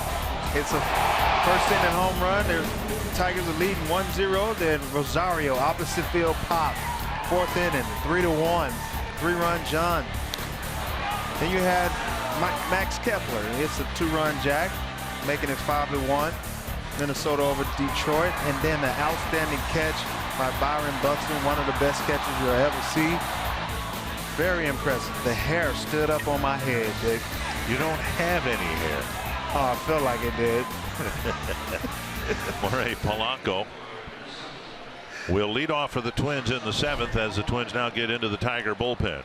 hits a first inning home run. The Tigers are leading 1-0. Then Rosario, opposite field pop. Fourth inning, 3-1. 3-run John. Then you had Max Kepler. Hits a 2-run jack, making it 5-1. Minnesota over Detroit. And then an outstanding catch by Byron Buxton, one of the best catches you'll ever see. Very impressive. The hair stood up on my head, Dick. You don't have any hair. Oh, I felt like it did. Jorge Polanco will lead off for the Twins in the 7th as the Twins now get into the Tiger bullpen.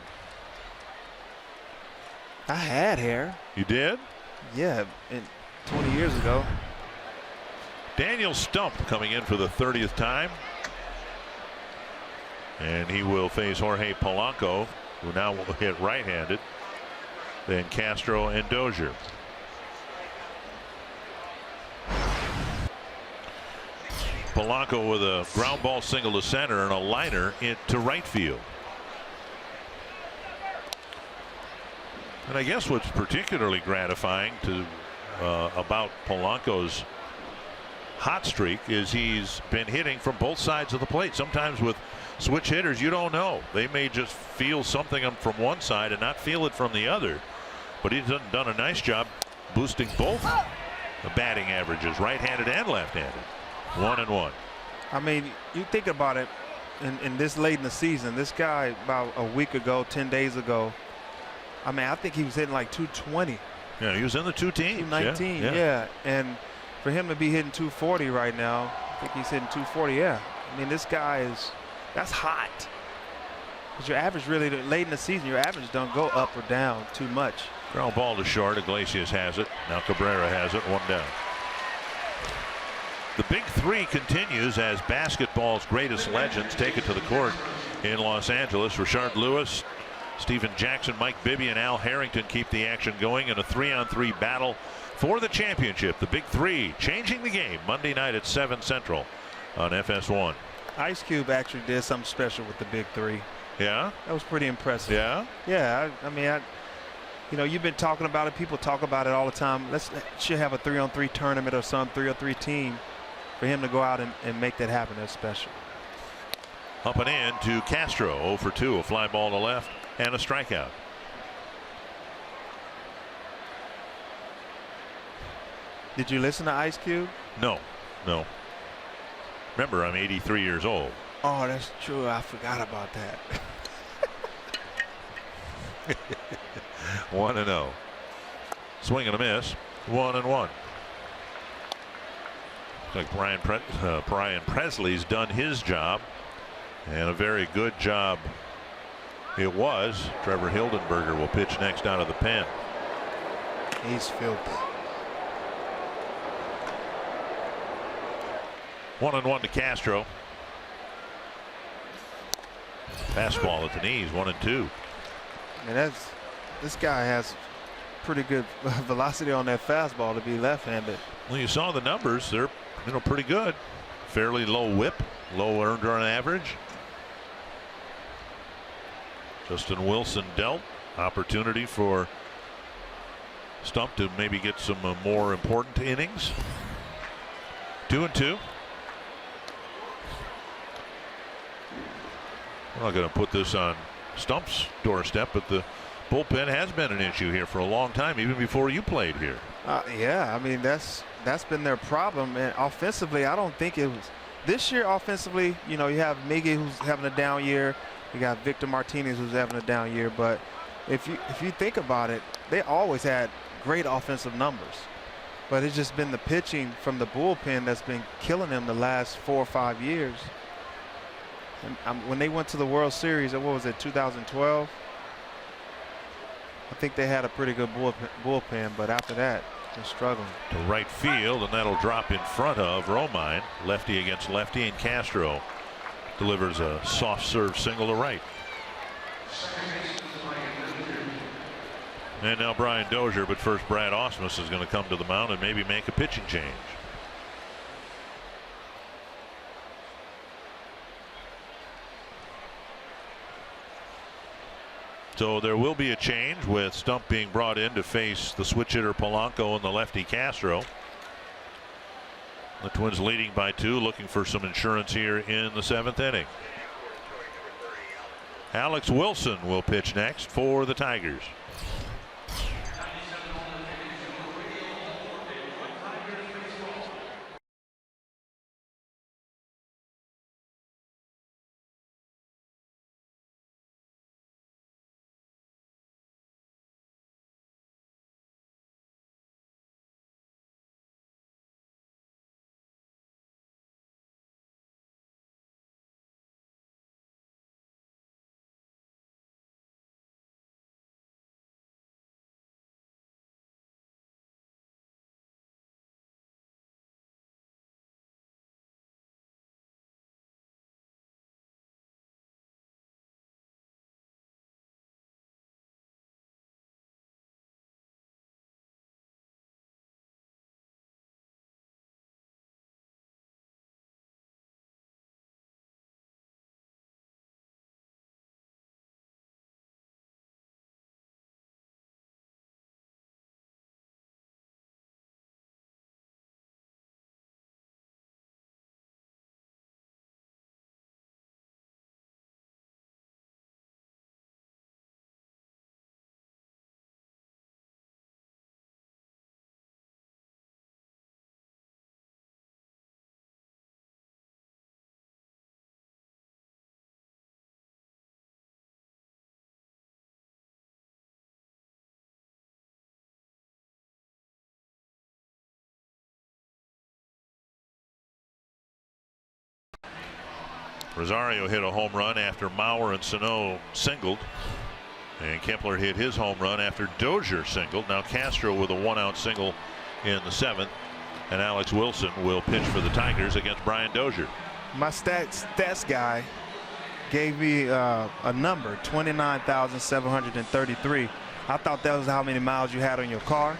I had hair. You did? Yeah, 20 years ago. Daniel Stump coming in for the 30th time. And he will face Jorge Polanco, who now will hit right-handed. Then Castro and Dozier. Polanco with a ground ball single to center and a liner into right field. And I guess what's particularly gratifying to about Polanco's hot streak is he's been hitting from both sides of the plate. Sometimes with switch hitters, you don't know. They may just feel something from one side and not feel it from the other. But he's done a nice job boosting both the batting averages, right-handed and left-handed. 1-1. I mean, you think about it, in this late in the season, this guy about a week ago, 10 days ago, I mean, I think he was hitting like 220. Yeah, he was in the 219, yeah. And for him to be hitting 240 right now, I think he's hitting 240, yeah. I mean, this guy that's hot. Because your average really, late in the season, your average don't go up or down too much. Ground ball to short. Iglesias has it. Now Cabrera has it. 1 down. The big three continues as basketball's greatest legends take it to the court in Los Angeles. Rashard Lewis, Stephen Jackson, Mike Bibby, and Al Harrington keep the action going in a 3-on-3 battle for the championship. The big three changing the game Monday night at 7 Central on FS1. Ice Cube actually did something special with the big three. Yeah? That was pretty impressive. Yeah? Yeah, I mean, you know, you've been talking about it. People talk about it all the time. Should have a 3-on-3 tournament or some 3-on-3 team. For him to go out and make that happen, that's special. Up and in to Castro. 0 for 2. A fly ball to left and a strikeout. Did you listen to Ice Cube? No. Remember, I'm 83 years old. Oh, that's true. I forgot about that. 1-0. Swing and a miss. 1-1. Like Brian Presley's done his job, and a very good job it was. Trevor Hildenberger will pitch next out of the pen. He's filthy. 1-1 to Castro. Fastball at the knees. 1-2. And this guy has pretty good velocity on that fastball to be left-handed. Well, you saw the numbers. They're pretty good. Fairly low whip, low earned run average. Justin Wilson dealt. Opportunity for Stump to maybe get some more important innings. 2-2. We're not going to put this on Stump's doorstep, but the bullpen has been an issue here for a long time, even before you played here. Yeah, I mean, that's been their problem. And offensively, I don't think it was this year. Offensively, you know, you have Miggy who's having a down year. You got Victor Martinez who's having a down year. But if you think about it, they always had great offensive numbers. But it's just been the pitching from the bullpen that's been killing them the last 4 or 5 years. And when they went to the World Series, what was it, 2012? I think they had a pretty good bullpen, but after that, they're struggling. To right field, and that'll drop in front of Romine. Lefty against lefty, and Castro delivers a soft serve single to right. And now Brian Dozier, but first Brad Ausmus is going to come to the mound and maybe make a pitching change. So there will be a change with Stump being brought in to face the switch hitter Polanco and the lefty Castro. The Twins leading by 2, looking for some insurance here in the 7th inning. Alex Wilson will pitch next for the Tigers. Rosario hit a home run after Mauer and Sano singled. And Kepler hit his home run after Dozier singled. Now Castro with a 1-out single in the 7th. And Alex Wilson will pitch for the Tigers against Brian Dozier. My stats guy gave me a number, 29,733. I thought that was how many miles you had on your car.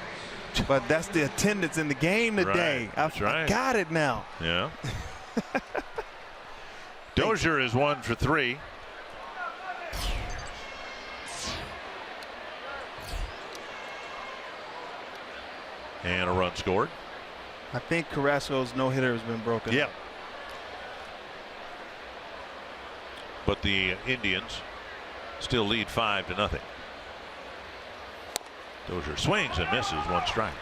But that's the attendance in the game today. Right. I got it now. Yeah. Dozier is 1 for 3. And a run scored. I think Carrasco's no-hitter has been broken. Yeah. But the Indians still lead 5-0. Dozier swings and misses, 1 strike.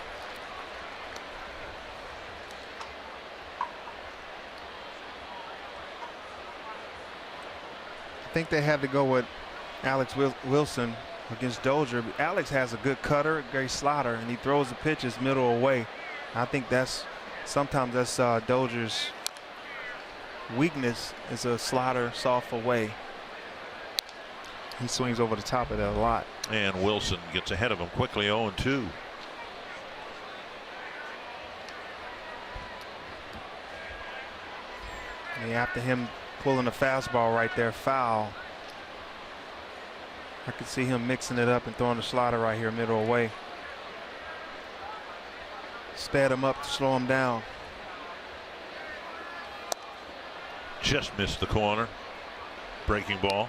I think they had to go with Alex Wilson against Dozier. Alex has a good cutter, a great slider, and he throws the pitches middle away. I think that's sometimes that's Dozier's weakness is a slider soft away. He swings over the top of that a lot. And Wilson gets ahead of him quickly, 0-2. And after him pulling a fastball right there, foul. I could see him mixing it up and throwing the slider right here middle away. Sped him up to slow him down. Just missed the corner. Breaking ball.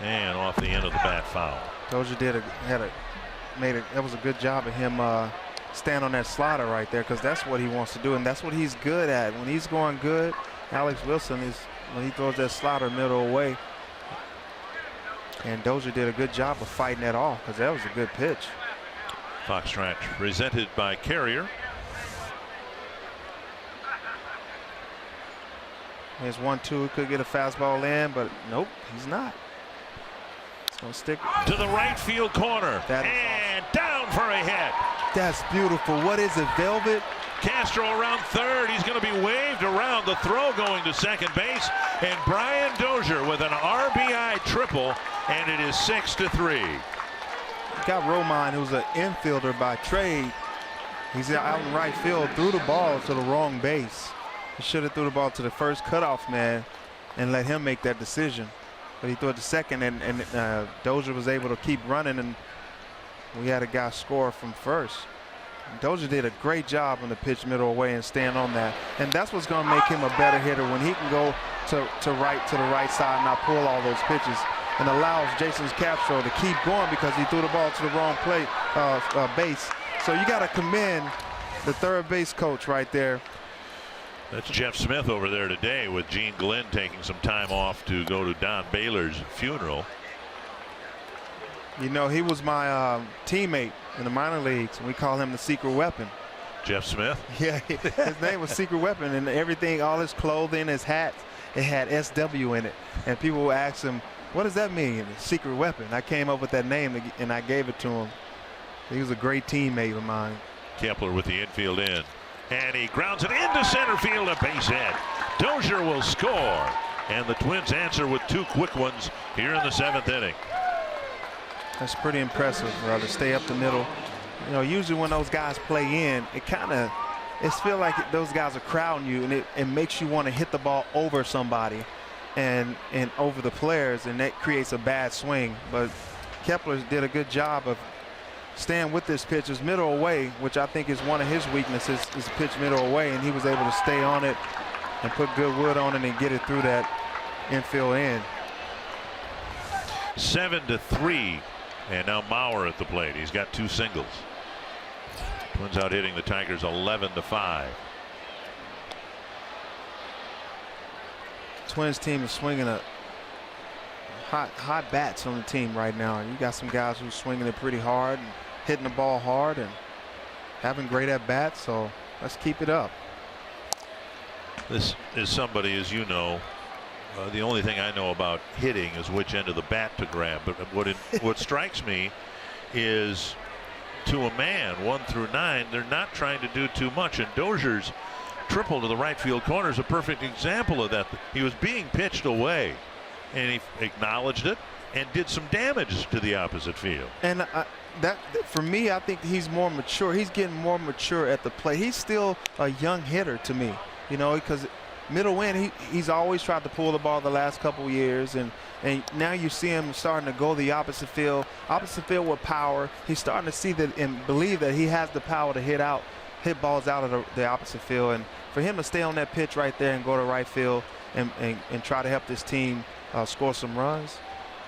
And off the end of the bat, foul. Dozier that was a good job of him stand on that slider right there, because that's what he wants to do, and that's what he's good at. When he's going good, Alex Wilson is when he throws that slider middle away. And Dozier did a good job of fighting that off, because that was a good pitch. Foxtrot presented by Carrier. There's 1-2. He could get a fastball in, but nope, he's not. Gonna stick to the right field corner and down for a hit. That's beautiful. What is it, velvet? Castro around third. He's going to be waved around. The throw going to second base, and Brian Dozier with an RBI triple, and it is 6-3. Got Romine, who's an infielder by trade. He's out in right field, threw the ball to the wrong base. He should have threw the ball to the first cutoff man. and let him make that decision. But he threw it to second, and Dozier was able to keep running, and we had a guy score from first. Dozier did a great job on the pitch middle away and stand on that. And that's what's going to make him a better hitter when he can go to the right side and not pull all those pitches, and allows Jason Castro to keep going because he threw the ball to the wrong base. So you got to commend the third base coach right there. That's Jeff Smith over there today with Gene Glenn taking some time off to go to Don Baylor's funeral. You know, he was my teammate in the minor leagues, and we call him the secret weapon. Jeff Smith? Yeah, his name was Secret Weapon, and everything, all his clothing, his hat, it had SW in it. And people would ask him, what does that mean, secret weapon? I came up with that name, and I gave it to him. He was a great teammate of mine. Kepler with the infield in. And he grounds it into center field, a base hit. Dozier will score. And the Twins answer with two quick ones here in the 7th inning. That's pretty impressive, to stay up the middle. You know, usually when those guys play in, it feels like those guys are crowding you, and it makes you want to hit the ball over somebody and over the players, and that creates a bad swing. But Kepler did a good job of staying with this pitch. His middle away, which I think is one of his weaknesses, is pitch middle away, and he was able to stay on it and put good wood on it and get it through that infield end. 7-3. And now Mauer at the plate. He's got two singles. Twins out hitting the Tigers 11-5. Twins team is swinging a hot bats on the team right now. You got some guys who's swinging it pretty hard and hitting the ball hard and having great at bats. So let's keep it up. This is somebody, as you know, the only thing I know about hitting is which end of the bat to grab. But what strikes me is, to a man, 1 through 9, they're not trying to do too much. And Dozier's triple to the right field corner is a perfect example of that. He was being pitched away, and he acknowledged it and did some damage to the opposite field. And that, for me, I think he's more mature. He's getting more mature at the plate. He's still a young hitter to me, you know, because middle in, he's always tried to pull the ball the last couple of years, and now you see him starting to go the opposite field with power. He's starting to see that and believe that he has the power to hit balls out of the opposite field. And for him to stay on that pitch right there and go to right field and try to help this team score some runs,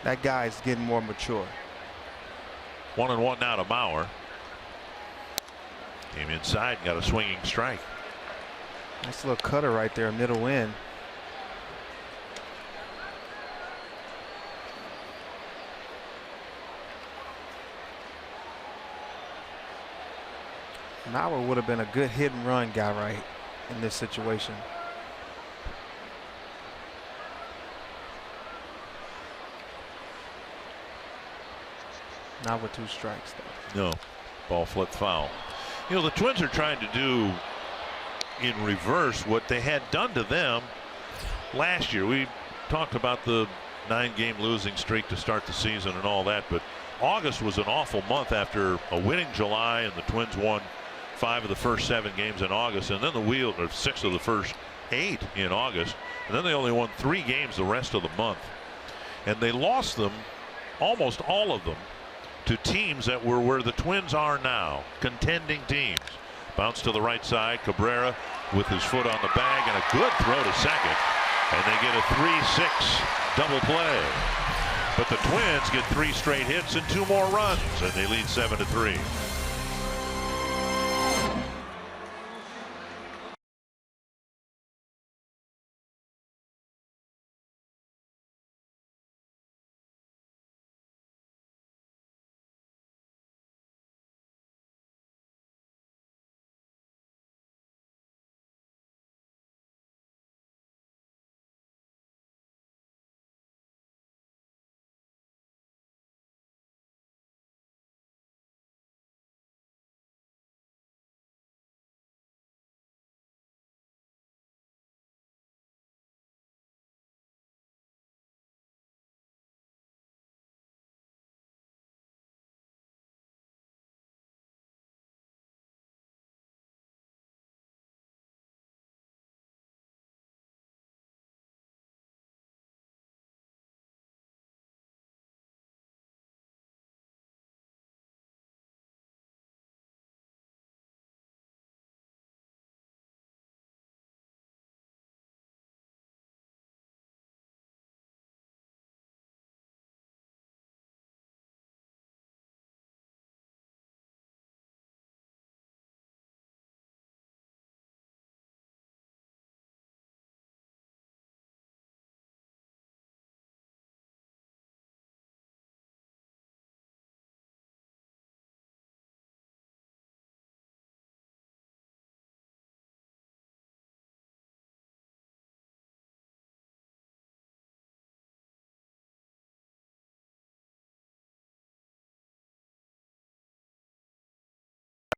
that guy is getting more mature. 1-1 now to Mauer. Came inside and got a swinging strike. Nice little cutter right there, middle in. Mauer would have been a good hit and run guy right in this situation. Not with 2 strikes, though. No, ball flipped foul. You know, the Twins are trying to do in reverse what they had done to them last year. We talked about the 9-game losing streak to start the season and all that, but August was an awful month after a winning July, and the Twins won 5 of the first 7 games in August, and then 6 of the first 8 in August, and then they only won 3 games the rest of the month, and they lost them, almost all of them, to teams that were where the Twins are now, contending teams. Bounce to the right side. Cabrera with his foot on the bag and a good throw to second. And they get a 3-6 double play. But the Twins get 3 straight hits and 2 more runs, and they lead 7-3.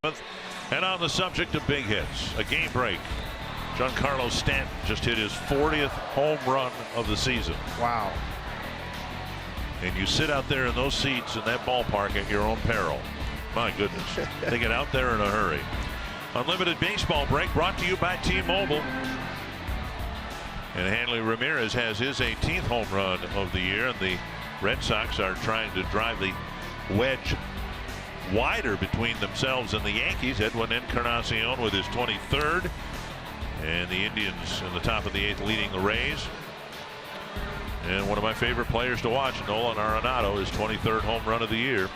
And on the subject of big hits, a game break. Giancarlo Stanton just hit his 40th home run of the season. Wow. And you sit out there in those seats in that ballpark at your own peril. My goodness. They get out there in a hurry. Unlimited baseball break brought to you by T-Mobile. And Hanley Ramirez has his 18th home run of the year, and the Red Sox are trying to drive the wedge wider between themselves and the Yankees. Edwin Encarnacion with his 23rd, and the Indians in the top of the 8th leading the Rays. And one of my favorite players to watch, Nolan Arenado, his 23rd home run of the year.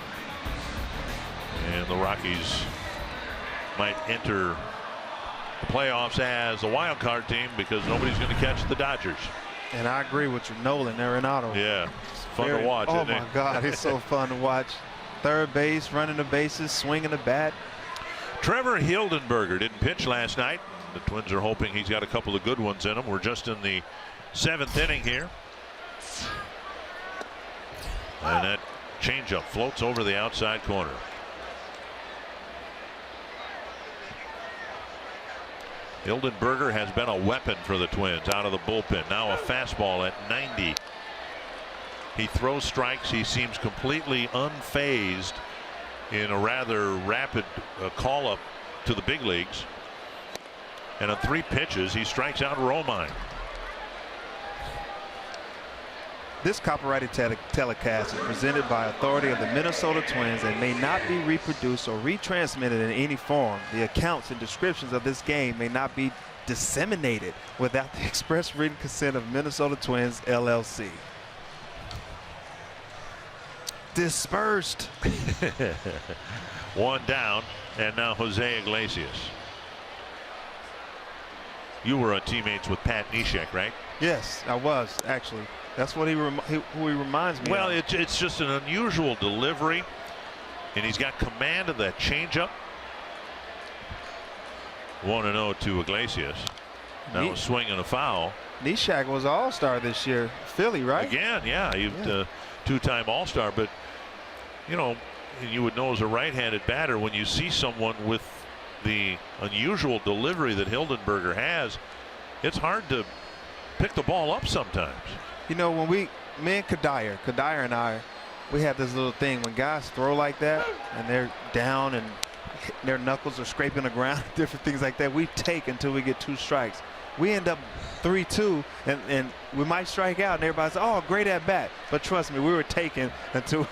And the Rockies might enter the playoffs as a wild card team because nobody's going to catch the Dodgers. And I agree with you, Nolan Arenado. Yeah, it's fun to watch. Oh isn't my it? God, it's so fun to watch. Third base, running the bases, swinging the bat. Trevor Hildenberger didn't pitch last night. The Twins are hoping he's got a couple of good ones in him. We're just in the 7th inning here. And that changeup floats over the outside corner. Hildenberger has been a weapon for the Twins out of the bullpen. Now a fastball at 90. He throws strikes. He seems completely unfazed in a rather rapid call up to the big leagues. And on 3 pitches, he strikes out Romine. This copyrighted telecast is presented by authority of the Minnesota Twins and may not be reproduced or retransmitted in any form. The accounts and descriptions of this game may not be disseminated without the express written consent of Minnesota Twins, LLC. Dispersed. One down, and now Jose Iglesias. You were teammates with Pat Neshek, right? Yes, I was, actually. That's what who he reminds me well, of. it's just an unusual delivery, and he's got command of that changeup. 1-0 to Iglesias. Now a swing and a foul. Neshek was an all-star this year. Philly, right? Again, yeah. He's a 2-time all-star. But, you know, you would know as a right-handed batter when you see someone with the unusual delivery that Hildenberger has, it's hard to pick the ball up sometimes. You know, when me and Kadire and I, we have this little thing when guys throw like that and they're down and their knuckles are scraping the ground, different things like that, we take until we get 2 strikes. We end up 3-2 and we might strike out and everybody says, oh, great at bat. But trust me, we were taking until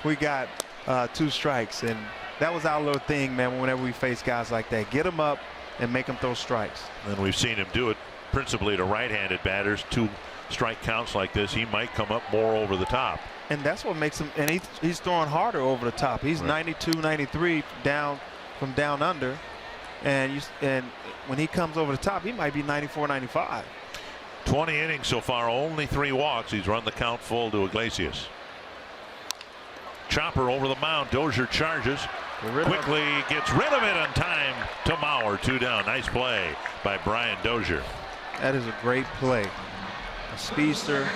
we got 2 strikes. And that was our little thing, man, whenever we face guys like that. Get them up and make them throw strikes. And we've seen him do it principally to right-handed batters. 2 strike counts like this, he might come up more over the top. And that's what makes him, and he's throwing harder over the top. He's right. 92, 93 down from down under. And when he comes over the top, he might be 94, 95. 20 innings so far, only 3 walks. He's run the count full to Iglesias. Chopper over the mound. Dozier charges. Quickly gets rid of it on time to Mauer. 2 down. Nice play by Brian Dozier. That is a great play. A speedster,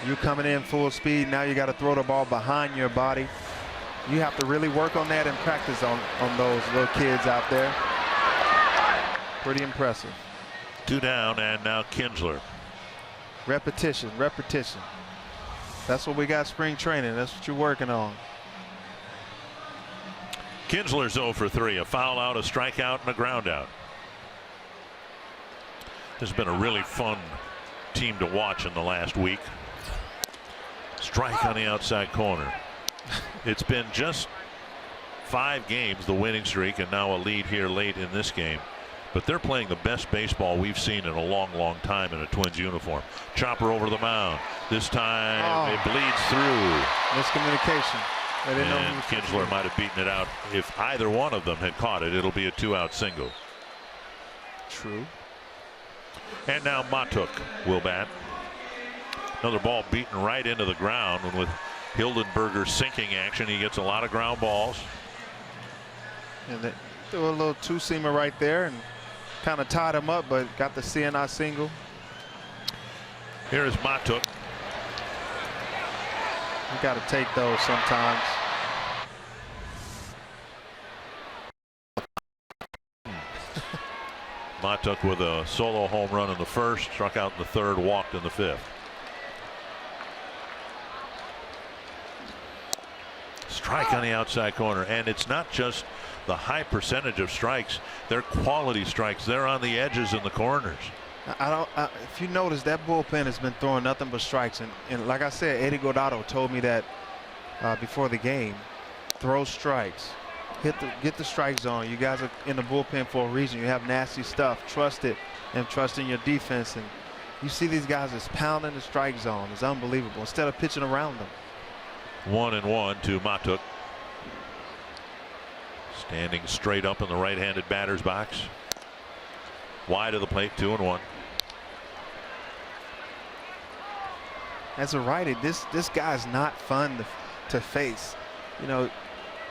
you coming in full speed. Now you got to throw the ball behind your body. You have to really work on that and practice on those little kids out there. Pretty impressive. 2 down, and now Kinsler. Repetition, repetition. That's what we got spring training. That's what you're working on. Kinsler's 0 for 3. A foul out, a strikeout, and a ground out. This has been a really fun team to watch in the last week. Strike on the outside corner. It's been just 5 games, the winning streak, and now a lead here late in this game. But they're playing the best baseball we've seen in a long, long time in a Twins uniform. Chopper over the mound. This time it bleeds through. Miscommunication. And Kinsler might have beaten it out. If either one of them had caught it, it'll be a 2-out single. True. And now Matuk will bat. Another ball beaten right into the ground, and with Hildenberger sinking action, he gets a lot of ground balls. And they threw a little 2-seamer right there and kind of tied him up, but got the CNI single. Here is Matuk. You got to take those sometimes. Matuk with a solo home run in the first, struck out in the third, walked in the fifth. Strike on the outside corner, and it's not just the high percentage of strikes, they're quality strikes. They're on the edges and the corners. If you notice, that bullpen has been throwing nothing but strikes, and like I said, Eddie Godado told me that before the game. Throw strikes, get the strike zone. You guys are in the bullpen for a reason. You have nasty stuff. Trust it, and trust in your defense. And you see these guys just pounding the strike zone. It's unbelievable. Instead of pitching around them. 1-1 to Matuk. Standing straight up in the right-handed batter's box. Wide of the plate, 2-1. As a righty, this guy's not fun to face. You know,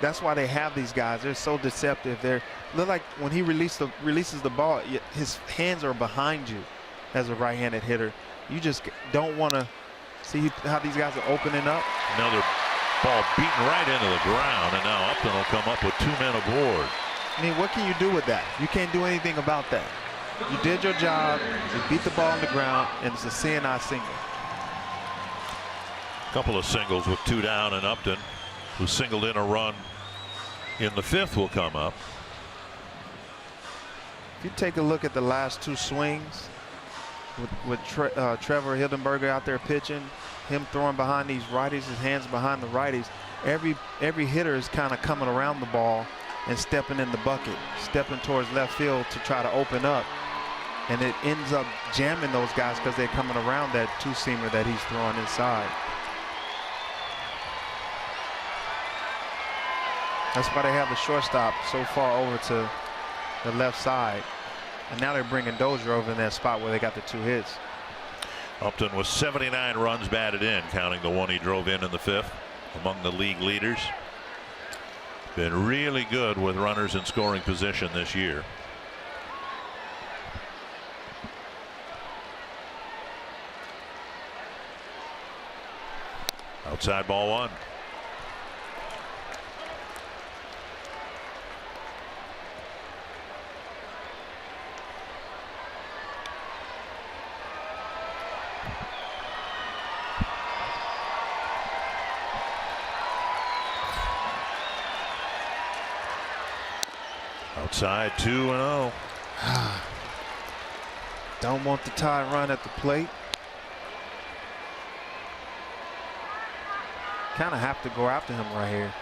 that's why they have these guys. They're so deceptive. They look like when he releases the ball, his hands are behind you as a right-handed hitter. You just don't want to see how these guys are opening up. Another ball beaten right into the ground, and now Upton will come up with 2 men aboard. I mean, what can you do with that? You can't do anything about that. You did your job. You beat the ball on the ground, and it's a CNI single. Couple of singles with 2 down, and Upton, who singled in a run in the fifth, will come up. If you take a look at the last 2 swings with Trevor Hildenberger out there pitching, him throwing behind these righties, his hands behind the righties, every hitter is kind of coming around the ball and stepping in the bucket, stepping towards left field to try to open up, and it ends up jamming those guys because they're coming around that 2-seamer that he's throwing inside. That's why they have the shortstop so far over to the left side. And now they're bringing Dozier over in that spot where they got the 2 hits. Upton with 79 runs batted in, counting the one he drove in the fifth, among the league leaders. Been really good with runners in scoring position this year. Outside ball 1. Outside 2-0. Don't want the tie run at the plate. Kind of have to go after him right here.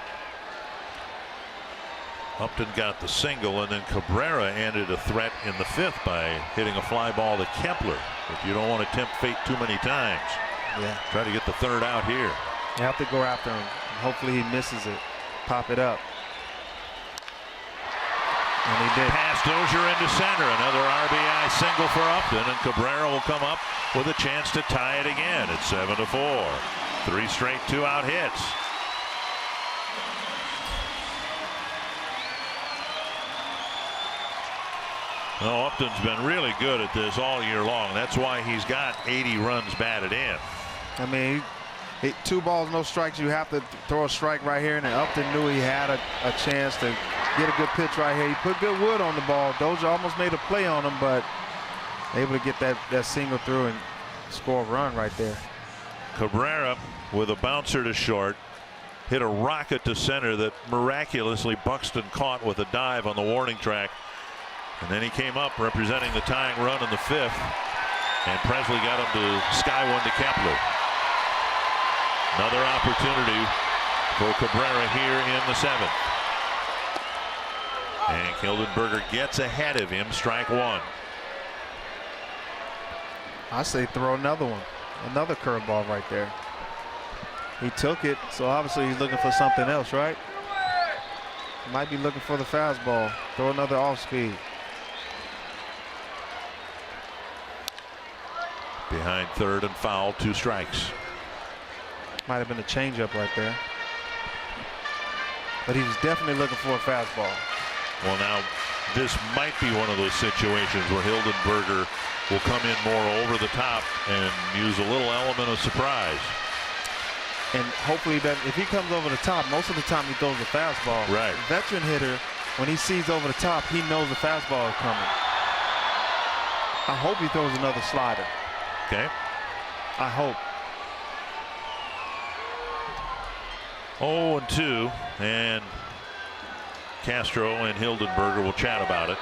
Upton got the single, and then Cabrera ended a threat in the fifth by hitting a fly ball to Kepler. But you don't want to tempt fate too many times. Yeah. Try to get the third out here. You have to go after him. Hopefully he misses it. Pop it up. And he did. Pass Dozier into center. Another RBI single for Upton, and Cabrera will come up with a chance to tie it again at 7-4. 3 straight 2-out hits. No, Upton's been really good at this all year long. That's why he's got 80 runs batted in. I mean, 2 balls, no strikes. You have to throw a strike right here, and Upton knew he had a chance to get a good pitch right here. He put good wood on the ball. Dozier almost made a play on him, but able to get that single through and score a run right there. Cabrera with a bouncer to short, hit a rocket to center that miraculously Buxton caught with a dive on the warning track. And then he came up representing the tying run in the fifth, and Presley got him to sky one to Kepler. Another opportunity for Cabrera here in the seventh. And Hildenberger gets ahead of him, strike 1. I say throw another one. Another curveball right there. He took it, so obviously he's looking for something else, right? Might be looking for the fastball. Throw another off speed. Behind third and foul, 2 strikes. Might have been a changeup right there. But he was definitely looking for a fastball. Well, now this might be one of those situations where Hildenberger will come in more over the top and use a little element of surprise. And hopefully that if he comes over the top, most of the time he throws a fastball. Right. A veteran hitter, when he sees over the top, he knows the fastball is coming. I hope he throws another slider. Okay. I hope. 0-2, and Castro and Hildenberger will chat about it.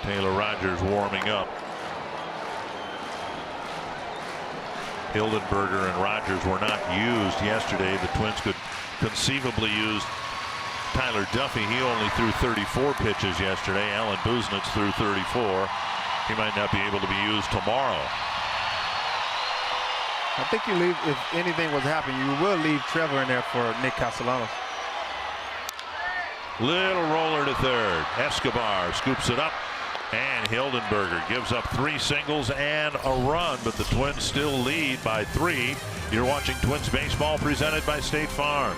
Taylor Rogers warming up. Hildenberger and Rogers were not used yesterday. The Twins could conceivably use Tyler Duffy. He only threw 34 pitches yesterday. Alan Buznitz threw 34. He might not be able to be used tomorrow. I think you leave, if anything was happening, you will leave Trevor in there for Nick Castellanos. Little roller to third. Escobar scoops it up, and Hildenberger gives up 3 singles and a run, but the Twins still lead by 3. You're watching Twins baseball presented by State Farm.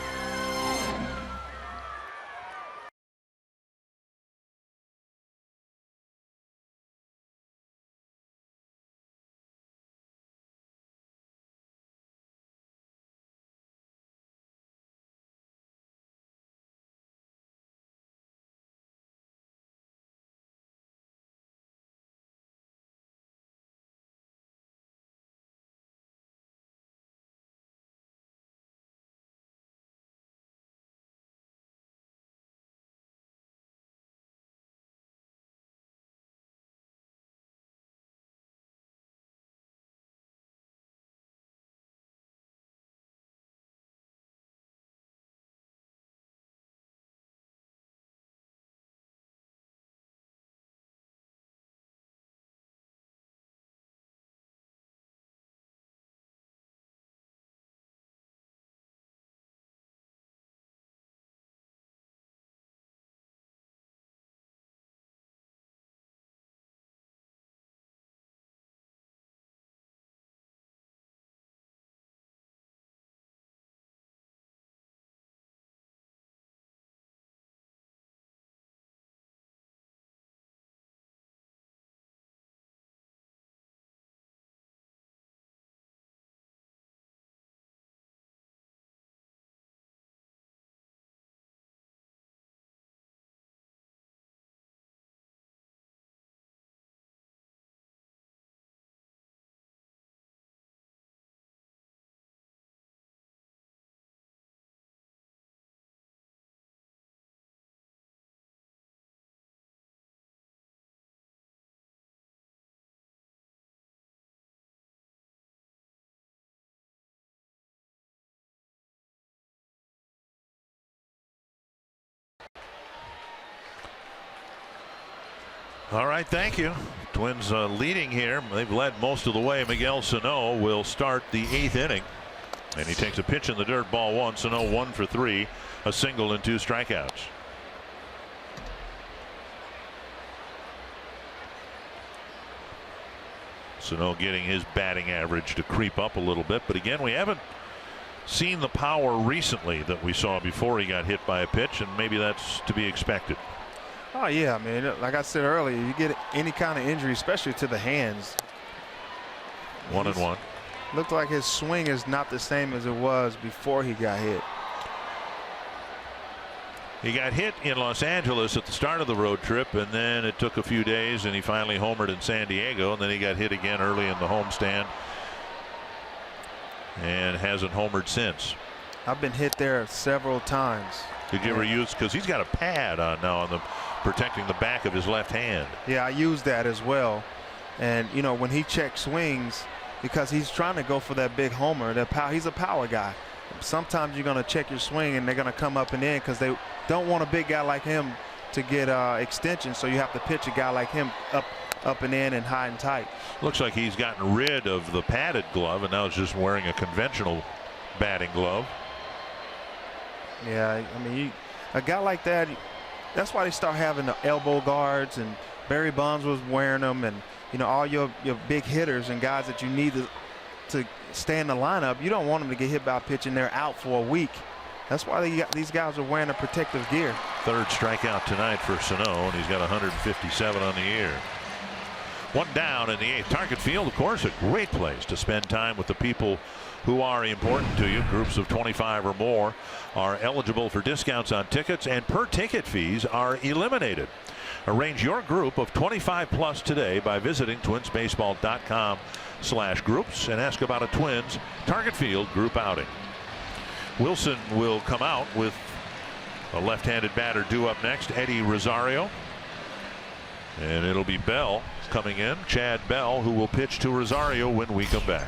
All right, thank you. Twins leading here. They've led most of the way. Miguel Sano will start the 8th inning, and he takes a pitch in the dirt, ball 1. Sano 1 for 3, a single and 2 strikeouts. Sano getting his batting average to creep up a little bit, but again, we haven't seen the power recently that we saw before he got hit by a pitch, and maybe that's to be expected. Oh yeah, man. Like I said earlier, you get any kind of injury, especially to the hands. 1-1. Looked like his swing is not the same as it was before he got hit. He got hit in Los Angeles at the start of the road trip, and then it took a few days, and he finally homered in San Diego, and then he got hit again early in the homestand and hasn't homered since. I've been hit there several times. Did you ever use, because he's got a pad on now on the protecting the back of his left hand. Yeah, I use that as well. And you know, when he checks swings, because he's trying to go for that big homer, he's a power guy. Sometimes you're going to check your swing and they're going to come up and in because they don't want a big guy like him to get extension, so you have to pitch a guy like him up and in and high and tight. Looks like he's gotten rid of the padded glove and now is just wearing a conventional batting glove. Yeah, I mean, a guy like that, that's why they start having the elbow guards, and Barry Bonds was wearing them, and you know, all your big hitters and guys that you need to stay in the lineup, you don't want them to get hit by a pitch and they're out for a week. That's why these guys are wearing a protective gear. 3rd strikeout tonight for Sano, and he's got 157 on the year. One down in the 8th. Target Field, of course, a great place to spend time with the people who are important to you. Groups of 25 or more are eligible for discounts on tickets, and per ticket fees are eliminated. Arrange your group of 25 plus today by visiting twinsbaseball.com/groups and ask about a Twins Target Field group outing. Wilson will come out with a left-handed batter due up next, Eddie Rosario. And it'll be Bell coming in, Chad Bell, who will pitch to Rosario when we come back.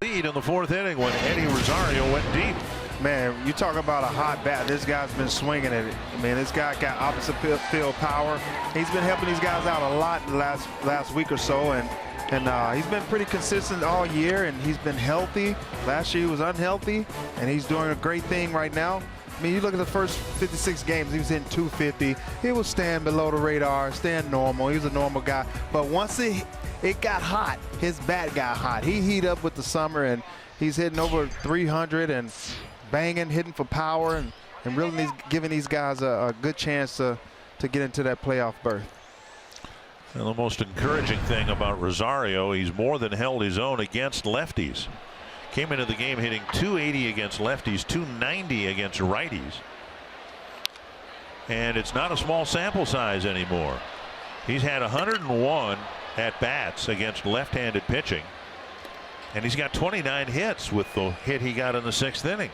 Lead in the 4th inning when Eddie Rosario went deep. Man, you talk about a hot bat. This guy's been swinging at it. Man, this guy got opposite field power. He's been helping these guys out a lot in the last week or so, and he's been pretty consistent all year, and he's been healthy. Last year he was unhealthy, and he's doing a great thing right now. I mean, you look at the first 56 games, he was hitting 250. He was staying below the radar, staying normal. He was a normal guy. But once it got hot, his bat got hot. He heated up with the summer, and he's hitting over 300 and banging, hitting for power, and really giving these guys a good chance to get into that playoff berth. And the most encouraging thing about Rosario, he's more than held his own against lefties. Came into the game hitting 280 against lefties, 290 against righties. And it's not a small sample size anymore. He's had 101 at-bats against left-handed pitching. And he's got 29 hits with the hit he got in the 6th inning.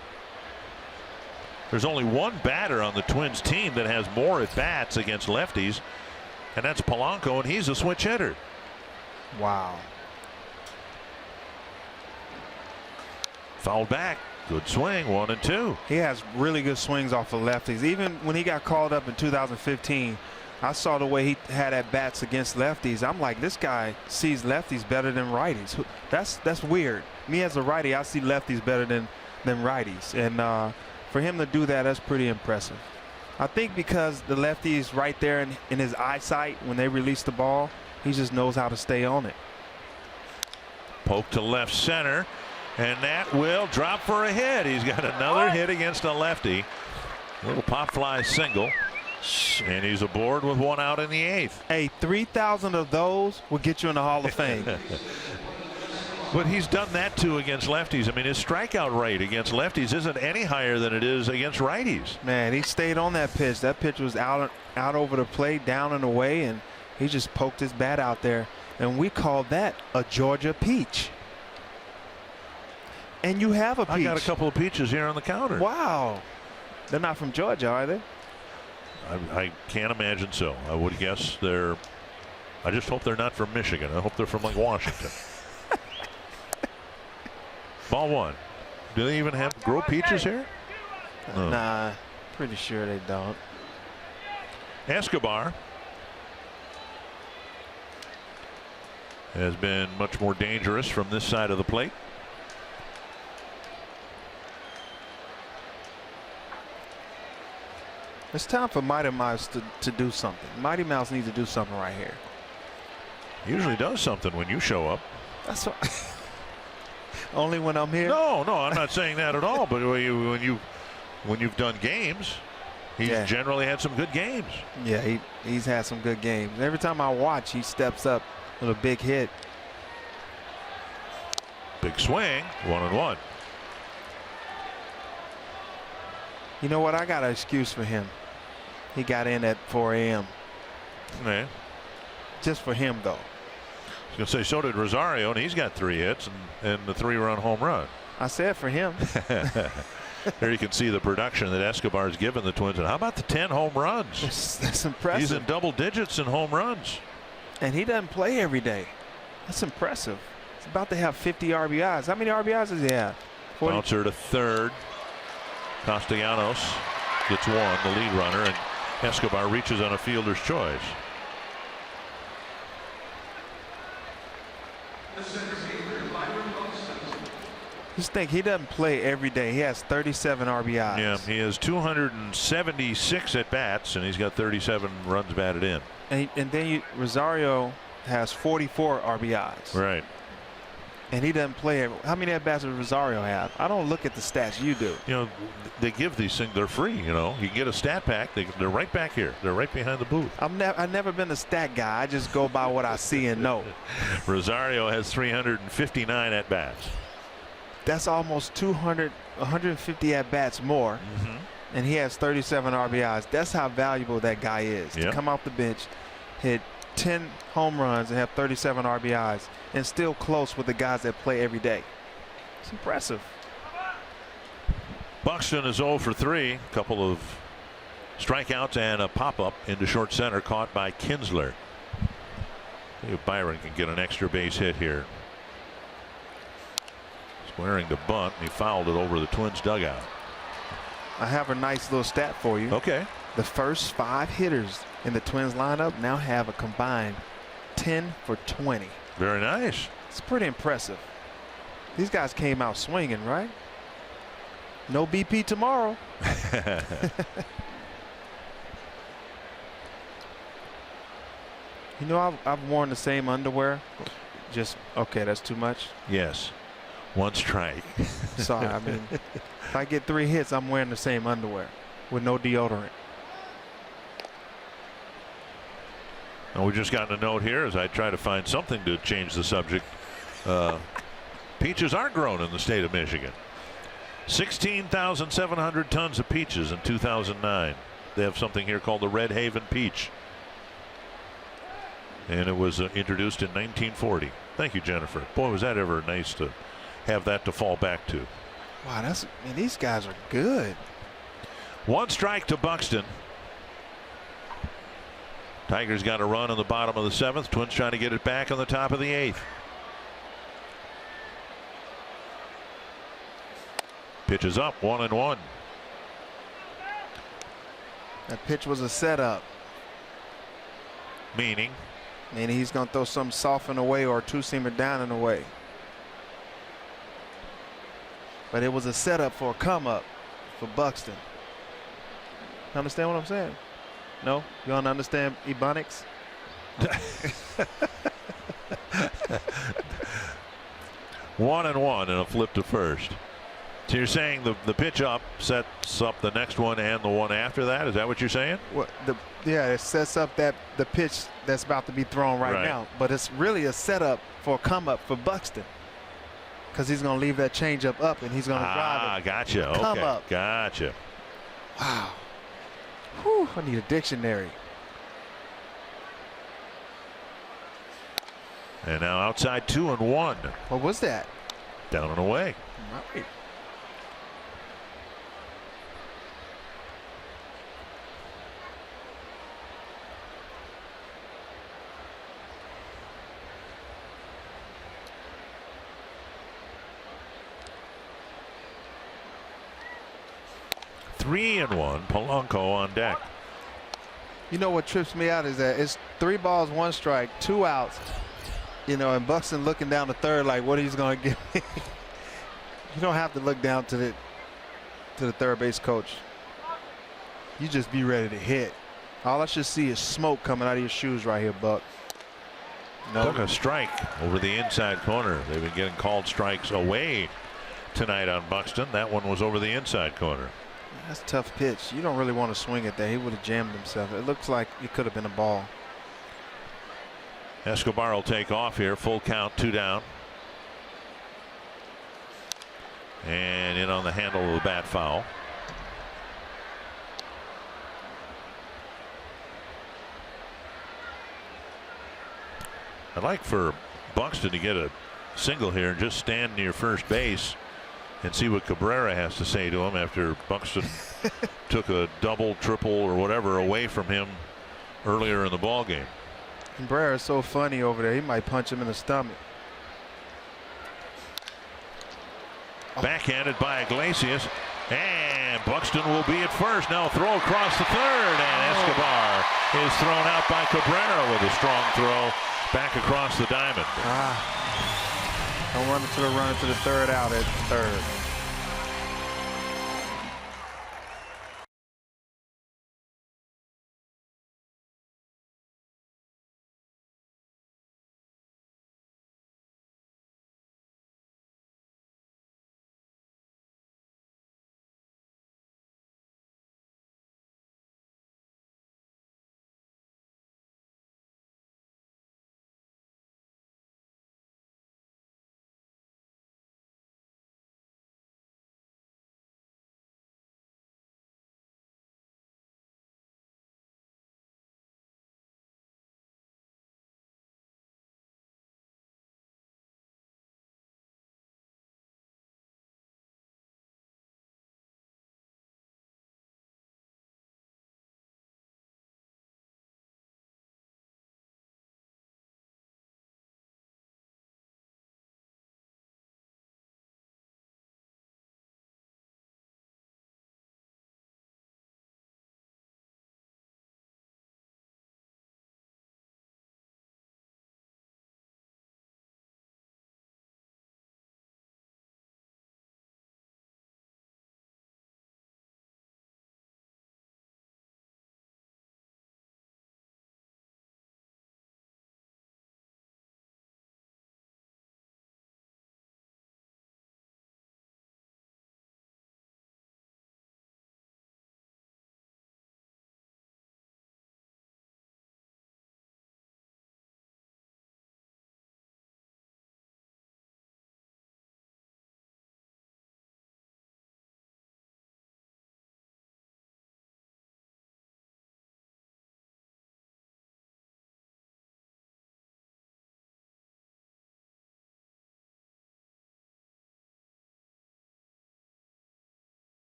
There's only one batter on the Twins team that has more at-bats against lefties, and that's Polanco, and he's a switch hitter. Wow. Fouled back. Good swing, 1-2. He has really good swings off of lefties. Even when he got called up in 2015, I saw the way he had at bats against lefties. I'm like, this guy sees lefties better than righties. That's weird. Me as a righty, I see lefties better than righties. And for him to do that, that's pretty impressive. I think because the lefty is right there in his eyesight when they release the ball, he just knows how to stay on it. Poke to left center. And that will drop for a hit. He's got another hit against a lefty. Little pop fly single. And he's aboard with 1 out in the 8th. Hey, 3,000 of those will get you in the Hall of Fame. But he's done that too against lefties. I mean, his strikeout rate against lefties isn't any higher than it is against righties. Man, he stayed on that pitch. That pitch was out over the plate, down and away, and he just poked his bat out there. And we call that a Georgia peach. And you have a peach. I got a couple of peaches here on the counter. Wow. They're not from Georgia, are they? I can't imagine so. I would guess they're. I just hope they're not from Michigan. I hope they're from like Washington. Ball 1. Do they even grow peaches here? No. Nah, pretty sure they don't. Escobar has been much more dangerous from this side of the plate. It's time for Mighty Mouse to do something. Mighty Mouse needs to do something right here. He usually does something when you show up. That's what. Only when I'm here? No, I'm not saying that at all. But when you've done games, he's generally had some good games. Yeah, he's had some good games. Every time I watch, he steps up with a big hit. Big swing, 1-1. You know what? I got an excuse for him. He got in at 4 a.m. Yeah. Just for him, though. I was going to say, so did Rosario, and he's got 3 hits and the 3-run home run. I said for him. There you can see the production that Escobar's given the Twins. And how about the 10 home runs? That's impressive. He's in double digits in home runs. And he doesn't play every day. That's impressive. He's about to have 50 RBIs. How many RBIs does he have? 40? Bouncer to third. Castellanos gets one, the lead runner, and Escobar reaches on a fielder's choice. Just think, he doesn't play every day. He has 37 RBIs. Yeah, he has 276 at bats, and he's got 37 runs batted in. And then Rosario has 44 RBIs. Right. And he doesn't play. How many at bats does Rosario have? I don't look at the stats. You do. You know, they give these things. They're free. You know, you can get a stat pack. They're right back here. They're right behind the booth. I've never been a stat guy. I just go by what I see and know. Rosario has 359 at bats. That's almost 150 at bats more. And he has 37 RBIs. That's how valuable that guy is. To come off the bench, hit 10 home runs and have 37 RBIs and still close with the guys that play every day. It's impressive. Buxton is 0 for 3. A couple of strikeouts and a pop-up into short center caught by Kinsler. Maybe Byron can get an extra base hit here. Squaring the bunt, and he fouled it over the Twins dugout. I have a nice little stat for you. Okay. The first 5 hitters in the Twins lineup now have a combined 10 for 20. Very nice. It's pretty impressive. These guys came out swinging, right? No BP tomorrow. You know, I've worn the same underwear. Just, okay, that's too much. Yes. One strike. Sorry, I mean, if I get 3 hits, I'm wearing the same underwear with no deodorant. And we just got a note here as I try to find something to change the subject. Peaches aren't grown in the state of Michigan. 16,700 tons of peaches in 2009. They have something here called the Red Haven peach. And it was introduced in 1940. Thank you, Jennifer. Boy, was that ever nice to have that to fall back to. Wow, man, these guys are good. 1 strike to Buxton. Tigers got a run in the bottom of the 7th. Twins trying to get it back on the top of the 8th. Pitch is up, 1-1. That pitch was a setup. Meaning? Meaning he's going to throw some soft in the way or a 2-seamer down in the way. But it was a setup for a come up for Buxton. You understand what I'm saying? No? You don't understand Ebonics? 1-1 and a flip to first. So you're saying the pitch up sets up the next one and the one after that? Is that what you're saying? Well, yeah, it sets up the pitch that's about to be thrown right now. But it's really a setup for a come up for Buxton. Because he's going to leave that changeup up and he's going to drive it. Gotcha. Come okay. up. Gotcha. Wow. Whew, I need a dictionary. And now outside 2-1. What was that? Down and away. Right. Three and 1. Polanco on deck. You know what trips me out is that it's 3 balls, 1 strike, 2 outs. You know, and Buxton looking down the third like, what he's going to give me. You don't have to look down to the third base coach. you just be ready to hit. All I should see is smoke coming out of your shoes right here, Buck. No. Took a strike over the inside corner. They've been getting called strikes away tonight on Buxton. That one was over the inside corner. That's a tough pitch. You don't really want to swing at that. He would have jammed himself. It looks like it could have been a ball. Escobar will take off here. Full count, 2 down. And in on the handle of the bat, foul. I'd like for Buxton to get a single here and just stand near first base and see what Cabrera has to say to him after Buxton took a double, triple, or whatever away from him earlier in the ball game. Cabrera is so funny over there. He might punch him in the stomach. Backhanded by Iglesias, and Buxton will be at first. Now throw across the third, and Escobar is thrown out by Cabrera with a strong throw back across the diamond. Don't run into the third out at third.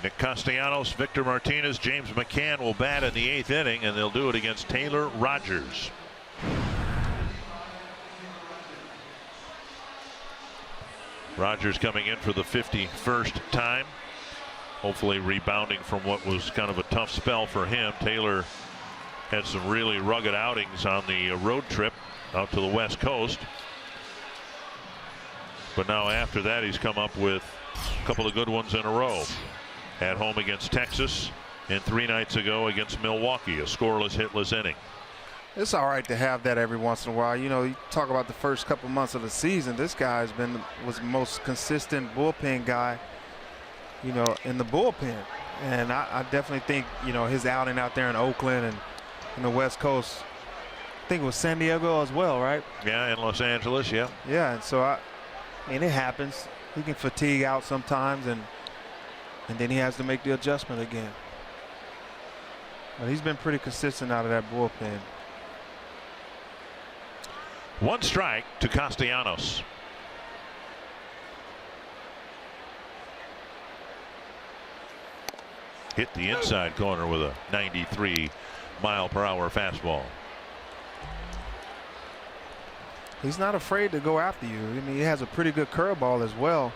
Nick Castellanos, Victor Martinez, James McCann will bat in the 8th inning, and they'll do it against Taylor Rogers. Rogers coming in for the 51st time, hopefully rebounding from what was kind of a tough spell for him. Taylor had some really rugged outings on the road trip out to the West Coast, but now after that he's come up with a couple of good ones in a row. At home against Texas, and 3 nights ago against Milwaukee, a scoreless, hitless inning. It's all right to have that every once in a while. You know, you talk about the first couple months of the season. This guy was the most consistent bullpen guy, you know, in the bullpen. And I definitely think, you know, his outing out there in Oakland and in the West Coast, I think it was San Diego as well, right? Yeah, in Los Angeles, yeah. Yeah, and so I mean, it happens. He can fatigue out sometimes, and then he has to make the adjustment again. But he's been pretty consistent out of that bullpen. 1 strike to Castellanos. Hit the inside corner with a 93-mile-per-hour fastball. He's not afraid to go after you. I mean, he has a pretty good curveball as well.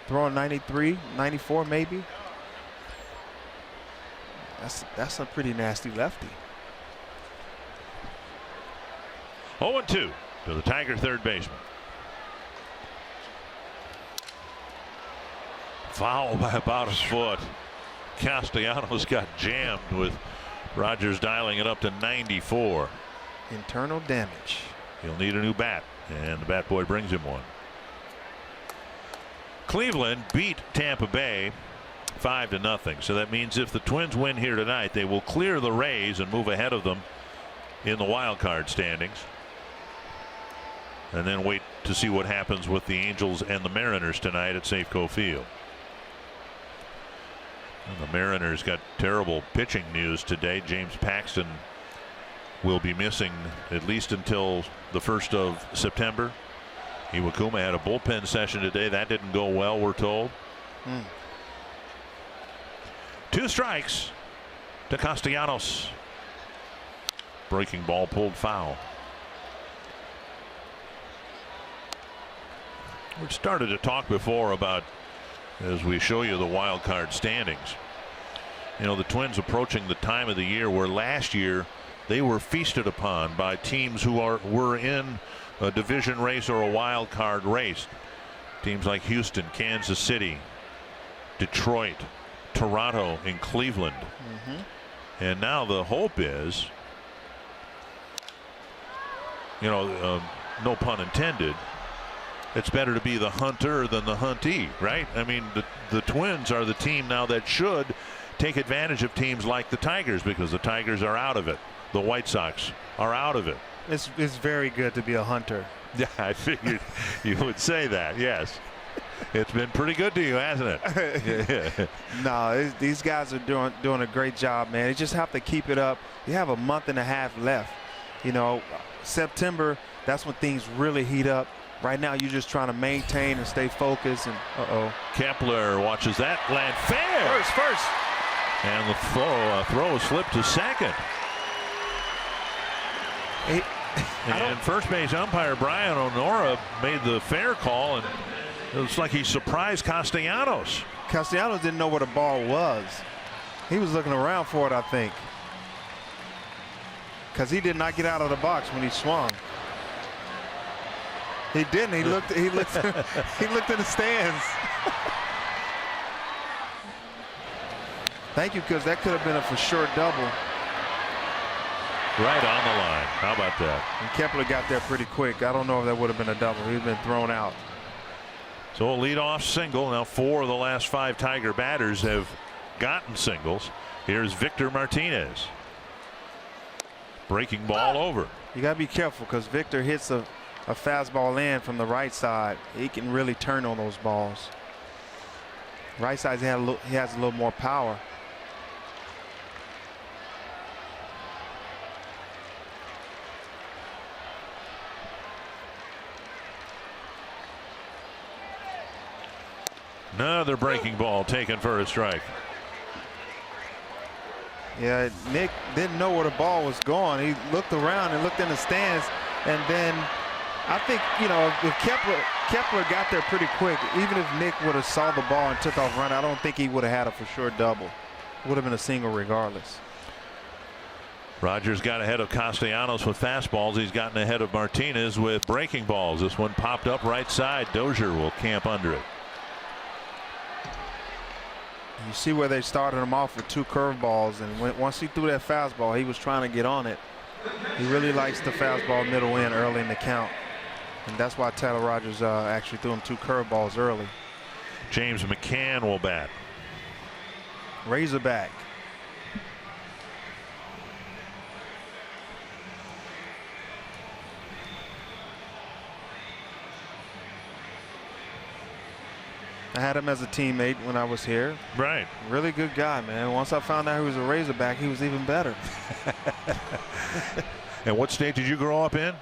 Throwing 93, 94 maybe. That's a pretty nasty lefty. 0-2 to the Tiger third baseman. Foul by about a foot. Castellanos got jammed with Rogers dialing it up to 94. Internal damage. He'll need a new bat, and the bat boy brings him one. Cleveland beat Tampa Bay 5-0. So that means if the Twins win here tonight, they will clear the Rays and move ahead of them in the wild card standings. And then wait to see what happens with the Angels and the Mariners tonight at Safeco Field. And the Mariners got terrible pitching news today. James Paxton will be missing at least until the 1st of September. Iwakuma had a bullpen session today. That didn't go well, we're told. 2 strikes to Castellanos. Breaking ball pulled foul. We started to talk before about, as we show you the wild card standings, you know, the Twins approaching the time of the year where last year they were feasted upon by teams who were in a division race or a wild card race. Teams like Houston, Kansas City, Detroit, Toronto, and Cleveland. And now the hope is, you know, no pun intended, it's better to be the hunter than the huntee, right? I mean, the Twins are the team now that should take advantage of teams like the Tigers, because the Tigers are out of it. The White Sox are out of it. It's very good to be a hunter. Yeah, I figured you would say that. Yes, it's been pretty good to you, hasn't it? No, these guys are doing a great job, man. They just have to keep it up. You have a month and a half left. You know, September, that's when things really heat up. Right now, you're just trying to maintain and stay focused. And Kepler watches that land fair. First. And the throw slipped to second. And first base umpire Brian Onora made the fair call, and it looks like he surprised Castellanos. Castellanos didn't know where the ball was. He was looking around for it, I think, because he did not get out of the box when he swung. He didn't. He looked. He looked in the stands. Thank you, because that could have been a for sure double. Right on the line. How about that? And Kepler got there pretty quick. I don't know if that would have been a double. He'd been thrown out. So a leadoff single. Now 4 of the last 5 Tiger batters have gotten singles. Here's Victor Martinez. Breaking ball over. You got to be careful, because Victor hits a fastball in from the right side. He can really turn on those balls. Right side, he has a little more power. Another breaking ball taken for a strike. Yeah, Nick didn't know where the ball was going. He looked around and looked in the stands, and then I think, you know, if Kepler got there pretty quick, even if Nick would have saw the ball and took off running, I don't think he would have had a for sure double. It would have been a single regardless. Rogers got ahead of Castellanos with fastballs. He's gotten ahead of Martinez with breaking balls. This one popped up right side. Dozier will camp under it. You see where they started him off with 2 curveballs, and once he threw that fastball, he was trying to get on it. He really likes the fastball middle in early in the count, and that's why Taylor Rogers actually threw him 2 curveballs early. James McCann will bat. Razorback. I had him as a teammate when I was here. Right. Really good guy, man. Once I found out he was a Razorback, he was even better. And what state did you grow up in?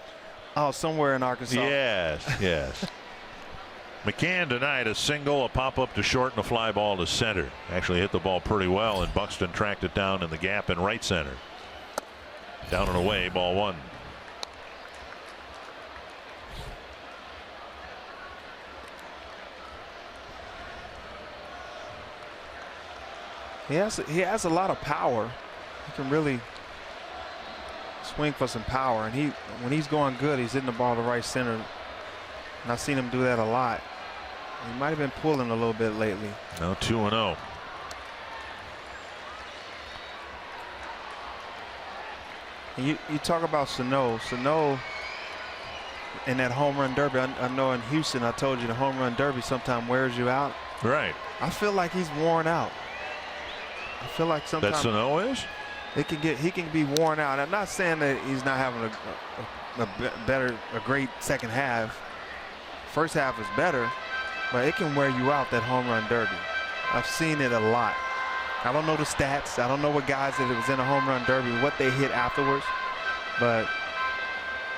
Oh, somewhere in Arkansas. Yes. McCann tonight, a single, a pop up to short, and a fly ball to center. Actually hit the ball pretty well, and Buxton tracked it down in the gap in right center. Down and away, ball 1. He has a lot of power. He can really swing for some power. And when he's going good, he's hitting the ball to right center. And I've seen him do that a lot. He might have been pulling a little bit lately. Now 2-0. And you talk about Sano. Sano in that home run derby. I know in Houston, I told you the home run derby sometimes wears you out. Right. I feel like he's worn out. I feel like sometimes that Sano is. He can be worn out. I'm not saying that he's not having a great second half. First half is better, but it can wear you out, that home run derby. I've seen it a lot. I don't know the stats. I don't know what guys that it was in a home run derby, what they hit afterwards, but.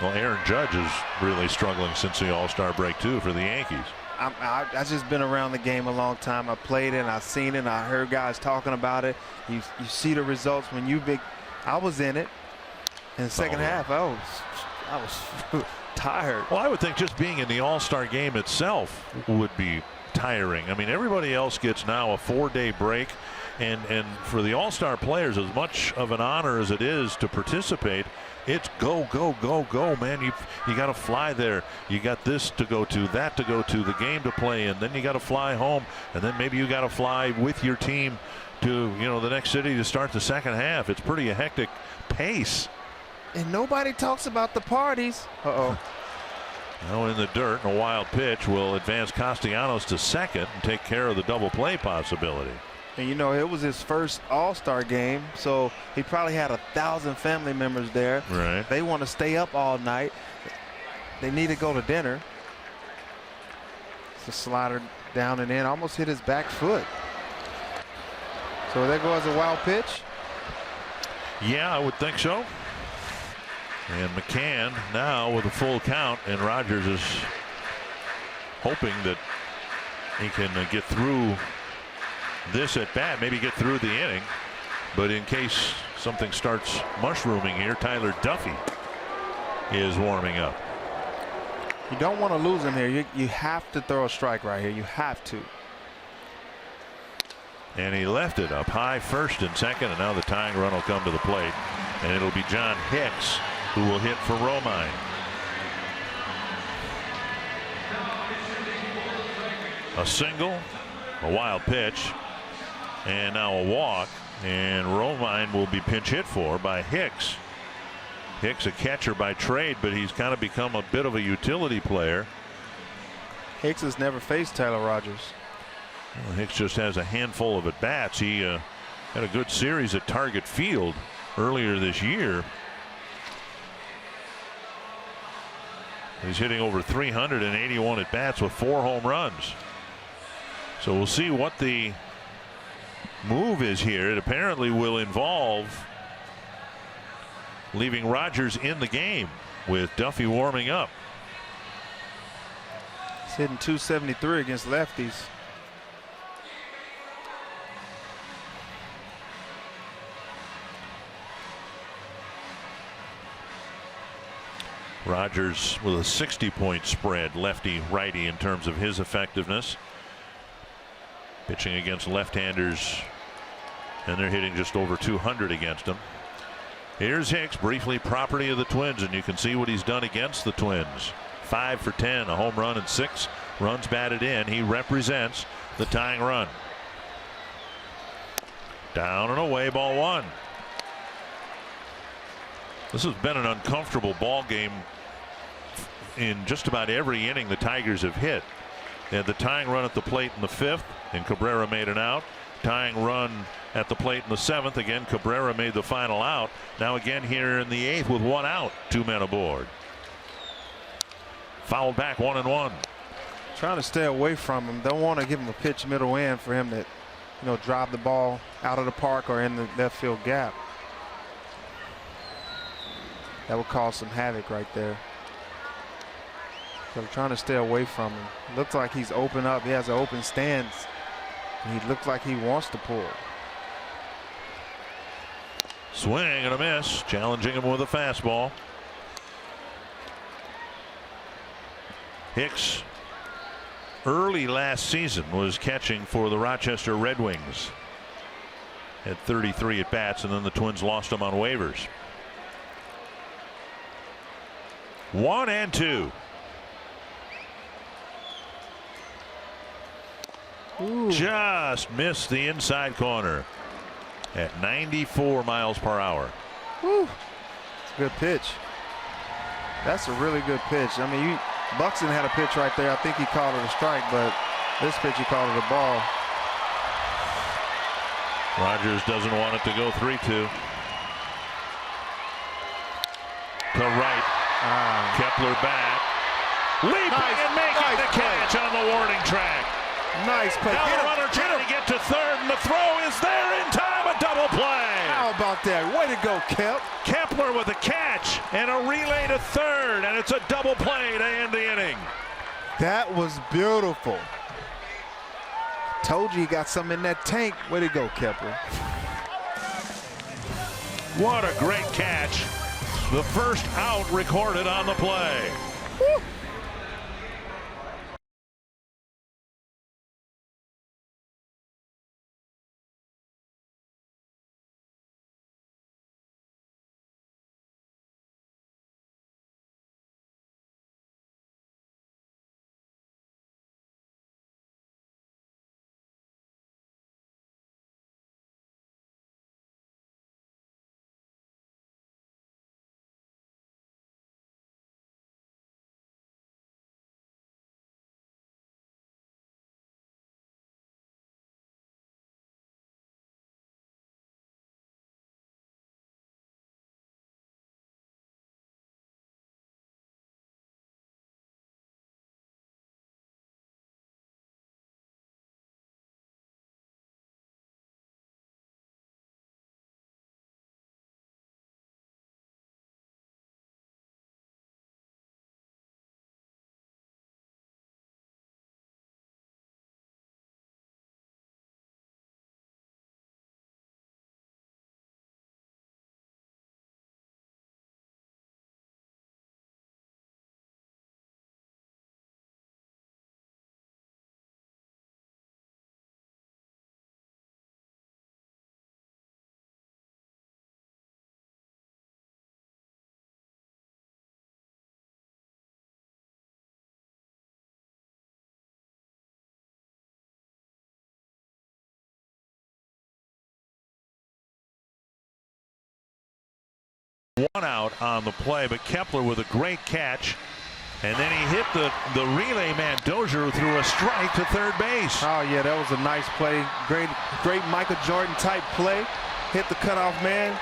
Well, Aaron Judge is really struggling since the All-Star break too for the Yankees. I've just been around the game a long time. I played it and I've seen it and I heard guys talking about it. You see the results when I was in it. In the second half, I was tired. Well, I would think just being in the All-Star game itself would be tiring. I mean, everybody else gets now a 4-day break. And for the All-Star players, as much of an honor as it is to participate, it's go, go, go, go, man. You got to fly there. You got this to go to, that to go to, the game to play in. Then you got to fly home, and then maybe you got to fly with your team to the next city to start the second half. It's pretty a hectic pace. And nobody talks about the parties. Uh-oh. Now in the dirt, and a wild pitch will advance Castellanos to second and take care of the double play possibility. And it was his first All-Star game, so he probably had 1,000 family members there. Right. They want to stay up all night. They need to go to dinner. It's a slider down and in, almost hit his back foot. So there goes a wild pitch. Yeah, I would think so. And McCann now with a full count, and Rogers is hoping that he can get through this at bat, maybe get through the inning. But in case something starts mushrooming here, Tyler Duffy is warming up. You don't want to lose him here. You have to throw a strike right here. You have to. And he left it up high first and second, and now the tying run will come to the plate, and it'll be John Hicks who will hit for Romine. A single, a wild pitch, and now a walk, and Romine will be pinch hit for by Hicks. Hicks, a catcher by trade, but he's kind of become a bit of a utility player. Hicks has never faced Taylor Rogers. Well, Hicks just has a handful of at-bats. He had a good series at Target Field earlier this year. He's hitting over 381 at-bats with 4 home runs. So we'll see what the move is here. It apparently will involve leaving Rogers in the game with Duffy warming up. He's hitting .273 against lefties. Rogers with a 60-point spread, lefty righty, in terms of his effectiveness. Pitching against left-handers, and they're hitting just over 200 against him. Here's Hicks, briefly property of the Twins, and you can see what he's done against the Twins. 5 for 10, a home run and 6 runs batted in. He represents the tying run. Down and away, ball 1. This has been an uncomfortable ball game in just about every inning the Tigers have hit. They had the tying run at the plate in the 5th, and Cabrera made an out. Tying run at the plate in the 7th. Again, Cabrera made the final out. Now again here in the 8th with 1 out, 2 men aboard. Fouled back, 1-1. Trying to stay away from him. Don't want to give him a pitch middle in for him to, drive the ball out of the park or in the left field gap. That would cause some havoc right there. So I'm trying to stay away from him. Looks like he's open up. He has an open stance. And he looks like he wants to pull. Swing and a miss. Challenging him with a fastball. Hicks early last season was catching for the Rochester Red Wings. Had 33 at bats, and then the Twins lost him on waivers. 1-2. Ooh. Just missed the inside corner at 94 miles per hour. Woo. It's a good pitch. That's a really good pitch. I mean, Buxton had a pitch right there. I think he called it a strike, but this pitch he called it a ball. Rogers doesn't want it to go 3-2. To right. Kepler back. Leaping and making the catch on the warning track. Nice play. Now the runner trying to get to third, and the throw is there in time. A double play. How about that? Way to go, Kep. Kepler with a catch and a relay to third, and it's a double play to end the inning. That was beautiful. Told you he got something in that tank. Way to go, Kepler. What a great catch. The first out recorded on the play. Woo. One out on the play, but Kepler with a great catch, and then he hit the relay man Dozier through a strike to third base. Oh yeah, that was a nice play. Great Michael Jordan type play. Hit the cutoff man,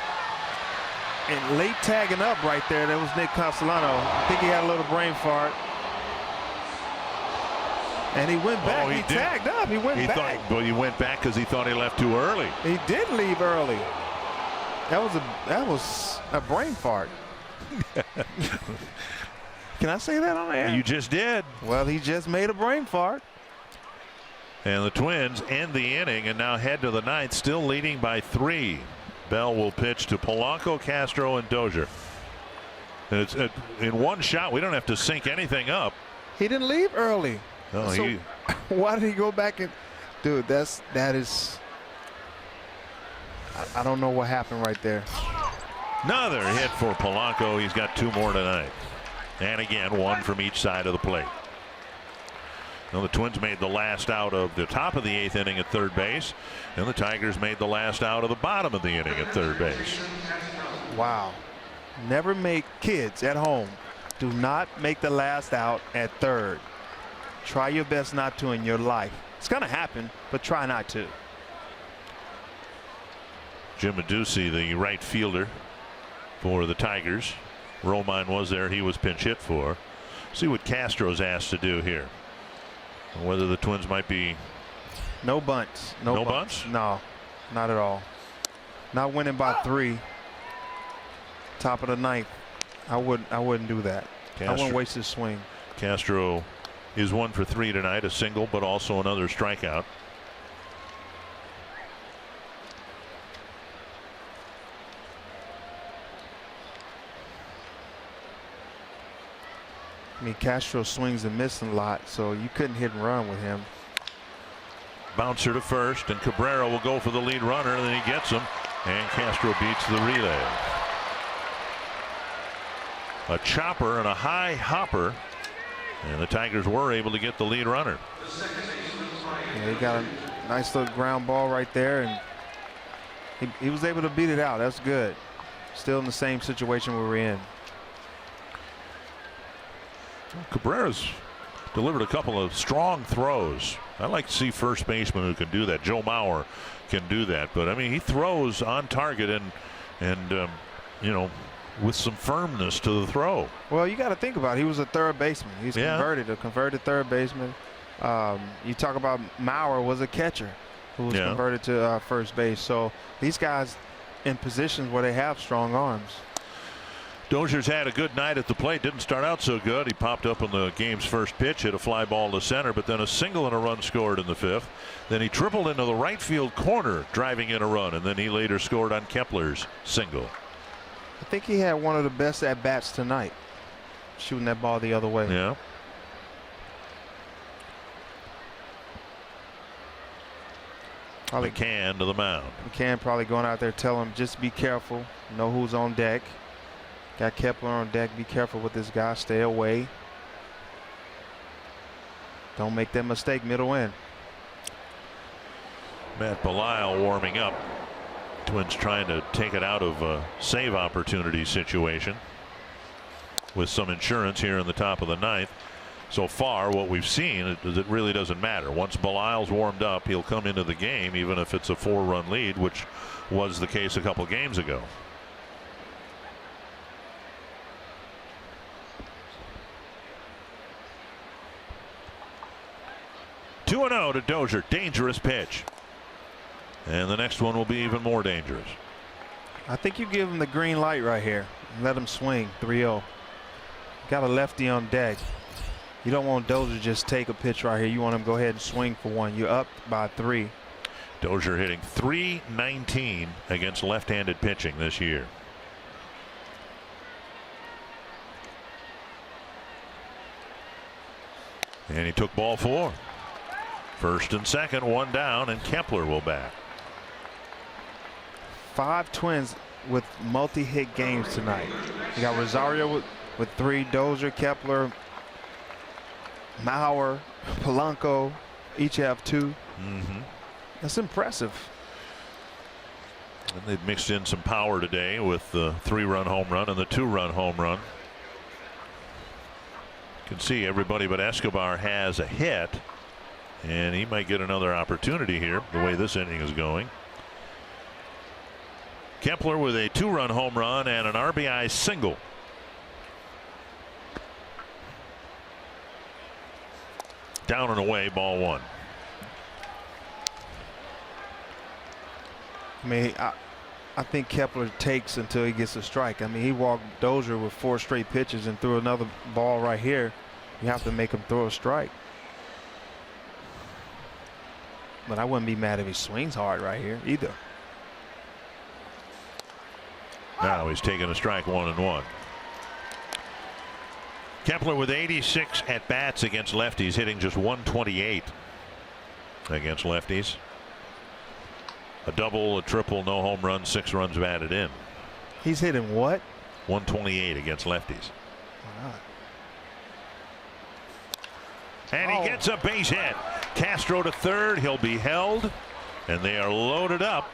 and late tagging up right there. That was Nick Castellano. I think he had a little brain fart, and he went back. He tagged up. He went back. Well, he went back because he thought he left too early. He did leave early. That was a brain fart. Can I say that on the air? You just did. Well, he just made a brain fart. And the Twins end the inning and now head to the ninth, still leading by 3. Bell will pitch to Polanco, Castro, and Dozier. And it's in one shot. We don't have to sync anything up. He didn't leave early. No, so why did he go back and, dude? That is. I don't know what happened right there. Another hit for Polanco. He's got 2 more tonight. And again, 1 from each side of the plate. Now the Twins made the last out of the top of the 8th inning at third base, and the Tigers made the last out of the bottom of the inning at third base. Wow. Never make, kids at home, do not make the last out at third. Try your best not to in your life. It's going to happen, but try not to. Jim Meducci, the right fielder for the Tigers. Romine was there. He was pinch hit for. See what Castro's asked to do here. Whether the Twins might be. No bunts. No bunts? No, not at all. Not winning by 3. Top of the 9th. I wouldn't do that. I wouldn't waste his swing. Castro is 1 for 3 tonight, a single, but also another strikeout. I mean, Castro swings and misses a lot, so you couldn't hit and run with him. Bouncer to first, and Cabrera will go for the lead runner, and then he gets him, and Castro beats the relay. a chopper and a high hopper, and the Tigers were able to get the lead runner. Yeah, he got a nice little ground ball right there, and he was able to beat it out. That's good. Still in the same situation we were in. Cabrera's delivered a couple of strong throws. I like to see first baseman who can do that. Joe Mauer can do that, but I mean, he throws on target and you know, with some firmness to the throw. Well, you got to think about it. He was a third baseman. He's a converted third baseman. You talk about Mauer was a catcher who was converted to first base. So these guys in positions where they have strong arms. Dozier's had a good night at the plate. Didn't start out so good. He popped up on the game's first pitch, hit a fly ball to center, but then a single and a run scored in the 5th. Then he tripled into the right field corner, driving in a run, and then he later scored on Kepler's single. I think he had one of the best at bats tonight, shooting that ball the other way. Yeah. McCann to the mound. McCann probably going out there telling him just be careful, know who's on deck. Got Kepler on deck. Be careful with this guy. Stay away. Don't make that mistake middle in. Matt Belisle warming up. Twins trying to take it out of a save opportunity situation with some insurance here in the top of the 9th. So far, what we've seen is it really doesn't matter. Once Belisle's warmed up, he'll come into the game, even if it's a 4-run lead, which was the case a couple games ago. 2-0 to Dozier. Dangerous pitch. And the next one will be even more dangerous. I think you give him the green light right here. Let him swing. 3-0. Got a lefty on deck. You don't want Dozier to just take a pitch right here. You want him to go ahead and swing for one. You're up by 3. Dozier hitting .319 against left-handed pitching this year. And he took ball 4. First and second, one down, and Kepler will bat. 5 Twins with multi-hit games tonight. You got Rosario with 3, Dozier, Kepler, Mauer, Polanco, each have 2. That's impressive. And they've mixed in some power today with the 3-run home run and the 2-run home run. You can see everybody but Escobar has a hit, and he might get another opportunity here the way this inning is going. Kepler with a 2-run home run and an RBI single. Down and away, ball 1. I mean, I think Kepler takes until he gets a strike. I mean, he walked Dozier with 4 straight pitches and threw another ball right here. You have to make him throw a strike. But I wouldn't be mad if he swings hard right here either. Now he's taking a strike, 1-1. Kepler with 86 at bats against lefties, hitting just .128 against lefties. A double, a triple, no home runs, 6 runs batted in. He's hitting what? .128 against lefties. And he gets a base hit. Castro to third. He'll be held, and they are loaded up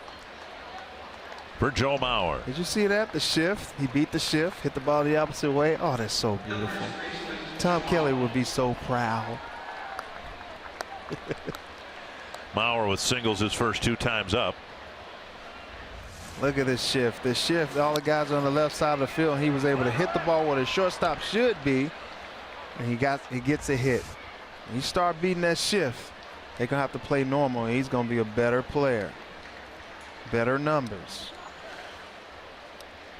for Joe Mauer. Did you see that? The shift. He beat the shift, hit the ball the opposite way. Oh, that's so beautiful. Tom Kelly would be so proud. Mauer with singles his first 2 times up. Look at this shift. This shift, all the guys on the left side of the field, he was able to hit the ball where the shortstop should be, and he gets a hit. When you start beating that shift, they're going to have to play normal, and he's going to be a better player. Better numbers.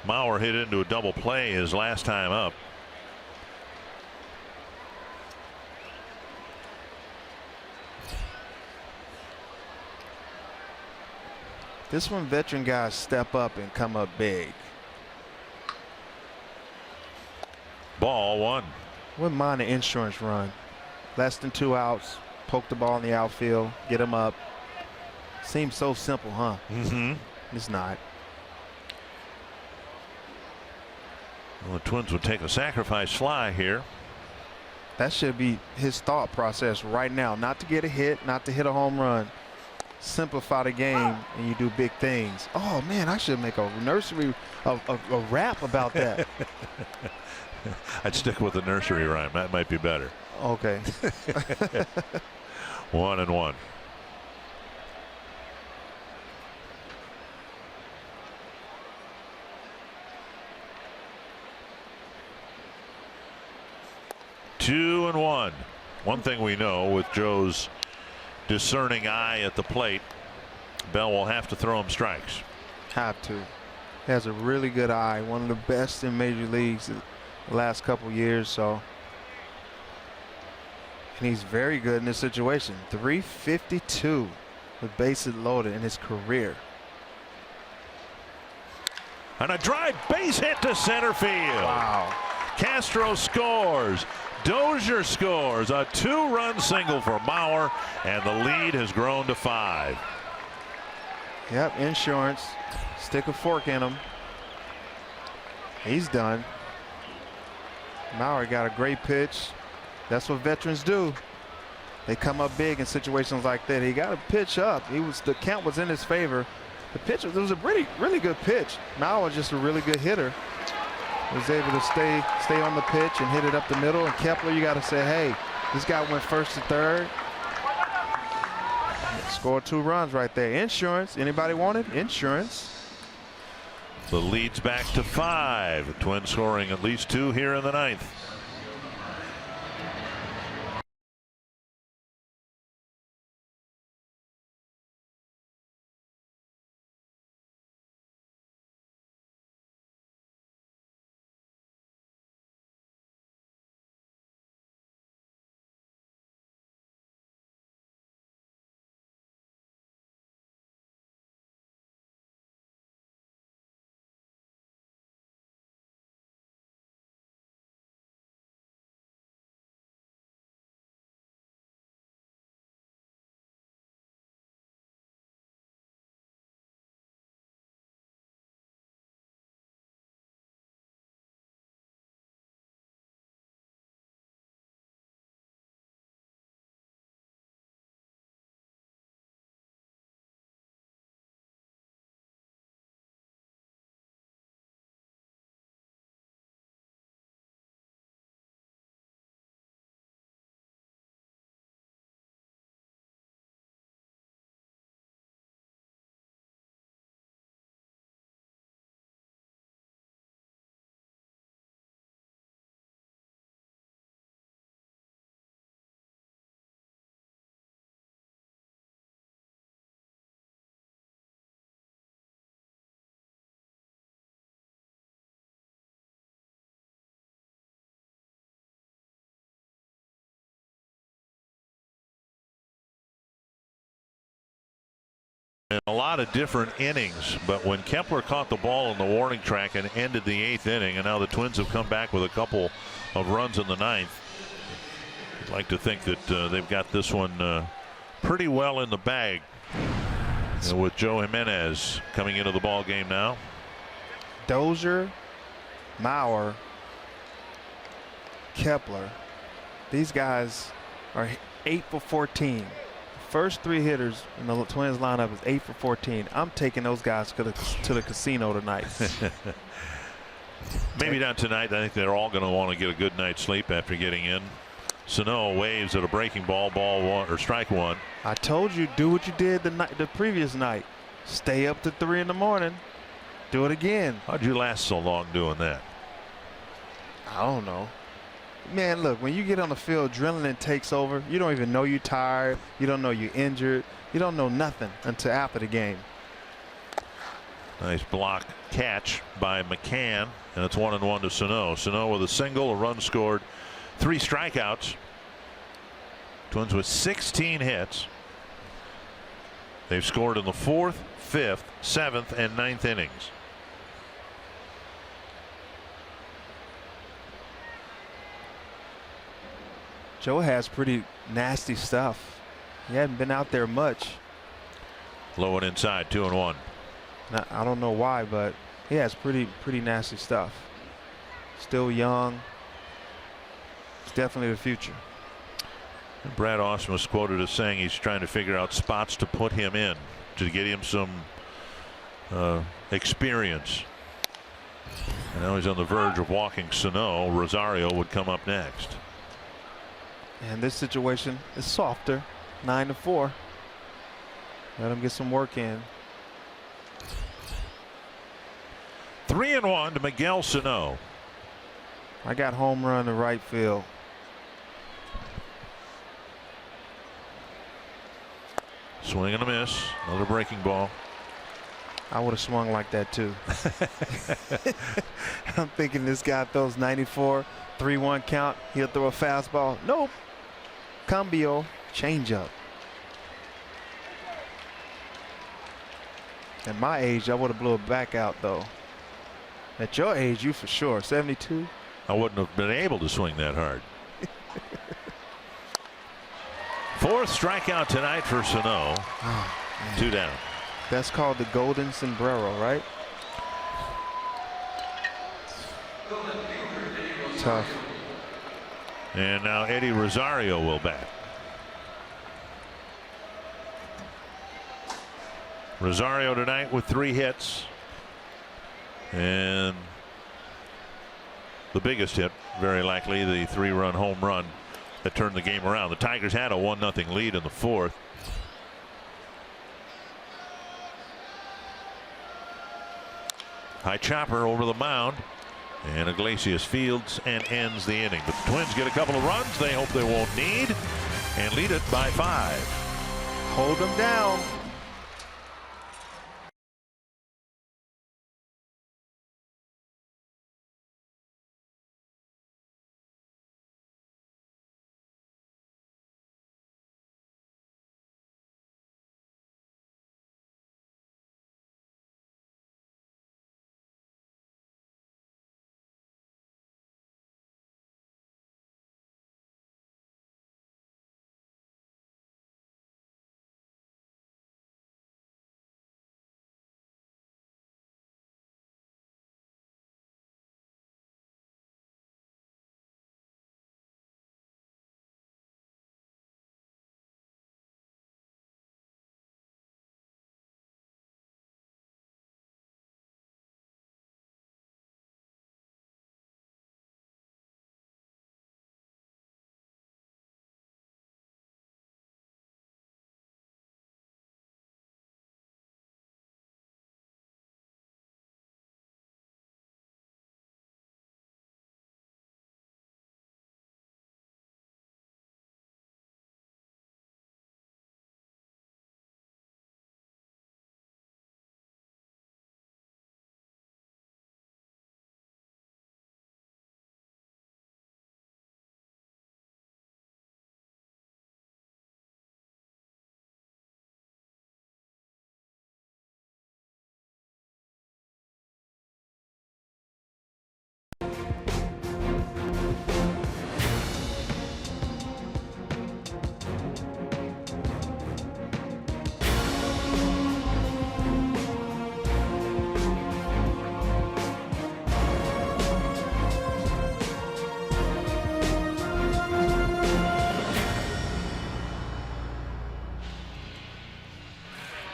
Mauer hit into a double play his last time up. This one, veteran guys step up and come up big. Ball 1. Wouldn't mind an insurance run. Less than 2 outs. Poke the ball in the outfield. Get him up. Seems so simple, huh? Mm-hmm. It's not. Well, the Twins would take a sacrifice fly here. That should be his thought process right now. Not to get a hit, not to hit a home run. Simplify the game and you do big things. Oh man, I should make a nursery a rap about that. I'd stick with the nursery rhyme. That might be better. Okay. 1-1. Two and one. One thing we know with Joe's discerning eye at the plate, Bell will have to throw him strikes. Have to. He has a really good eye. One of the best in major leagues the last couple years. So, and he's very good in this situation. 352 with bases loaded in his career. And a drive base hit to center field. Wow. Castro scores. Dozier scores a 2-run single for Mauer, and the lead has grown to 5. Yep, insurance. Stick a fork in him. He's done. Mauer got a great pitch. That's what veterans do. They come up big in situations like that. He got a pitch up. The count was in his favor. The pitch was a really good pitch. Mauer was just a really good hitter. Was able to stay on the pitch and hit it up the middle. And Kepler, you got to say, hey, this guy went first to third. Scored 2 runs right there. Insurance. Anybody want it? Insurance. The lead's back to 5. The Twins scoring at least 2 here in the 9th. In a lot of different innings, but when Kepler caught the ball in the warning track and ended the 8th inning, and now the Twins have come back with a couple of runs in the 9th, I'd like to think that they've got this one pretty well in the bag. And with Joe Jimenez coming into the ball game now. Dozier, Mauer, Kepler. These guys are 8 for 14. First 3 hitters in the Twins lineup is 8 for 14. I'm taking those guys to the casino tonight. Maybe not tonight. I think they're all going to want to get a good night's sleep after getting in. Sano waves at a breaking ball, ball 1 or strike 1. I told you, do what you did the previous night. Stay up to 3 in the morning. Do it again. How'd you last so long doing that? I don't know. Man, look, when you get on the field, adrenaline takes over. You don't even know you're tired. You don't know you're injured. You don't know nothing until after the game. Nice block catch by McCann, and it's 1-1 to Sano. Sano with a single, a run scored, 3 strikeouts. Twins with 16 hits. They've scored in the 4th, 5th, 7th, and 9th innings. Joe has pretty nasty stuff. He hadn't been out there much. Low and inside, 2-1. I don't know why, but he has pretty nasty stuff. Still young. It's definitely the future. Brad Austin was quoted as saying he's trying to figure out spots to put him in to get him some experience. And now he's on the verge of walking Sano. Rosario would come up next. And this situation is softer, 9-4. Let him get some work in. 3-1 to Miguel Sano. I got home run to right field. Swing and a miss. Another breaking ball. I would have swung like that too. I'm thinking this guy throws 94, 3-1 count. He'll throw a fastball. Nope. Cambio, changeup. At my age, I would have blew it back out though. At your age, you for sure. 72. I wouldn't have been able to swing that hard. Fourth strikeout tonight for Sano. Oh, 2 down. That's called the golden sombrero, right? Tough. And now Eddie Rosario will bat. Rosario tonight with 3 hits. And the biggest hit, very likely, the 3-run home run that turned the game around. The Tigers had a 1-0 lead in the 4th. High chopper over the mound, and Iglesias fields and ends the inning. But the Twins get a couple of runs they hope they won't need and lead it by 5. Hold them down.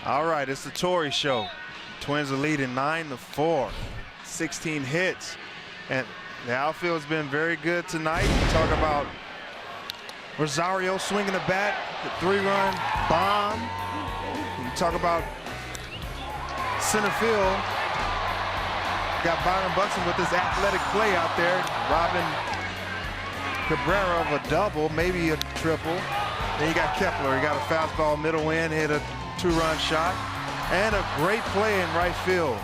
All right, it's the Torrey Show. Twins are leading 9-4, 16 hits. And the outfield's been very good tonight. You talk about Rosario swinging the bat, the 3-run bomb. You talk about center field. Got Byron Buxton with this athletic play out there, robbing Cabrera of a double, maybe a triple. Then you got Kepler. He got a fastball middle in, hit a 2-run shot, and a great play in right field.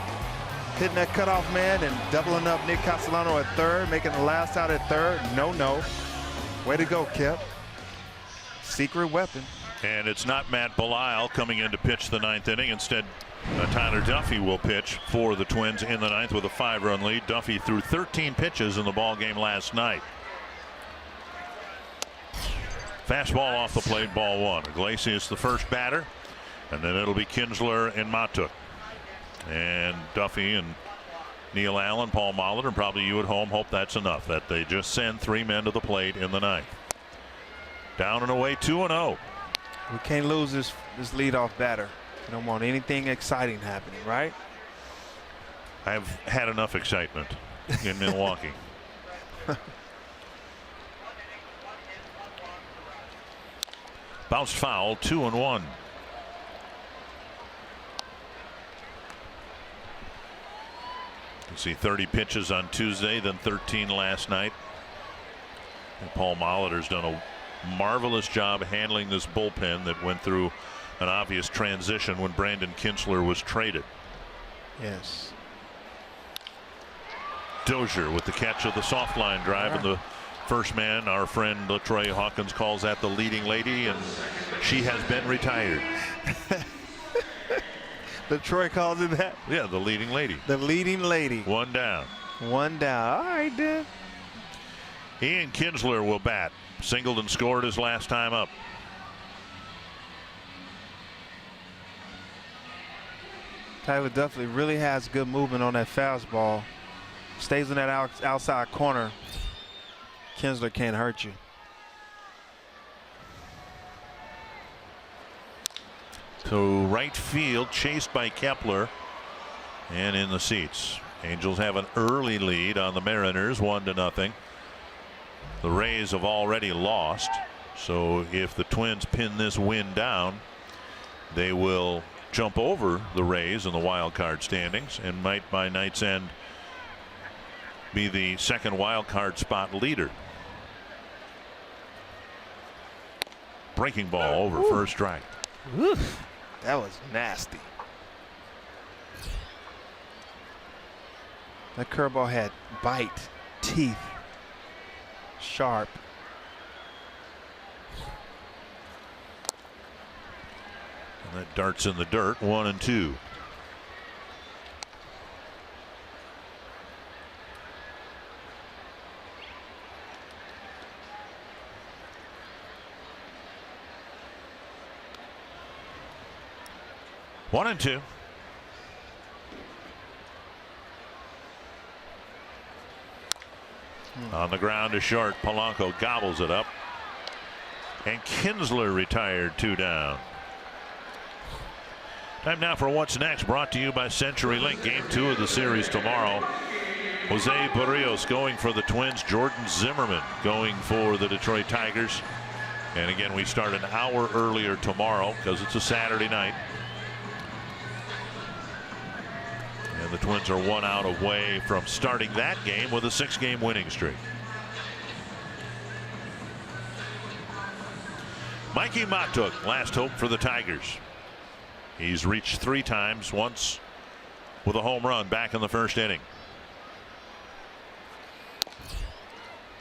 Hitting that cutoff man and doubling up Nick Castellano at third, making the last out at third. No. Way to go, Kep. Secret weapon. And it's not Matt Belisle coming in to pitch the 9th inning. Instead, Tyler Duffy will pitch for the Twins in the 9th with a 5-run lead. Duffy threw 13 pitches in the ball game last night. Fastball off the plate, ball 1. Iglesias the first batter, and then it'll be Kinsler and Matuk. And Duffy and Neil Allen, Paul Molitor, and probably you at home hope that's enough, that they just send 3 men to the plate in the 9th. Down and away, 2-0. We can't lose this leadoff batter. We don't want anything exciting happening, right? I've had enough excitement in Milwaukee. Bounced foul, 2-1. You see 30 pitches on Tuesday, then 13 last night. And Paul Molitor's done a marvelous job handling this bullpen that went through an obvious transition when Brandon Kintzler was traded. Yes. Dozier with the catch of the soft line drive, and the first man, our friend LaTroy Hawkins, calls that the leading lady, and she has been retired. LaTroy calls it that? Yeah, the leading lady. The leading lady. 1 down. 1 down. All right, then. Ian Kinsler will bat. Singleton scored his last time up. Tyler Duffley really has good movement on that fastball. Stays in that outside corner. Kinsler can't hurt you. To right field, chased by Kepler, and in the seats. Angels have an early lead on the Mariners, 1-0. The Rays have already lost, so if the Twins pin this win down, they will jump over the Rays in the wild card standings and might by night's end be the second wild card spot leader. Breaking ball over first strike. Oof, that was nasty. That curveball had bite, teeth, sharp. And that darts in the dirt, 1-2. One and two. On the ground to short. Polanco gobbles it up. And Kinsler retired, 2 down. Time now for What's Next, brought to you by CenturyLink. Game 2 of the series tomorrow. Jose Barrios going for the Twins. Jordan Zimmerman going for the Detroit Tigers. And again, we start an hour earlier tomorrow because it's a Saturday night. And the Twins are 1 out away from starting that game with a 6-game winning streak. Mikey Matuk, last hope for the Tigers. He's reached 3 times, once with a home run back in the first inning.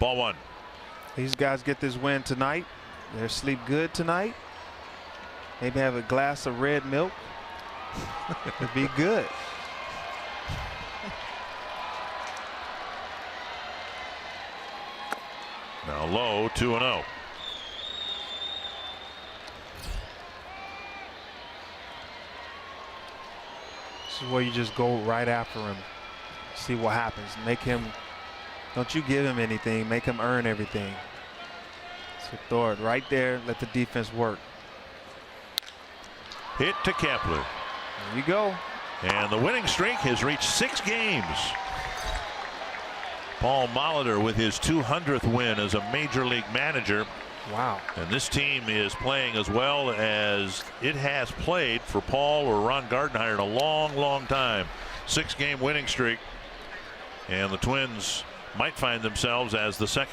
Ball 1. These guys get this win tonight. They'll sleep good tonight. Maybe have a glass of red milk. It'd be good. Now low, 2-0. This is where you just go right after him. See what happens. Make him, don't you give him anything. Make him earn everything. So throw it right there. Let the defense work. Hit to Kepler. There you go. And the winning streak has reached 6 games. Paul Molitor with his 200th win as a major league manager. Wow. And this team is playing as well as it has played for Paul or Ron Gardenhire in a long, long time. 6-game winning streak. And the Twins might find themselves as the second